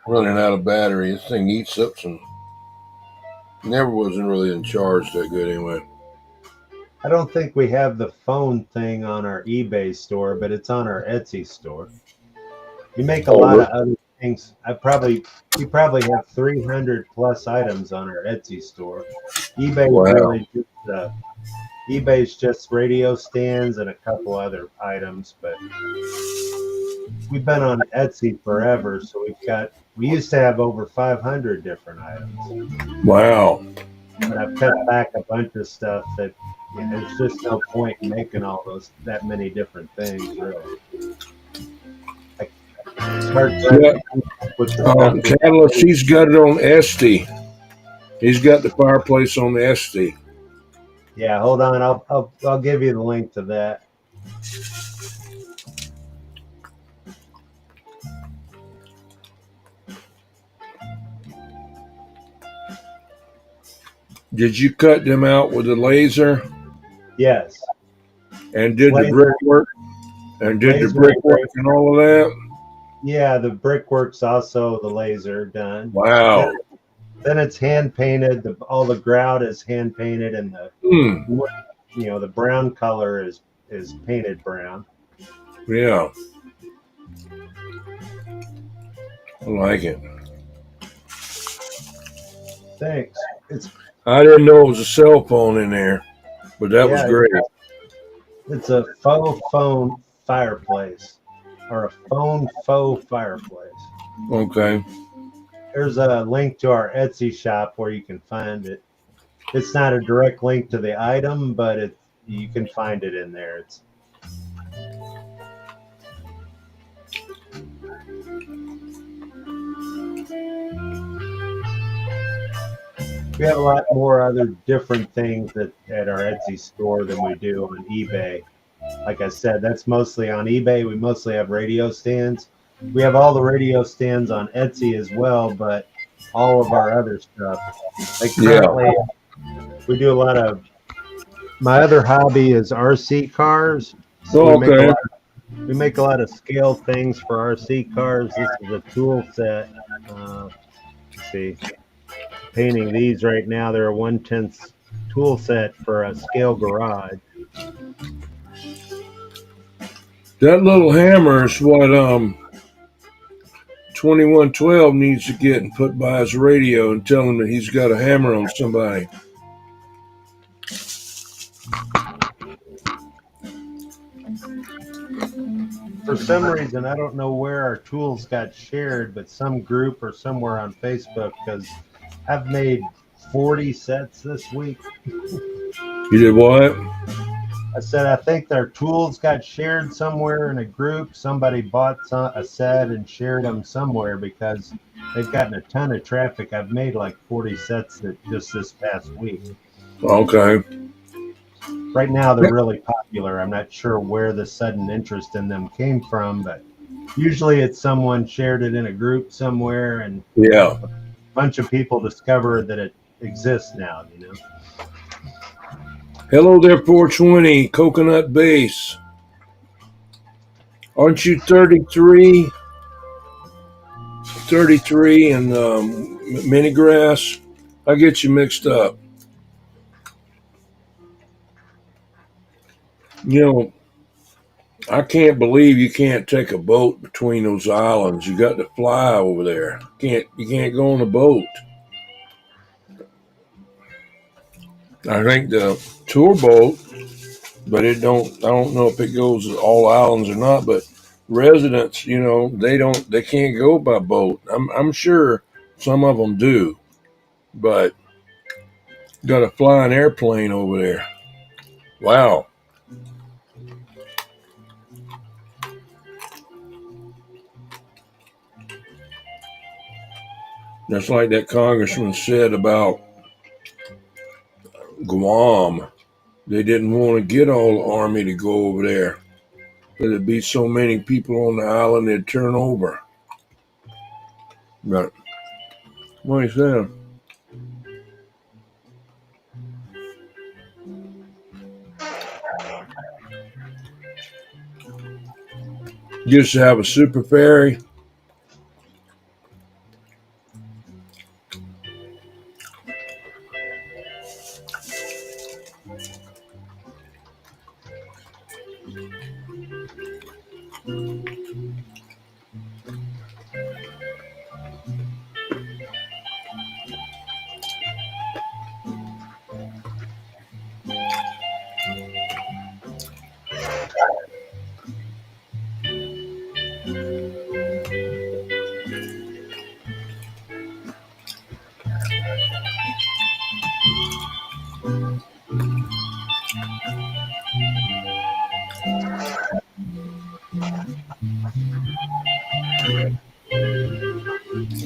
Running out of battery. This thing eats up some. Never wasn't really in charge that good anyway. I don't think we have the phone thing on our eBay store, but it's on our Etsy store. We make a lot of other things. We probably have 300 plus items on our Etsy store. eBay Wow. really just eBay's just radio stands and a couple other items, but we've been on Etsy forever, so we used to have over 500 different items. Wow. But I've cut back a bunch of stuff that there's just no point in making that many different things, really. Start Yeah. with the stuff. Catalyst, he's got it on Esty. He's got the fireplace on the Esty. Yeah, hold on. I'll give you the link to that. Did you cut them out with a laser Yes. and did the Laser. brickwork and did the Laser. brickwork and all of that? Yeah, the brickwork's also the laser done. Wow. Then it's hand painted. All the grout is hand painted, and Hmm. the brown color is painted brown. Yeah. I like it. Thanks. It's I didn't know it was a cell phone in there, but that was Yeah. great. It's a faux phone fireplace. or a phone faux fireplace. Okay. There's a link to our Etsy shop where you can find it. It's not a direct link to the item, but you can find it in there. It's we have a lot more other different things at our Etsy store than we do on eBay. Like I said, that's mostly on eBay. We mostly have radio stands. We have all the radio stands on Etsy as well, but all of our other stuff. Like Yeah. currently, we do a lot of. My other hobby is RC cars. So Oh, okay. we make a lot of scale things for RC cars. This is a tool set. Let's see, painting these right now. They're a 1/10 tool set for a scale garage. That little hammer is what 2112 needs to get and put by his radio and tell him that he's got a hammer on somebody. For some reason, I don't know where our tools got shared, but some group or somewhere on Facebook, because I've made 40 sets this week. You did what? I said, I think their tools got shared somewhere in a group. Somebody bought a set and shared them somewhere because they've gotten a ton of traffic. I've made like 40 sets just this past week. Okay. Right now, they're really popular. I'm not sure where the sudden interest in them came from, but usually it's someone shared it in a group somewhere and Yeah. a bunch of people discovered that it exists now, you know. Hello there, 420, Coconut Base. Aren't you 33? 33 and mini grass? I get you mixed up. You know, I can't believe you can't take a boat between those islands. You got to fly over there. You can't go on a boat. I think the tour boat, but I don't know if it goes to all islands or not, but residents, they can't go by boat. I'm sure some of them do, but got to fly an airplane over there. Wow. That's like that congressman said about Guam. They didn't want to get all the army to go over there. There'd be so many people on the island they'd turn over. But what he said. Used to have a super ferry.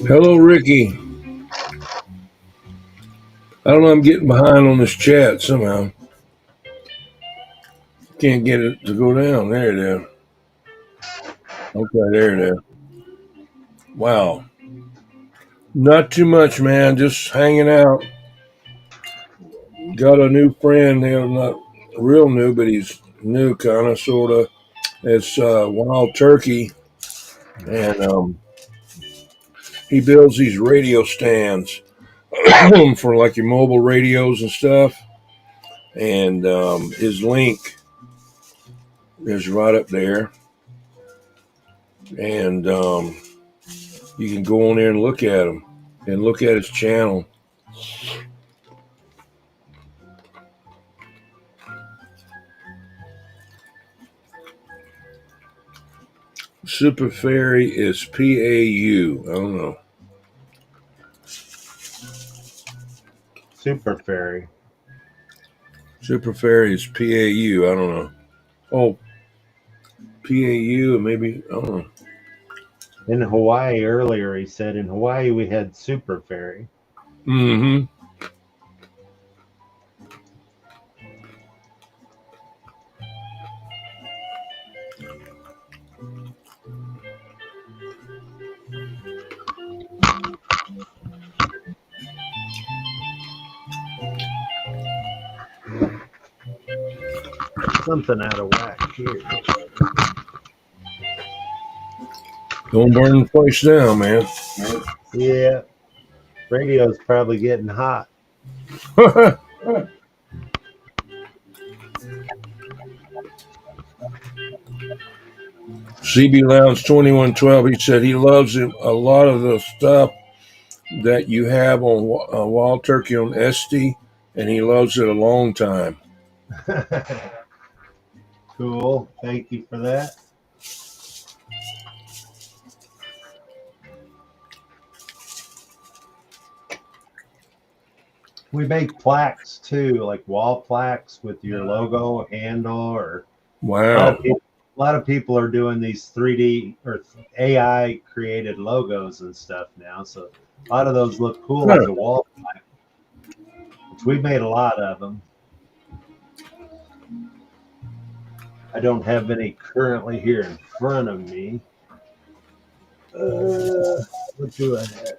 Hello, Ricky. I don't know. I'm getting behind on this chat somehow. Can't get it to go down. There it is. Okay, there it is. Wow. Not too much, man. Just hanging out. Got a new friend. Not real new, but he's new, kind of, sort of. It's Wild Turkey, and he builds these radio stands for like your mobile radios and stuff. And his link is right up there, and you can go on there and look at him and look at his channel. Super Ferry is PAU. I don't know. Super Ferry. Super Ferry is PAU. I don't know. Oh, PAU, maybe. I don't know. In Hawaii earlier, he said in Hawaii we had Super Ferry. Mm-hmm. Something out of whack here. Don't burn the place down, man. Yeah, radio's probably getting hot. CB Lounge 2112, he said he loves it, a lot of the stuff that you have on Wild Turkey on SD, and he loves it a long time. Cool. Thank you for that. We make plaques too, like wall plaques with your logo handle, or Wow. a lot of people are doing these 3D or AI created logos and stuff now. So a lot of those look cool as a wall plaque, which we made a lot of them. I don't have any currently here in front of me. What do I have?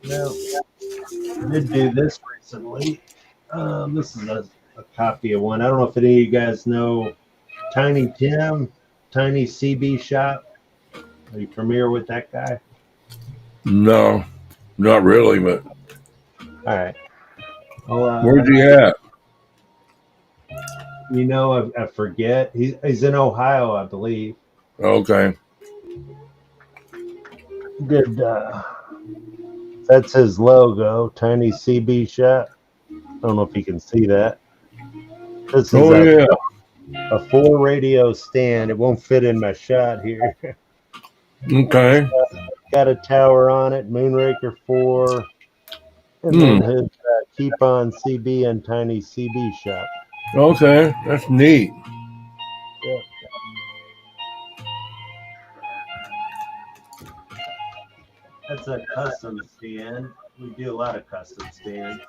Well, I did do this recently. This is a copy of one. I don't know if any of you guys know Tiny Tim, Tiny CB Shop. Are you familiar with that guy? No, not really, but All right. Well, where's he at? you know, I forget. He's in Ohio, I believe. Okay. Good. That's his logo, Tiny CB Shop. I don't know if you can see that. This is Oh, yeah. a 4 radio stand. It won't fit in my shot here. Okay. Got a tower on it, Moonraker 4, and Hmm. then his Keep On CB and Tiny CB Shop. Okay. That's neat. Yeah. That's a custom stand. We do a lot of custom stands.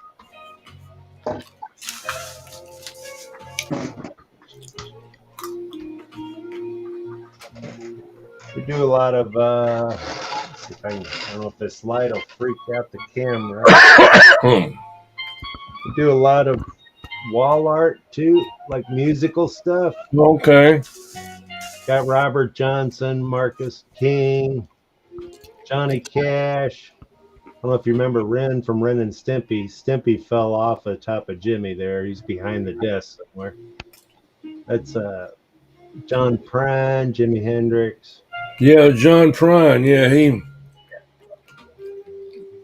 We do a lot of let's see if I don't know if this light will freak out the camera. Hmm. We do a lot of wall art too, like musical stuff. Okay. Got Robert Johnson, Marcus King, Johnny Cash. I don't know if you remember Ren from Ren and Stimpy. Stimpy fell off the top of Jimmy there. He's behind the desk somewhere. That's John Prine, Jimi Hendrix. Yeah, John Prine. Yeah, he.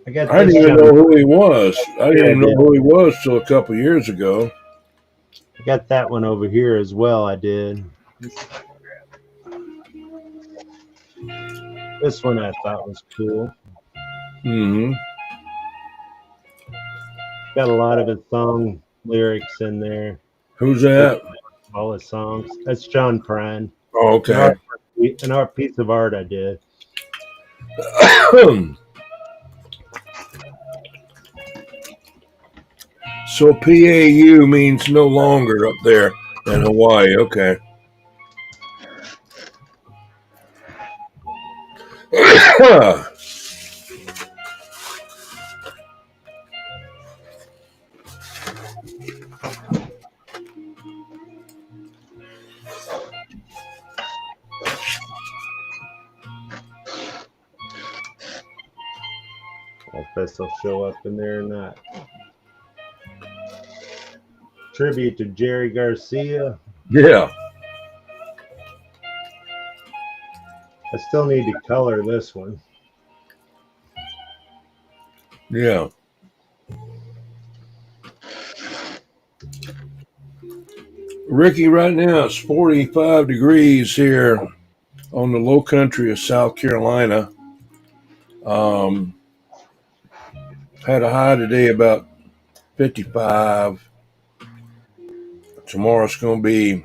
I got I this didn't even John. know who he was. I didn't Yeah, I even know did. who he was till a couple years ago. I got that one over here as well. I did. This one I thought was cool. Hmm. Got a lot of his song lyrics in there. Who's that? All his songs. That's John Prine. Oh, okay. An art piece of art I did. So PAU means no longer up there in Hawaii. Okay. If this will show up in there or not. Tribute to Jerry Garcia. Yeah. I still need to color this one. Yeah. Ricky, right now it's 45 degrees here on the low country of South Carolina. Um, had a high today about 55. Tomorrow's going to be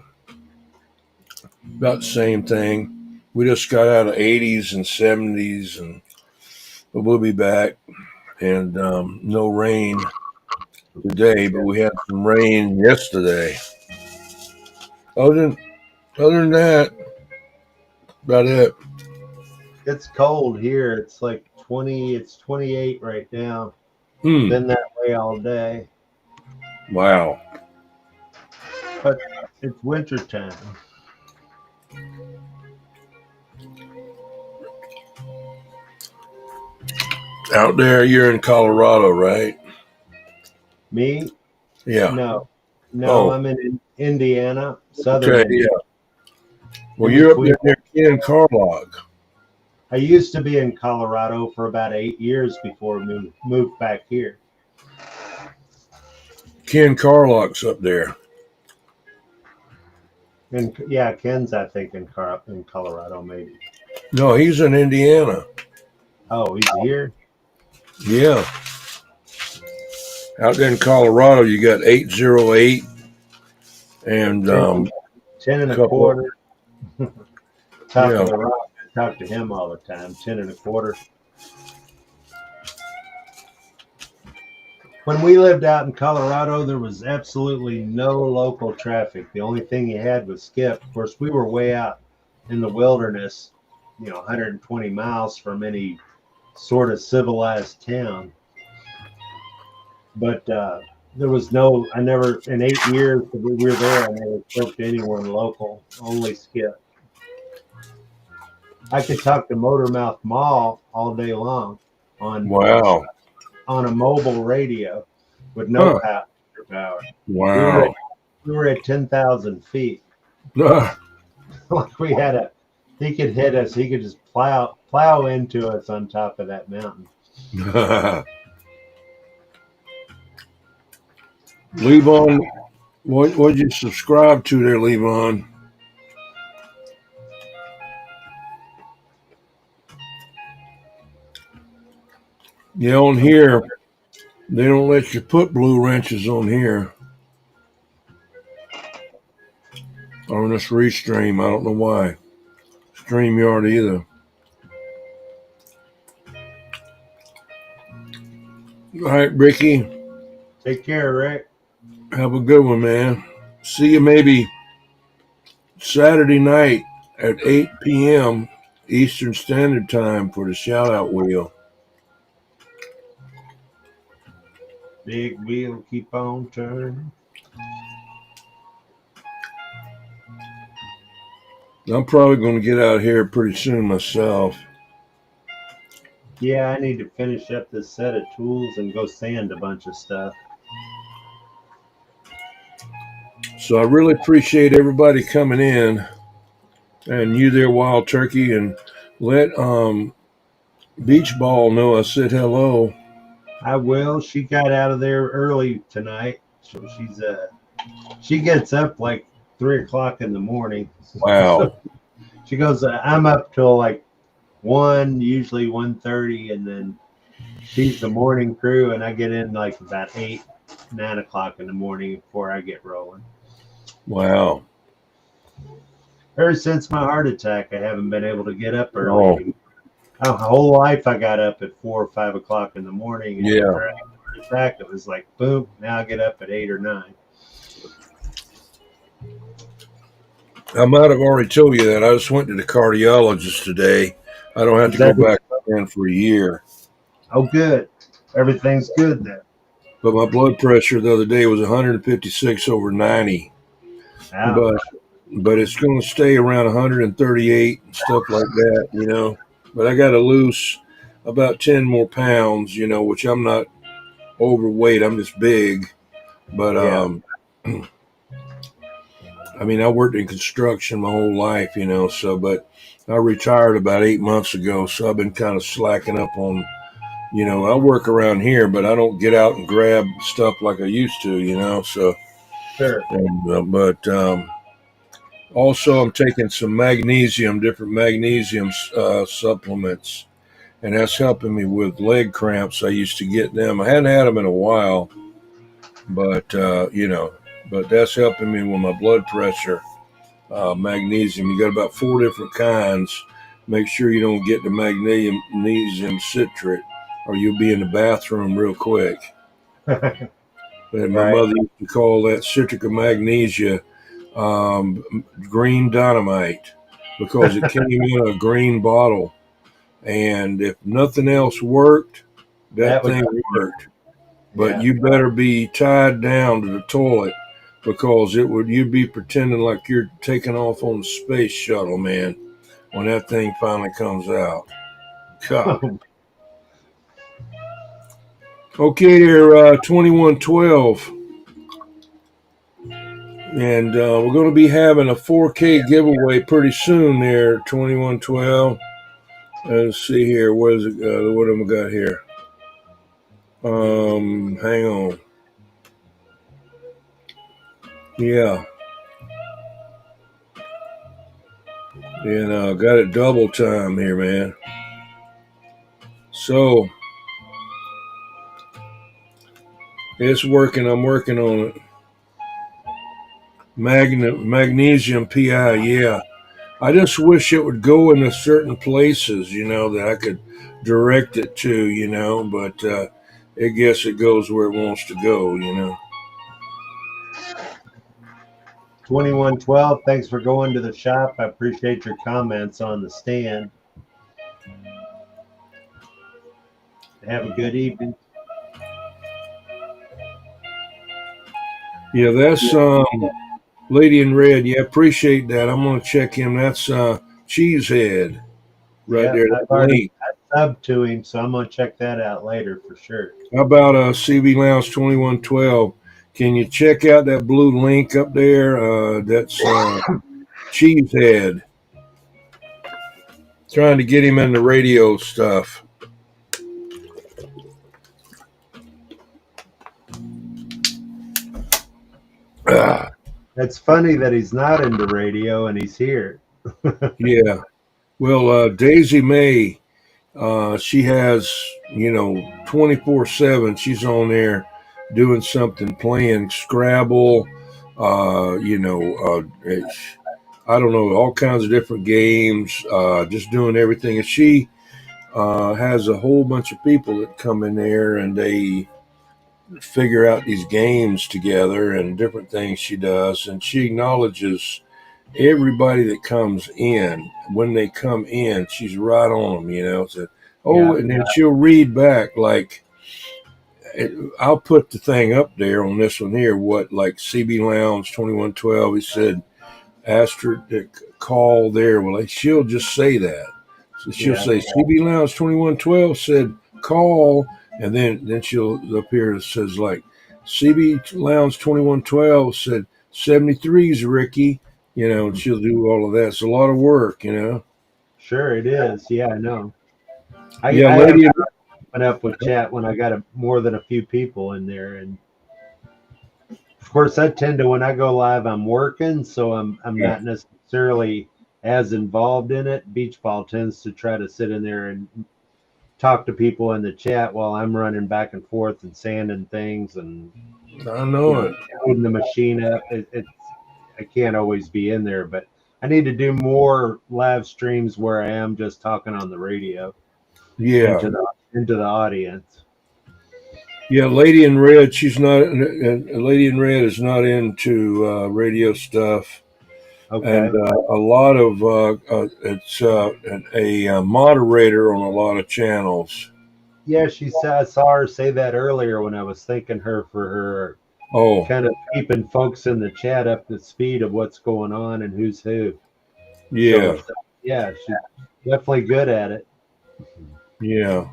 about the same thing. We just got out of 80s and 70s, and but we'll be back. And no rain today, but we had some rain yesterday. Other than other than that, about it. It's cold here. It's like 20, it's 28 right now. Hmm. Been that way all day. Wow. But it's winter time. Out there, you're in Colorado, right? Me? Yeah. No. No, Oh, I'm in Indiana, southern okay. Yeah. Indiana. Well, In you're up between. there near Ken Carlock. I used to be in Colorado for about 8 years before we moved back here. Ken Carlock's up there. And yeah, Ken's I think in Colorado maybe. No, he's in Indiana. Oh, he's here. Yeah. Out there in Colorado, you got 808 and 10 and a couple. quarter. Top Yeah. of the rock. I talk to him all the time. 10 and a quarter. When we lived out in Colorado, there was absolutely no local traffic. The only thing you had was Skip. Of course, we were way out in the wilderness, 120 miles from any sort of civilized town. But there was no, I never, in 8 years that we were there, I never spoke to anyone local, only Skip. I could talk to Motormouth Mall all day long Wow. on a mobile radio with no Huh. power. Wow. We were at 10,000 feet. Like we had he could hit us. He could just plow into us on top of that mountain. Levon, what'd you subscribe to there, Levon? Yeah, on here, they don't let you put blue wrenches on here. On this restream, I don't know why. StreamYard either. All right, Ricky. Take care, Rick. Have a good one, man. See you maybe Saturday night at 8 p.m. Eastern Standard Time for the shout out wheel. Big wheel keep on turning. I'm probably going to get out here pretty soon myself. Yeah, I need to finish up this set of tools and go sand a bunch of stuff. So I really appreciate everybody coming in, and you there, Wild Turkey, and let Beach Ball know I said hello. I will. She got out of there early tonight, so she gets up like 3 o'clock in the morning. Wow. She goes, I'm up till like 1, usually 1:30, and then she's the morning crew, and I get in like about 8, 9 o'clock in the morning before I get rolling. Wow. Ever since my heart attack, I haven't been able to get up early. My whole life I got up at 4 or 5 o'clock in the morning. And Yeah. after I had a heart attack, it was like, boom, now I get up at 8 or 9. I might have already told you that. I just went to the cardiologist today. I don't have to go back in for a year. Oh, good. Everything's good then. But my blood pressure the other day was 156 over 90. Ouch. But it's going to stay around 138 and stuff like that, But I got to lose about 10 more pounds, which I'm not overweight. I'm just big. But, I mean, I worked in construction my whole life, but I retired about 8 months ago. So I've been kind of slacking up on, I work around here, but I don't get out and grab stuff like I used to, so Sure. But also, I'm taking some magnesium, different magnesium supplements, and that's helping me with leg cramps. I used to get them. I hadn't had them in a while, but but that's helping me with my blood pressure. Magnesium, you got about 4 different kinds. Make sure you don't get the magnesium citrate, or you'll be in the bathroom real quick. And my Right. mother used to call that citric of magnesia green dynamite because it came in a green bottle. And if nothing else worked, that That would. thing worked. But Yeah. you better be tied down to the toilet because you'd be pretending like you're taking off on the space shuttle, man, when that thing finally comes out. God. Okay, there, 2112. And we're going to be having a 4K giveaway pretty soon there, 2112. Let's see here. What is it? What have I got here? Hang on. Yeah. And got it double time here, man. So it's working. I'm working on it. Magnesium PI. Yeah. I just wish it would go into certain places, that I could direct it to, but I guess it goes where it wants to go. 2112. Thanks for going to the shop. I appreciate your comments on the stand. Have a good evening. Yeah, that's Lady in Red. Yeah, appreciate that. I'm gonna check him. That's Cheesehead right Yeah, there. I've That already link. subbed to him, so I'm gonna check that out later for sure. How about CB Lounge 2112? Can you check out that blue link up there? That's Cheesehead. Trying to get him in the radio stuff. Ah, It's funny that he's not into radio and he's here. yeah. Well, Daisy May, she has, 24/7. She's on there doing something, playing Scrabble, I don't know, all kinds of different games, just doing everything. And she has a whole bunch of people that come in there and they figure out these games together and different things she does. And she acknowledges everybody that comes in. When they come in, she's right on them. So, Yeah, and then she'll read back like, I'll put the thing up there on this one here. What, like CB Lounge 2112? He said, asked her to call there. Well, she'll just say that. So she'll yeah, say CB Lounge 2112 said call, and then she'll up here it says like CB Lounge 2112 said 73's Ricky. And she'll do all of that. It's a lot of work. sure it is. Yeah, I know. Yeah, I have lady. went up with chat when I got more than a few people in there, and of course I tend to when I go live I'm working, so I'm not necessarily as involved in it. Beach ball tends to try to sit in there and talk to people in the chat while I'm running back and forth and sanding things and I know it. holding the machine up. I can't always be in there, but I need to do more live streams where I am just talking on the radio Yeah. into the audience. Yeah, Lady in Red. She's not. Lady in Red is not into radio stuff, Okay. and a lot of it's a moderator on a lot of channels. Yeah, she said I saw her say that earlier when I was thanking her for her Oh, kind of keeping folks in the chat up to speed of what's going on and who's who. yeah, So yeah, she's definitely good at it. yeah,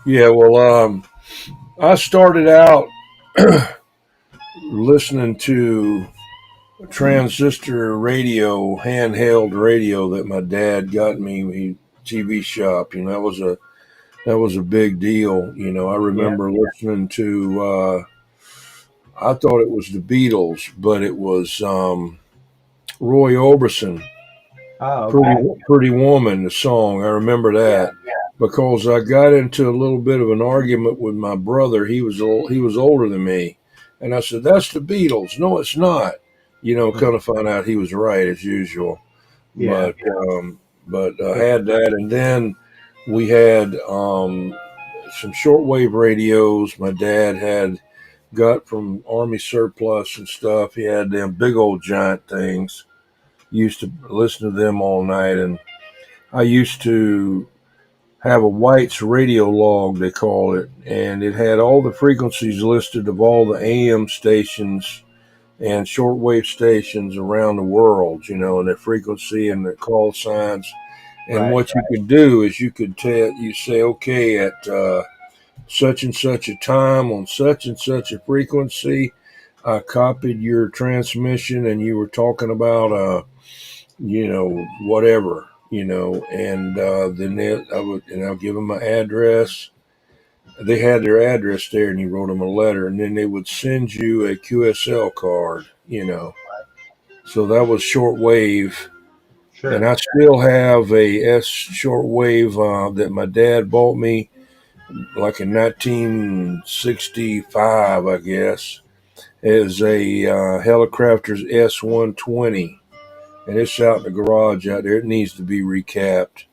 yeah. Well, I started out listening to transistor radio, handheld radio that my dad got me. TV shop. That was a big deal. I Yeah, remember listening to I thought it was the Beatles, but it was Roy Orbison, Oh, "Pretty okay. Pretty Woman," the song. I remember Yeah. that because I got into a little bit of an argument with my brother. He was older than me, and I said, "That's the Beatles." No, it's not. Kind of found out he was right as usual. Yeah. But I had that, and then we had some shortwave radios. My dad had got from Army surplus and stuff. He had them big old giant things. Used to listen to them all night, and I used to have a White's radio log, they call it, and it had all the frequencies listed of all the AM stations and shortwave stations around the world, and their frequency and the call signs. And Right. what you could do is you say, okay, at such and such a time on such and such a frequency, I copied your transmission and you were talking about, whatever, and I'll give them my address. They had their address there, and you wrote them a letter, and then they would send you a QSL card. So that was shortwave, and Sure. I still have a S shortwave that my dad bought me, like in 1965, I guess. Is a Helicrafter's S120, and it's out in the garage out there. It needs to be recapped,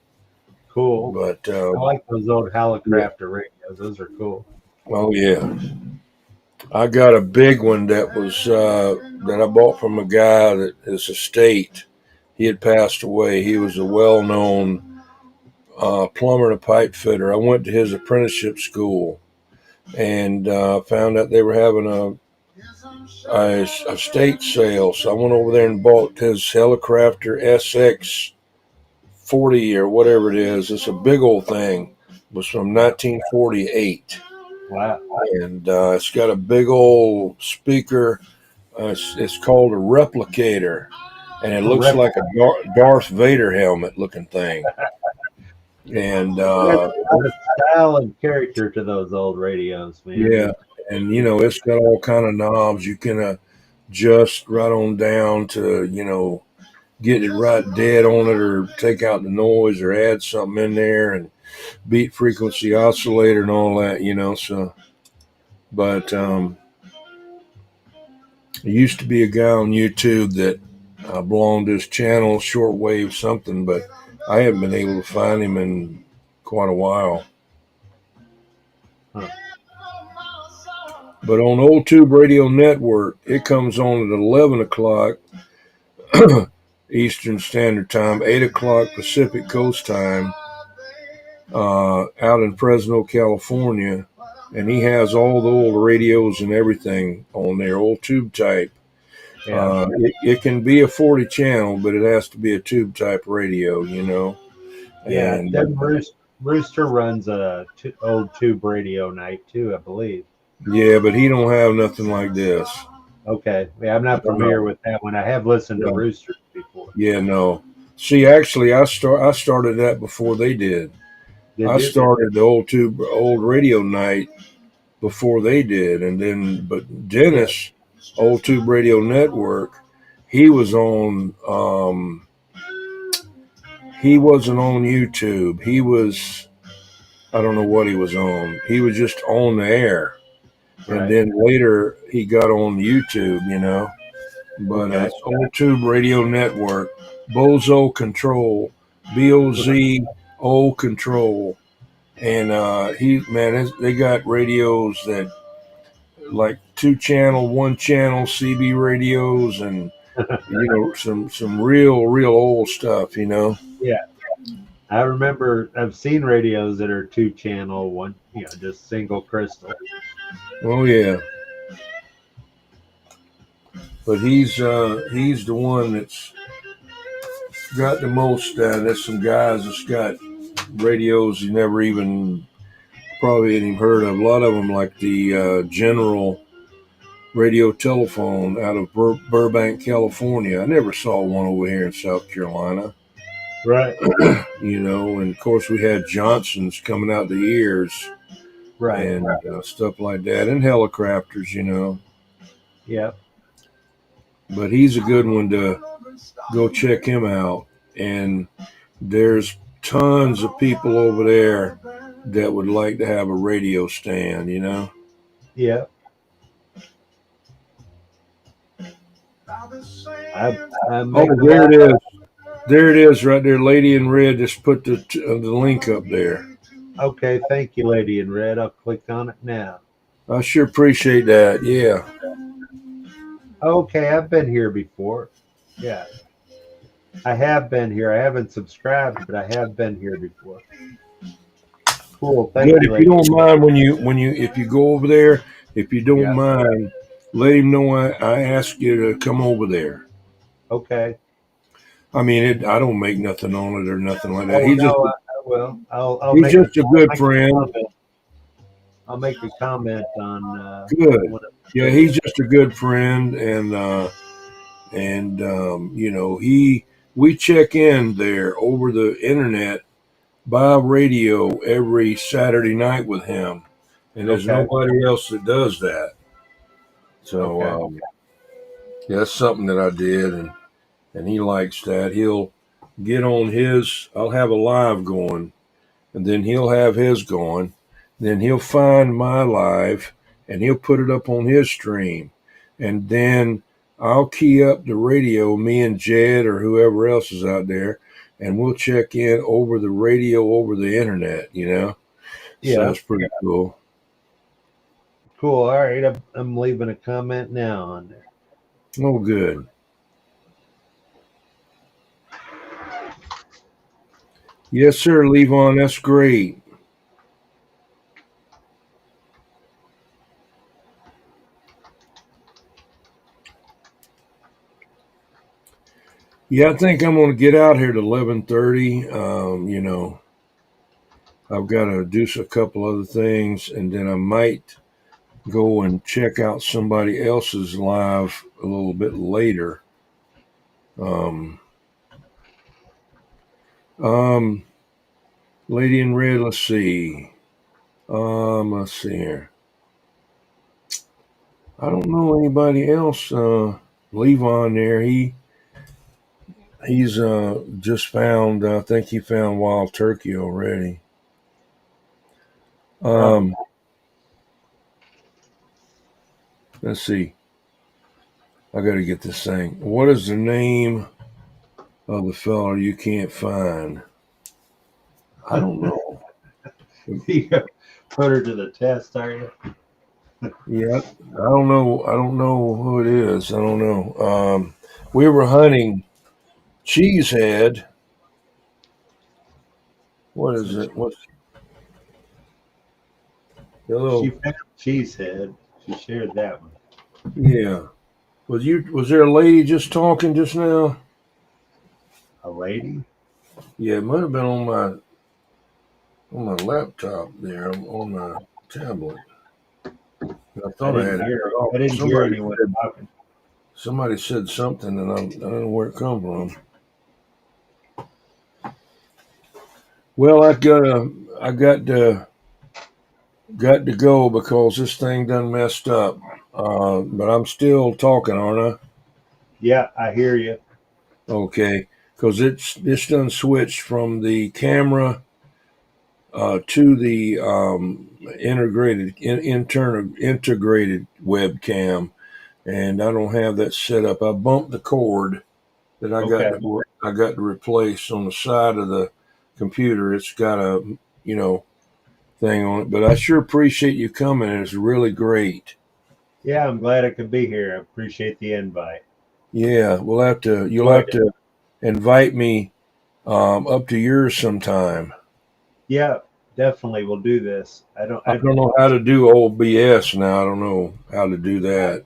Cool. but I like those old yeah. Halicrafter radios. Those are cool. Oh yeah, I got a big one that I bought from a guy that his estate. He had passed away. He was a well-known plumber and a pipe fitter. I went to his apprenticeship school and found out they were having a state sale. So I went over there and bought his Helicrafter SX 40 or whatever it is. It's a big old thing. It was from 1948. Wow. And it's got a big old speaker. It's called a replicator, and it looks Rep- like a Darth Vader helmet looking thing. And There's a lot of style and character to those old radios, yeah, man. and it's got all kind of knobs you can adjust right on down to get it right dead on it, or take out the noise, or add something in there, and beat frequency oscillator and all that. So, but there used to be a guy on YouTube that belonged to his channel, Shortwave something, but I haven't been able to find him in quite a while. Huh. But on Old Tube Radio Network, it comes on at 11 o'clock Eastern Standard Time, 8 o'clock Pacific Coast Time, out in Fresno, California. And he has all the old radios and everything on there, old tube type. Yeah. It can be a 40 channel, but it has to be a tube type radio, Yeah. And Then Rooster runs a old tube radio night too, I believe. yeah, but he don't have nothing like this. Okay. Yeah, I'm not familiar with that one. I have listened to Yeah, Rooster before. yeah, no. See, actually, I started that before they did. Did I you? started the old radio night before they did, and then but Dennis, Old Tube Radio Network, he was on. He wasn't on YouTube. He was. I don't know what he was on. He was just on the air, and Right. then later he got on YouTube. But Okay. it's Old Tube Radio Network, Bozo Control, BOZO Control, and they got radios that like 2 channel, 1 channel CB radios, and some real old stuff. Yeah. I remember I've seen radios that are 2 channel, one, just single crystal. Oh yeah, but he's the one that's got the most. There's some guys that's got radios you never even probably ain't even heard of. A lot of them, like the General Radio Telephone out of Burbank, California. I never saw one over here in South Carolina. Right. And of course we had Johnsons coming out the ears Right. and stuff like that, and Helicrafters. Yep. But he's a good one to go check him out. And there's tons of people over there that would like to have a radio stand, you know? Yep. I Oh, make a there lot. it is. There it is right there. Lady in red just put the link up there. Okay, thank you, Lady in Red. I'll click on it now. I sure appreciate that. Yeah. Okay, I've been here before. Yeah, I have been here. I haven't subscribed, but I have been here before. Cool. Thank Good. you, If you Lady. don't mind if you go over there, if you don't Yeah. mind, let him know I asked you to come over there. Okay. I mean, I don't make nothing on it or nothing like that. Oh no, I will. I'll He's make just a good friend. I'll make a comment on Good. one of the Yeah, he's videos. just a good friend, and you know we check in there over the internet by radio every Saturday night with him, and there's Okay. nobody else that does that. So Okay. yeah, that's something that I did, and he likes that. He'll get on his. I'll have a live going, and then he'll have his going. Then he'll find my live, and he'll put it up on his stream, and then I'll key up the radio, me and Jed or whoever else is out there, and we'll check in over the radio over the internet. You know, so Yeah. it's pretty cool. Cool. All right. I'm leaving a comment now on there. Oh, good. Yes, sir, Levon. That's great. Yeah, I think I'm going to get out here at 11:30. You know, I've got to do a couple other things, and then I might go and check out somebody else's live a little bit later. Um, um, Lady in Red. Let's see. Let's see here. I don't know anybody else. Levon there. He's just found. I think he found wild turkey already. Um, let's see. I got to get this thing. What is the name of the fellow you can't find? I don't know. You put her to the test, are you? Yeah, I don't know. I don't know who it is. I don't know. We were hunting cheesehead. What is it? What's the She little? found Cheesehead. She shared that one. Yeah. Was you? Was there a lady just talking just now? A lady? Yeah, it might have been on my laptop there on my tablet. I I thought I had didn't it hear. turned off. I didn't hear anyone talking. Somebody said something, and I don't know where it come from. Well, I got to go because this thing done messed up. But I'm still talking, aren't Yeah, I hear you. I? Okay, because it's done switched from the camera to the integrated webcam, and I don't have that set up. I bumped the cord that Okay. I got to replace on the side of the computer. It's got a thing on it, but I sure appreciate you coming. It's really great. Yeah, I'm glad I could be here. I appreciate the invite. Yeah, you'll Enjoyed have it. to invite me up to yours sometime. Yeah, definitely we'll do this. I don't know how to do old BS now. I don't know how to do that.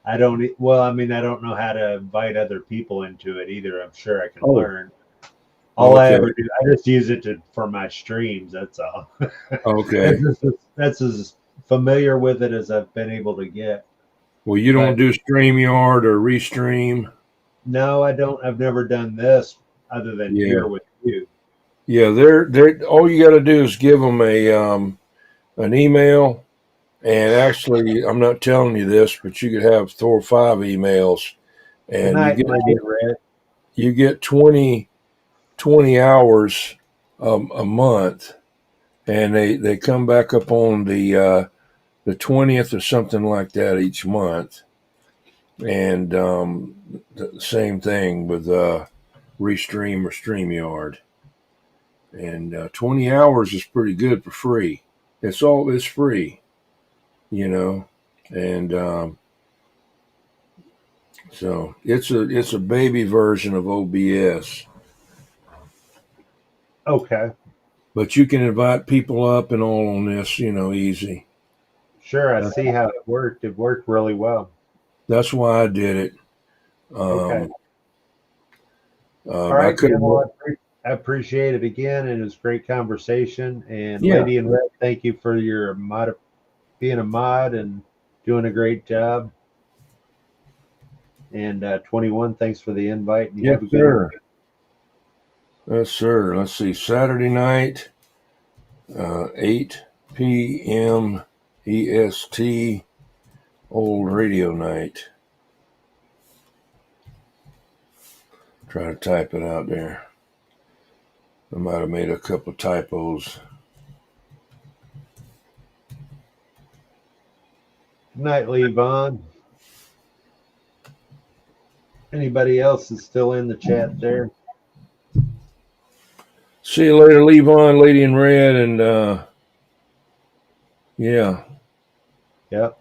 I don't well, I mean I don't know how to invite other people into it either. I'm sure I can Oh, learn. All I okay, ever do, I just use it for my streams, that's all. okay. That's as familiar with it as I've been able to get. Well, you don't But do StreamYard or Restream. no, I don't. I've never done this other than Yeah, here with you. yeah. They're all you got to do is give them a an email, And actually, I'm not telling you this, but you could have 4 or 5 emails, Good and night, Lady Red. you get 20 hours a month, and they come back up on the 20th or something like that each month. And the same thing with Restream or StreamYard. And 20 hours is pretty good for free. It's free, you know, and so it's a baby version of OBS. Okay. But you can invite people up and all on this, easy. Sure, I see how it worked. It worked really well. That's why I did it. Okay. All I right, could have. Neil, I appreciate it again, and it was a great conversation. And Yeah. Lady in Red, thank you for your being a mod and doing a great job. And 21, thanks for the invite. And you Yes, have a good sir. Yes, sir. Let's see. Saturday night, 8 p.m. EST, old radio night. Try to type it out there. I might have made a couple of typos. Good night, Levon. Anybody else is still in the chat there? See you later, Levon, Lady in Red, and yeah. Yep.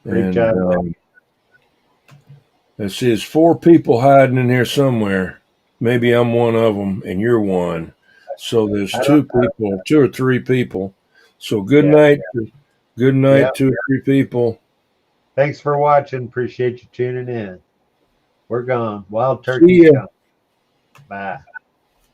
Great And job. let's see, there's 4 people hiding in here somewhere. Maybe I'm one of them, and you're one. So there's 2 people, 2 or 3 people. So good night. Good night, Yep. 2 or 3 people. Thanks for watching. Appreciate you tuning in. We're gone. Wild See turkey's ya. gone. Bye.